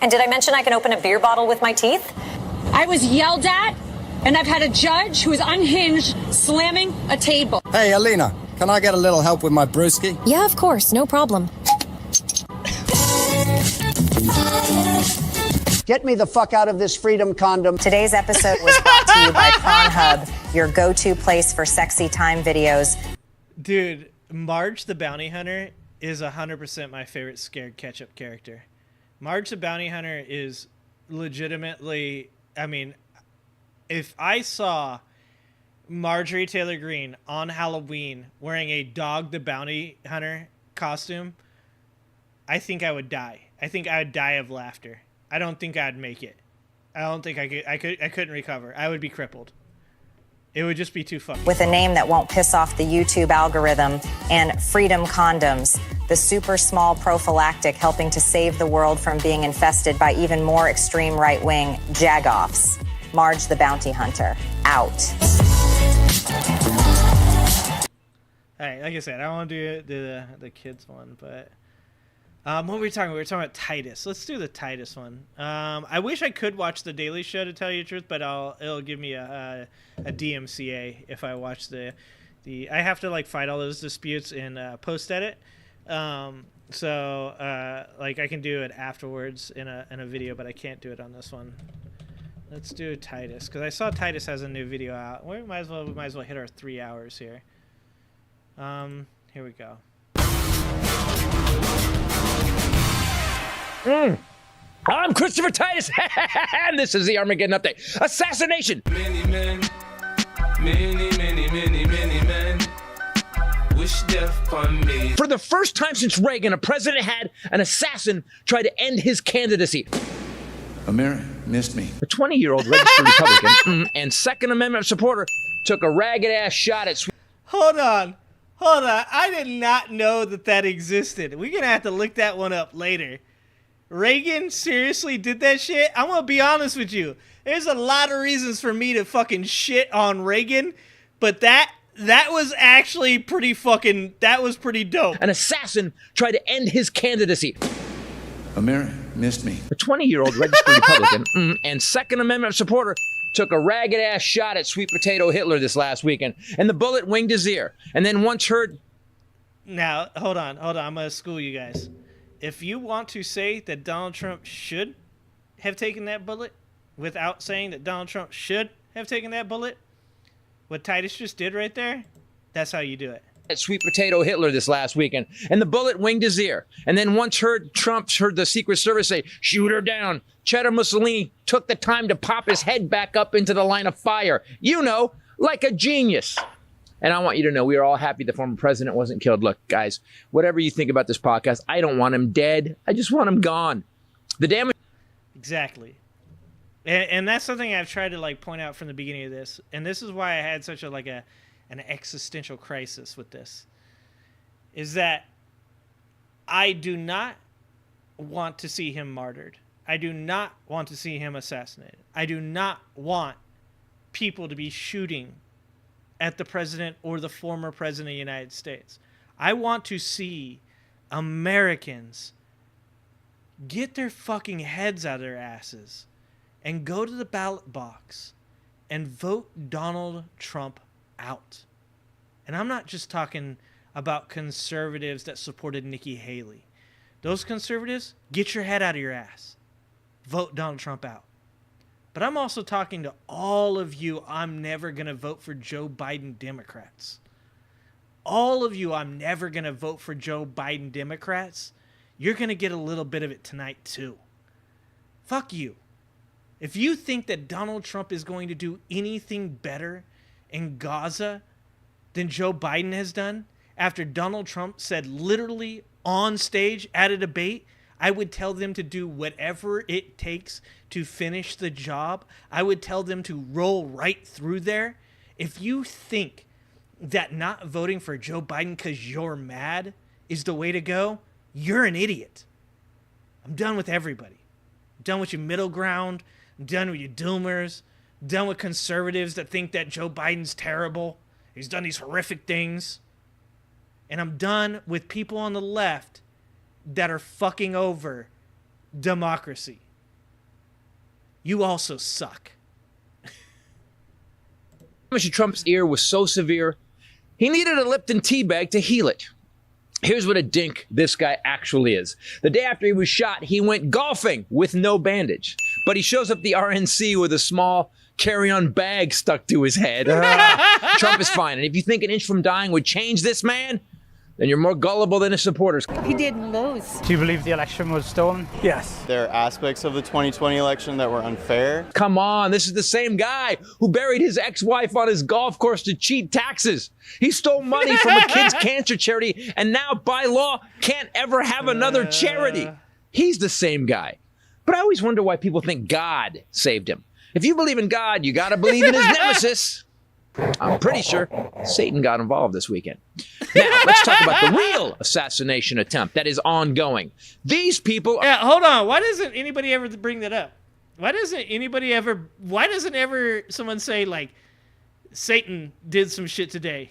And did I mention I can open a beer bottle with my teeth? I was yelled at, and I've had a judge who is unhinged slamming a table. Hey, Alina, can I get a little help with my brewski? Yeah, of course, no problem. Get me the fuck out of this freedom condom. Today's episode was brought to you by Pornhub, your go-to place for sexy time videos. Dude, Marge the Bounty Hunter is 100% my favorite scared ketchup character. Marge the Bounty Hunter is legitimately, I mean, if I saw Marjorie Taylor Greene on Halloween wearing a Dog the Bounty Hunter costume, I think I would die. I think I would die of laughter. I don't think I'd make it. I don't think I couldn't recover. I would be crippled. It would just be too fucking. With a name that won't piss off the YouTube algorithm, and Freedom Condoms, the super small prophylactic helping to save the world from being infested by even more extreme right-wing jagoffs. Marge the Bounty Hunter, out. All right, like I said, I don't want to do the kids one, but what were we talking about? We were talking about Titus. Let's do the Titus one. I wish I could watch The Daily Show, to tell you the truth, but it'll give me a DMCA if I watch the I have to like fight all those disputes in post edit. So like I can do it afterwards in a video, but I can't do it on this one. Let's do Titus, because I saw Titus has a new video out. We might as well hit our 3 hours here. Here we go. I'm Christopher Titus, and this is the Armageddon Update. Assassination! Many men wish death upon me. For the first time since Reagan, a president had an assassin try to end his candidacy. America missed me. A 20-year-old registered Republican and Second Amendment supporter took a ragged-ass shot at... Hold on. I did not know that existed. We're going to have to look that one up later. Reagan seriously did that shit? I'm going to be honest with you. There's a lot of reasons for me to fucking shit on Reagan, but that was actually pretty dope. An assassin tried to end his candidacy. America missed me. A 20-year-old registered Republican and Second Amendment supporter took a ragged-ass shot at sweet potato Hitler this last weekend, and the bullet winged his ear. And then once heard... Now, hold on. I'm going to school you guys. If you want to say that Donald Trump should have taken that bullet without saying that Donald Trump should have taken that bullet, what Titus just did right there, that's how you do it. At sweet potato Hitler this last weekend, and the bullet winged his ear. And then once Trump heard the Secret Service say, shoot her down, Cheddar Mussolini took the time to pop his head back up into the line of fire. You know, like a genius. And I want you to know we are all happy the former president wasn't killed. Look, guys, whatever you think about this podcast, I don't want him dead. I just want him gone. The damage... Exactly. And that's something I've tried to like point out from the beginning of this. And this is why I had such an existential crisis with this. Is that I do not want to see him martyred. I do not want to see him assassinated. I do not want people to be shooting at the president or the former president of the United States. I want to see Americans get their fucking heads out of their asses and go to the ballot box and vote Donald Trump out. And I'm not just talking about conservatives that supported Nikki Haley. Those conservatives, get your head out of your ass. Vote Donald Trump out. But I'm also talking to all of you, I'm never going to vote for Joe Biden Democrats. All of you, I'm never going to vote for Joe Biden Democrats. You're going to get a little bit of it tonight too. Fuck you. If you think that Donald Trump is going to do anything better in Gaza than Joe Biden has done, after Donald Trump said literally on stage at a debate, I would tell them to do whatever it takes to finish the job. I would tell them to roll right through there. If you think that not voting for Joe Biden because you're mad is the way to go, you're an idiot. I'm done with everybody. I'm done with your middle ground. I'm done with your doomers. I'm done with conservatives that think that Joe Biden's terrible. He's done these horrific things. And I'm done with people on the left that are fucking over democracy. You also suck. Mr. Trump's ear was so severe, he needed a Lipton tea bag to heal it. Here's what a dink this guy actually is. The day after he was shot, he went golfing with no bandage. But he shows up the RNC with a small carry-on bag stuck to his head. Trump is fine. And if you think an inch from dying would change this man, then you're more gullible than his supporters. He didn't lose. Do you believe the election was stolen? Yes. There are aspects of the 2020 election that were unfair. Come on, this is the same guy who buried his ex-wife on his golf course to cheat taxes. He stole money from a kid's cancer charity and now, by law, can't ever have another charity. He's the same guy. But I always wonder why people think God saved him. If you believe in God, you gotta believe in his nemesis. I'm pretty sure Satan got involved this weekend. Now, let's talk about the real assassination attempt that is ongoing. These people are... Yeah, hold on. Why doesn't anybody ever bring that up? Why doesn't ever someone say, like, Satan did some shit today?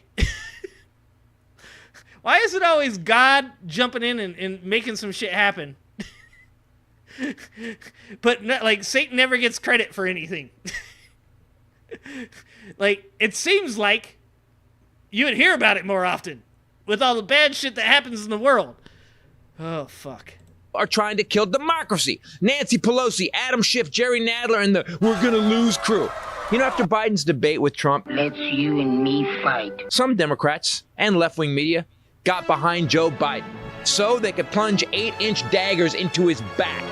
Why is it always God jumping in and making some shit happen? But, like, Satan never gets credit for anything. Like, it seems like you would hear about it more often with all the bad shit that happens in the world. Oh, fuck. Are trying to kill democracy. Nancy Pelosi, Adam Schiff, Jerry Nadler, and the we're gonna lose crew. You know, after Biden's debate with Trump, Let's you and me fight. some Democrats and left-wing media got behind Joe Biden so they could plunge 8-inch daggers into his back.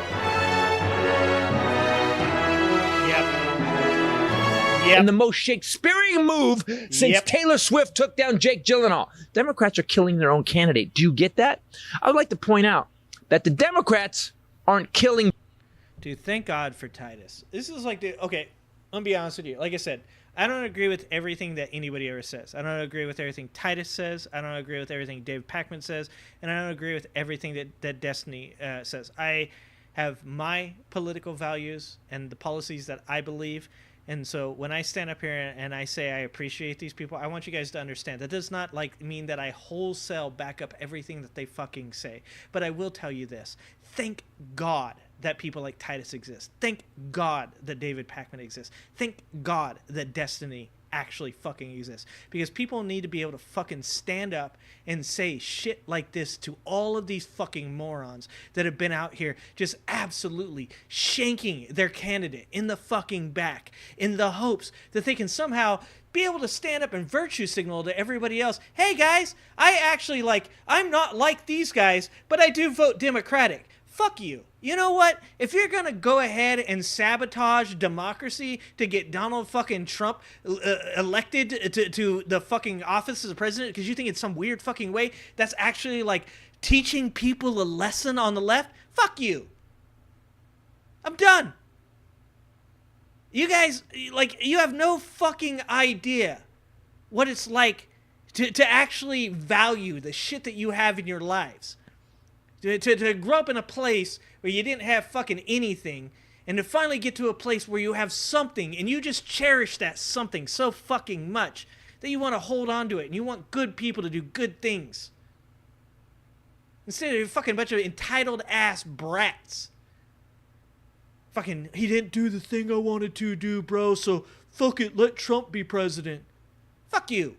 And the most Shakespearean move since Taylor Swift took down Jake Gyllenhaal. Democrats are killing their own candidate. Do you get that? I would like to point out that the Democrats aren't killing. Dude, thank God for Titus. This is like okay, I'm going to be honest with you. Like I said, I don't agree with everything that anybody ever says. I don't agree with everything Titus says. I don't agree with everything David Pakman says. And I don't agree with everything that Destiny says. I have my political values and the policies that I believe. And so when I stand up here and I say I appreciate these people, I want you guys to understand that does not mean that I wholesale back up everything that they fucking say. But I will tell you this. Thank God that people like Titus exist. Thank God that David Pakman exists. Thank God that Destiny actually fucking exists. Because people need to be able to fucking stand up and say shit like this to all of these fucking morons that have been out here just absolutely shanking their candidate in the fucking back in the hopes that they can somehow be able to stand up and virtue signal to everybody else. Hey guys, I'm not like these guys, but I do vote Democratic. Fuck you. You know what? If you're going to go ahead and sabotage democracy to get Donald fucking Trump elected to the fucking office as a president because you think it's some weird fucking way that's actually like teaching people a lesson on the left, fuck you. I'm done. You guys, you have no fucking idea what it's like to actually value the shit that you have in your lives. To grow up in a place where you didn't have fucking anything, and to finally get to a place where you have something, and you just cherish that something so fucking much that you want to hold on to it, and you want good people to do good things. Instead of a fucking bunch of entitled ass brats. Fucking, he didn't do the thing I wanted to do, bro, so fuck it, let Trump be president. Fuck you.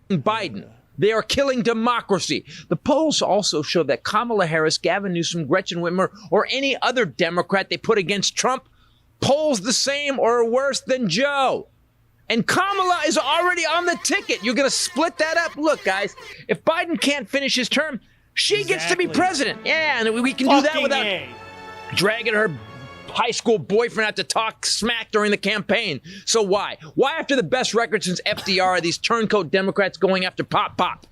Biden. They are killing democracy. The polls also show that Kamala Harris, Gavin Newsom, Gretchen Whitmer, or any other Democrat they put against Trump polls the same or worse than Joe. And Kamala is already on the ticket. You're going to split that up. Look, guys, if Biden can't finish his term, she gets to be president. Yeah, and we can do that without dragging her high school boyfriend out to talk smack during the campaign. So why? Why after the best record since FDR are these turncoat Democrats going after pop?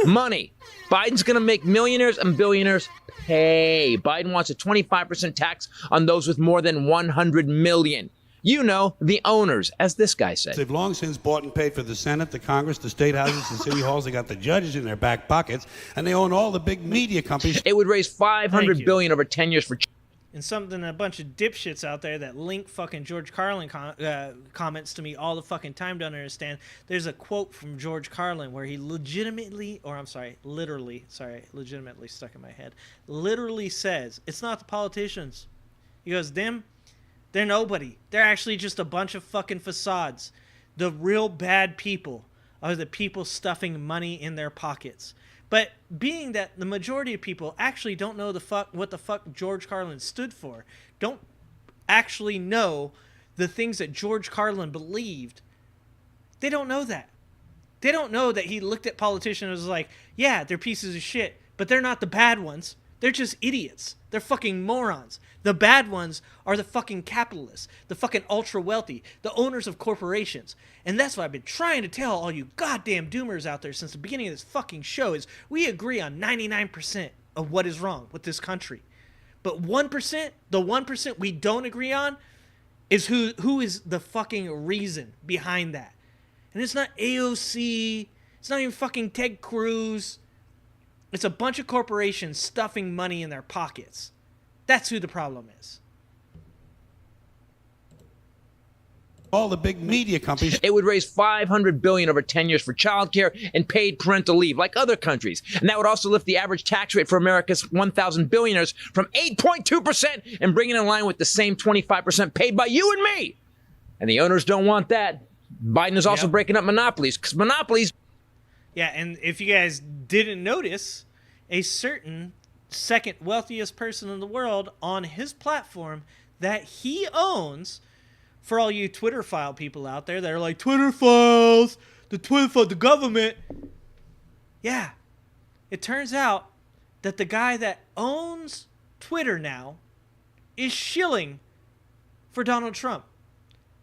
Money. Biden's going to make millionaires and billionaires pay. Biden wants a 25% tax on those with more than 100 million. You know, the owners, as this guy said. They've long since bought and paid for the Senate, the Congress, the state houses, the city halls. They got the judges in their back pockets, and they own all the big media companies. It would raise $500 billion over 10 years for... And something a bunch of dipshits out there that link fucking George Carlin comments to me all the fucking time don't understand. There's a quote from George Carlin where he legitimately stuck in my head, literally says, it's not the politicians. He goes, they're nobody. They're actually just a bunch of fucking facades. The real bad people are the people stuffing money in their pockets. But being that the majority of people actually don't know what the fuck George Carlin stood for, don't actually know the things that George Carlin believed, they don't know that. They don't know that he looked at politicians and was like, yeah, they're pieces of shit, but they're not the bad ones. They're just idiots. They're fucking morons. The bad ones are the fucking capitalists, the fucking ultra wealthy, the owners of corporations. And that's what I've been trying to tell all you goddamn doomers out there since the beginning of this fucking show is we agree on 99% of what is wrong with this country. But 1%, the 1% we don't agree on is who is the fucking reason behind that. And it's not AOC, it's not even fucking Ted Cruz. It's a bunch of corporations stuffing money in their pockets. That's who the problem is. All the big media companies. It would raise $500 billion over 10 years for childcare and paid parental leave, like other countries. And that would also lift the average tax rate for America's 1,000 billionaires from 8.2% and bring it in line with the same 25% paid by you and me. And the owners don't want that. Biden is also breaking up monopolies, because monopolies... Yeah, and if you guys didn't notice, a certain second wealthiest person in the world on his platform that he owns, for all you Twitter file people out there that are like, Twitter files, the government. Yeah, it turns out that the guy that owns Twitter now is shilling for Donald Trump.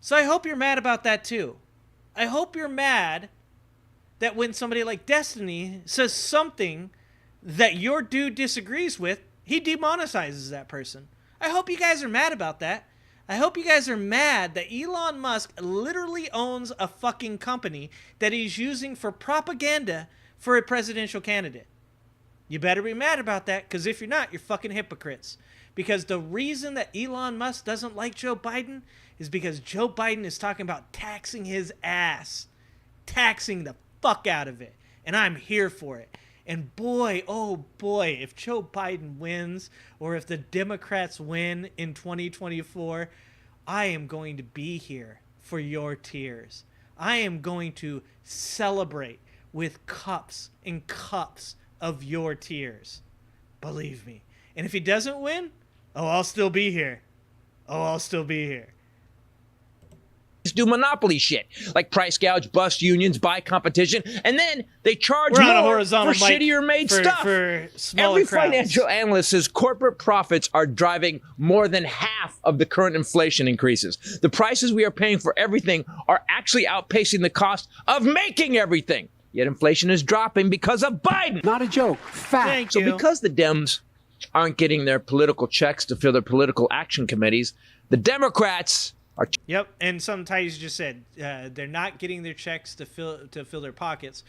So I hope you're mad about that too. I hope you're mad that when somebody like Destiny says something that your dude disagrees with, he demonetizes that person. I hope you guys are mad about that. I hope you guys are mad that Elon Musk literally owns a fucking company that he's using for propaganda for a presidential candidate. You better be mad about that, because if you're not, you're fucking hypocrites. Because the reason that Elon Musk doesn't like Joe Biden is because Joe Biden is talking about taxing his ass. Taxing the fuck out of it. And I'm here for it. And boy, oh boy, if Joe Biden wins, or if the Democrats win in 2024, I am going to be here for your tears. I am going to celebrate with cups and cups of your tears. Believe me. And if he doesn't win, oh, I'll still be here. Oh, I'll still be here. Do monopoly shit, like price gouge, bust unions, buy competition, and then they charge more for shittier made stuff. For smaller Every crowds. financial analyst says corporate profits are driving more than half of the current inflation increases. The prices we are paying for everything are actually outpacing the cost of making everything. Yet inflation is dropping because of Biden. Not a joke. Fact. So because the Dems aren't getting their political checks to fill their political action committees, the Democrats are... Yep, and some ties just said they're not getting their checks to fill their pockets.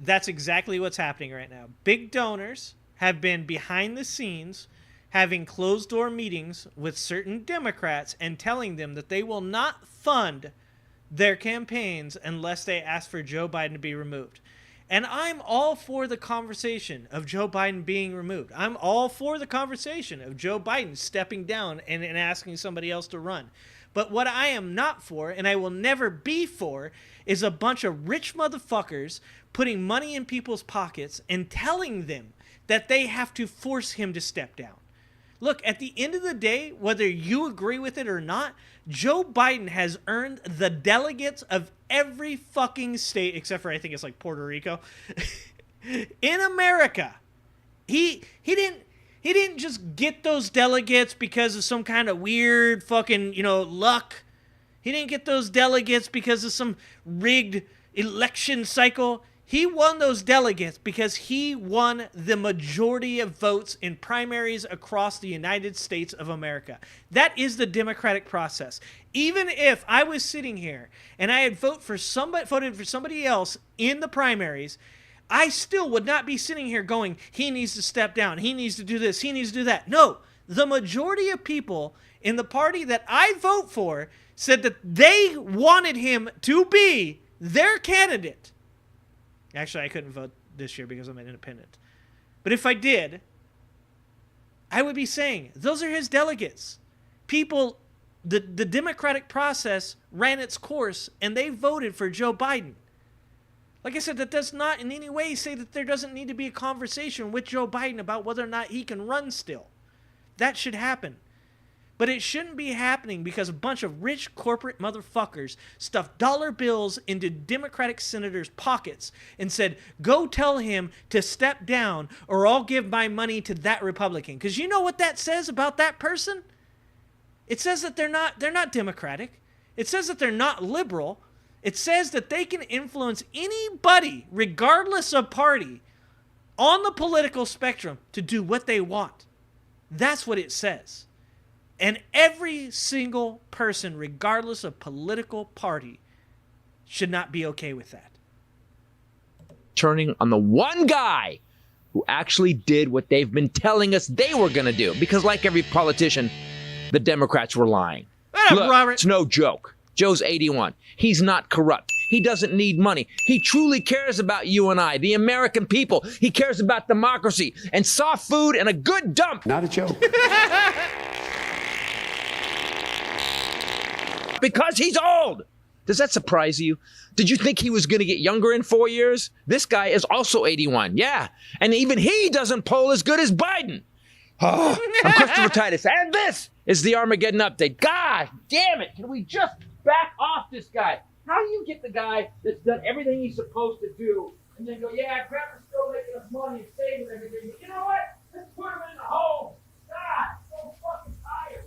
That's exactly what's happening right now. Big donors have been behind the scenes having closed-door meetings with certain Democrats and telling them that they will not fund their campaigns unless they ask for Joe Biden to be removed. And I'm all for the conversation of Joe Biden being removed. I'm all for the conversation of Joe Biden stepping down and asking somebody else to run. But what I am not for, and I will never be for, is a bunch of rich motherfuckers putting money in people's pockets and telling them that they have to force him to step down. Look, at the end of the day, whether you agree with it or not, Joe Biden has earned the delegates of every fucking state, except for I think it's like Puerto Rico, in America. He didn't just get those delegates because of some kind of weird fucking, luck. He didn't get those delegates because of some rigged election cycle. He won those delegates because he won the majority of votes in primaries across the United States of America. That is the democratic process. Even if I was sitting here and I had voted for somebody else in the primaries, I still would not be sitting here going, he needs to step down, he needs to do this, he needs to do that. No, the majority of people in the party that I vote for said that they wanted him to be their candidate. Actually, I couldn't vote this year because I'm an independent. But if I did, I would be saying, those are his delegates. People, the democratic process ran its course, and they voted for Joe Biden. Like I said, that does not in any way say that there doesn't need to be a conversation with Joe Biden about whether or not he can run still. That should happen. But it shouldn't be happening because a bunch of rich corporate motherfuckers stuffed dollar bills into Democratic senators' pockets and said, go tell him to step down or I'll give my money to that Republican. Because you know what that says about that person? It says that they're not Democratic. It says that they're not liberal. It says that they can influence anybody, regardless of party, on the political spectrum to do what they want. That's what it says. And every single person, regardless of political party, should not be okay with that. Turning on the one guy who actually did what they've been telling us they were going to do. Because like every politician, the Democrats were lying. Look, Robert. It's no joke. Joe's 81. He's not corrupt. He doesn't need money. He truly cares about you and I, the American people. He cares about democracy and soft food and a good dump. Not a joke. Because he's old. Does that surprise you? Did you think he was going to get younger in 4 years? This guy is also 81. Yeah. And even he doesn't poll as good as Biden. Oh, I'm Christopher Titus. And this is the Armageddon Update. God damn it. Can we just back off this guy? How do you get the guy that's done everything he's supposed to do and then go, yeah, Trevor's still making us money and saving everything. But you know what? Let's put him in the hole. God, so fucking tired.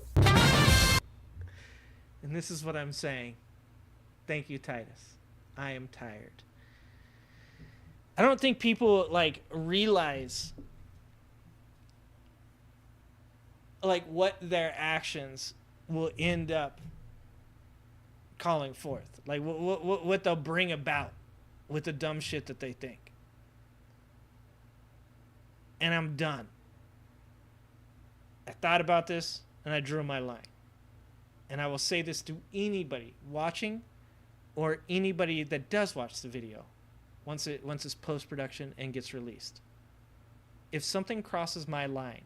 And this is what I'm saying. Thank you, Titus. I am tired. I don't think people realize what their actions will end up calling forth. What they'll bring about with the dumb shit that they think. And I'm done. I thought about this and I drew my line. And I will say this to anybody watching or anybody that does watch the video once it's post-production and gets released. If something crosses my line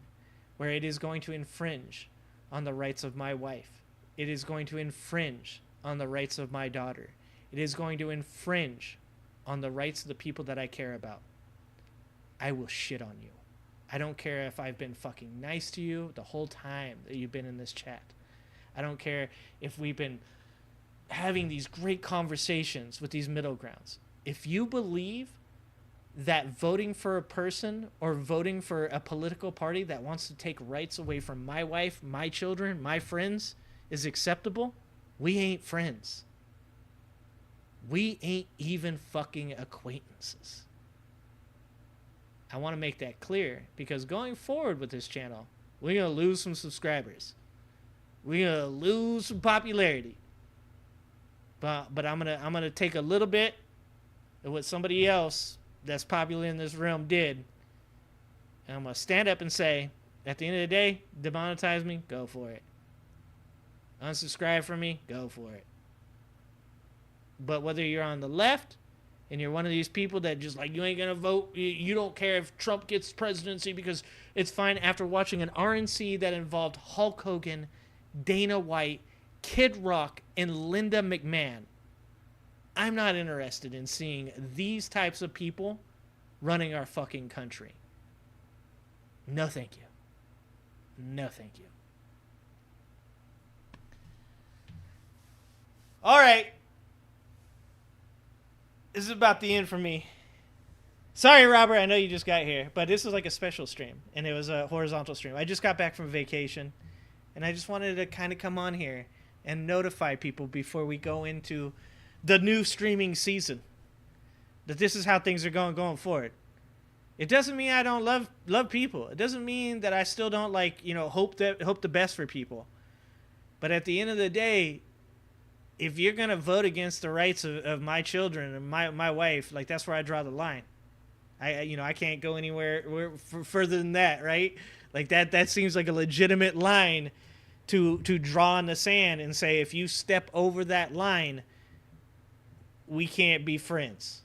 where it is going to infringe on the rights of my wife, it is going to infringe on the rights of my daughter, it is going to infringe on the rights of the people that I care about, I will shit on you. I don't care if I've been fucking nice to you the whole time that you've been in this chat. I don't care if we've been having these great conversations with these middle grounds. If you believe that voting for a person or voting for a political party that wants to take rights away from my wife, my children, my friends is acceptable, we ain't friends. We ain't even fucking acquaintances. I want to make that clear because going forward with this channel, we're going to lose some subscribers. We're gonna lose some popularity, but I'm gonna take a little bit of what somebody else that's popular in this realm did. And I'm going to stand up and say, at the end of the day, demonetize me, go for it. Unsubscribe from me, go for it. But whether you're on the left and you're one of these people that just like, you ain't going to vote, you don't care if Trump gets presidency because it's fine, after watching an RNC that involved Hulk Hogan, Dana White, Kid Rock, and Linda McMahon, I'm not interested in seeing these types of people running our fucking country. No, thank you. No, thank you. All right. This is about the end for me. Sorry, Robert, I know you just got here, but this was like a special stream, and it was a horizontal stream. I just got back from vacation, and I just wanted to kind of come on here and notify people before we go into the new streaming season that this is how things are going forward. It doesn't mean I don't love people. It doesn't mean that I still don't hope the best for people. But at the end of the day, if you're gonna vote against the rights of my children and my wife, like, that's where I draw the line. I can't go anywhere further than that, right? Like that seems like a legitimate line to draw in the sand and say, if you step over that line, we can't be friends.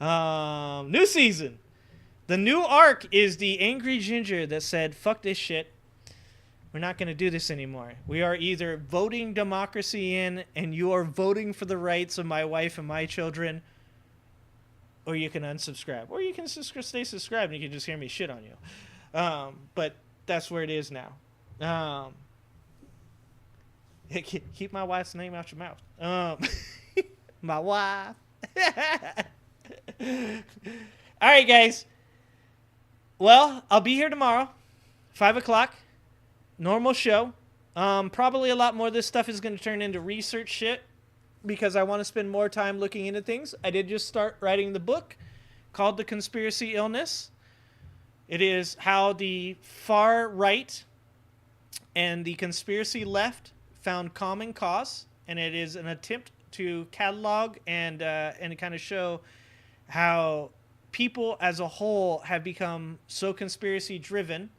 New season. The new arc is the angry ginger that said, fuck this shit. We're not going to do this anymore. We are either voting democracy in, and you are voting for the rights of my wife and my children, or you can unsubscribe. Or you can stay subscribed and you can just hear me shit on you. But that's where it is now. Keep my wife's name out your mouth. My wife. All right, guys. Well, I'll be here tomorrow, 5 o'clock. Normal show. Probably a lot more of this stuff is going to turn into research shit because I want to spend more time looking into things. I did just start writing the book called The Conspiracy Illness. It is how the far right and the conspiracy left found common cause, and it is an attempt to catalog and kind of show how people as a whole have become so conspiracy driven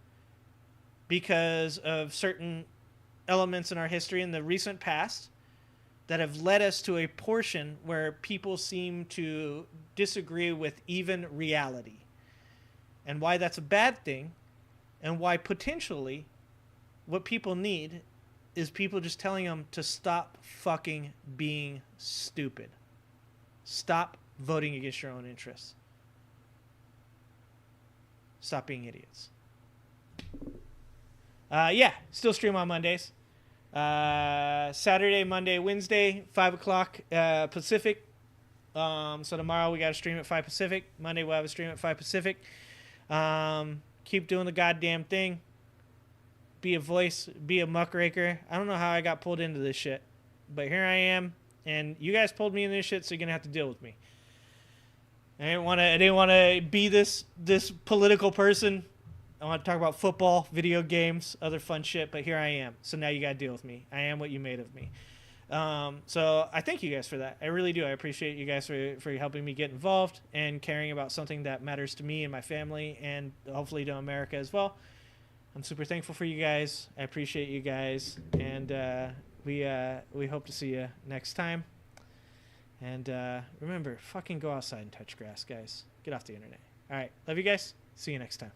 because of certain elements in our history in the recent past that have led us to a portion where people seem to disagree with even reality, and why that's a bad thing, and why potentially what people need is people just telling them to stop fucking being stupid. Stop voting against your own interests. Stop being idiots. Yeah, still stream on Mondays. Saturday, Monday, Wednesday, 5 o'clock Pacific. So tomorrow we got a stream at 5 Pacific. Monday we'll have a stream at 5 Pacific. Keep doing the goddamn thing. Be a voice, be a muckraker. I don't know how I got pulled into this shit, but here I am, and you guys pulled me in this shit, so you're gonna have to deal with me. I didn't want to be this political person. I want to talk about football, video games, other fun shit, but here I am. So now you got to deal with me. I am what you made of me. So I thank you guys for that. I really do. I appreciate you guys for helping me get involved and caring about something that matters to me and my family and hopefully to America as well. I'm super thankful for you guys. I appreciate you guys. And we hope to see you next time. And remember, fucking go outside and touch grass, guys. Get off the internet. All right. Love you guys. See you next time.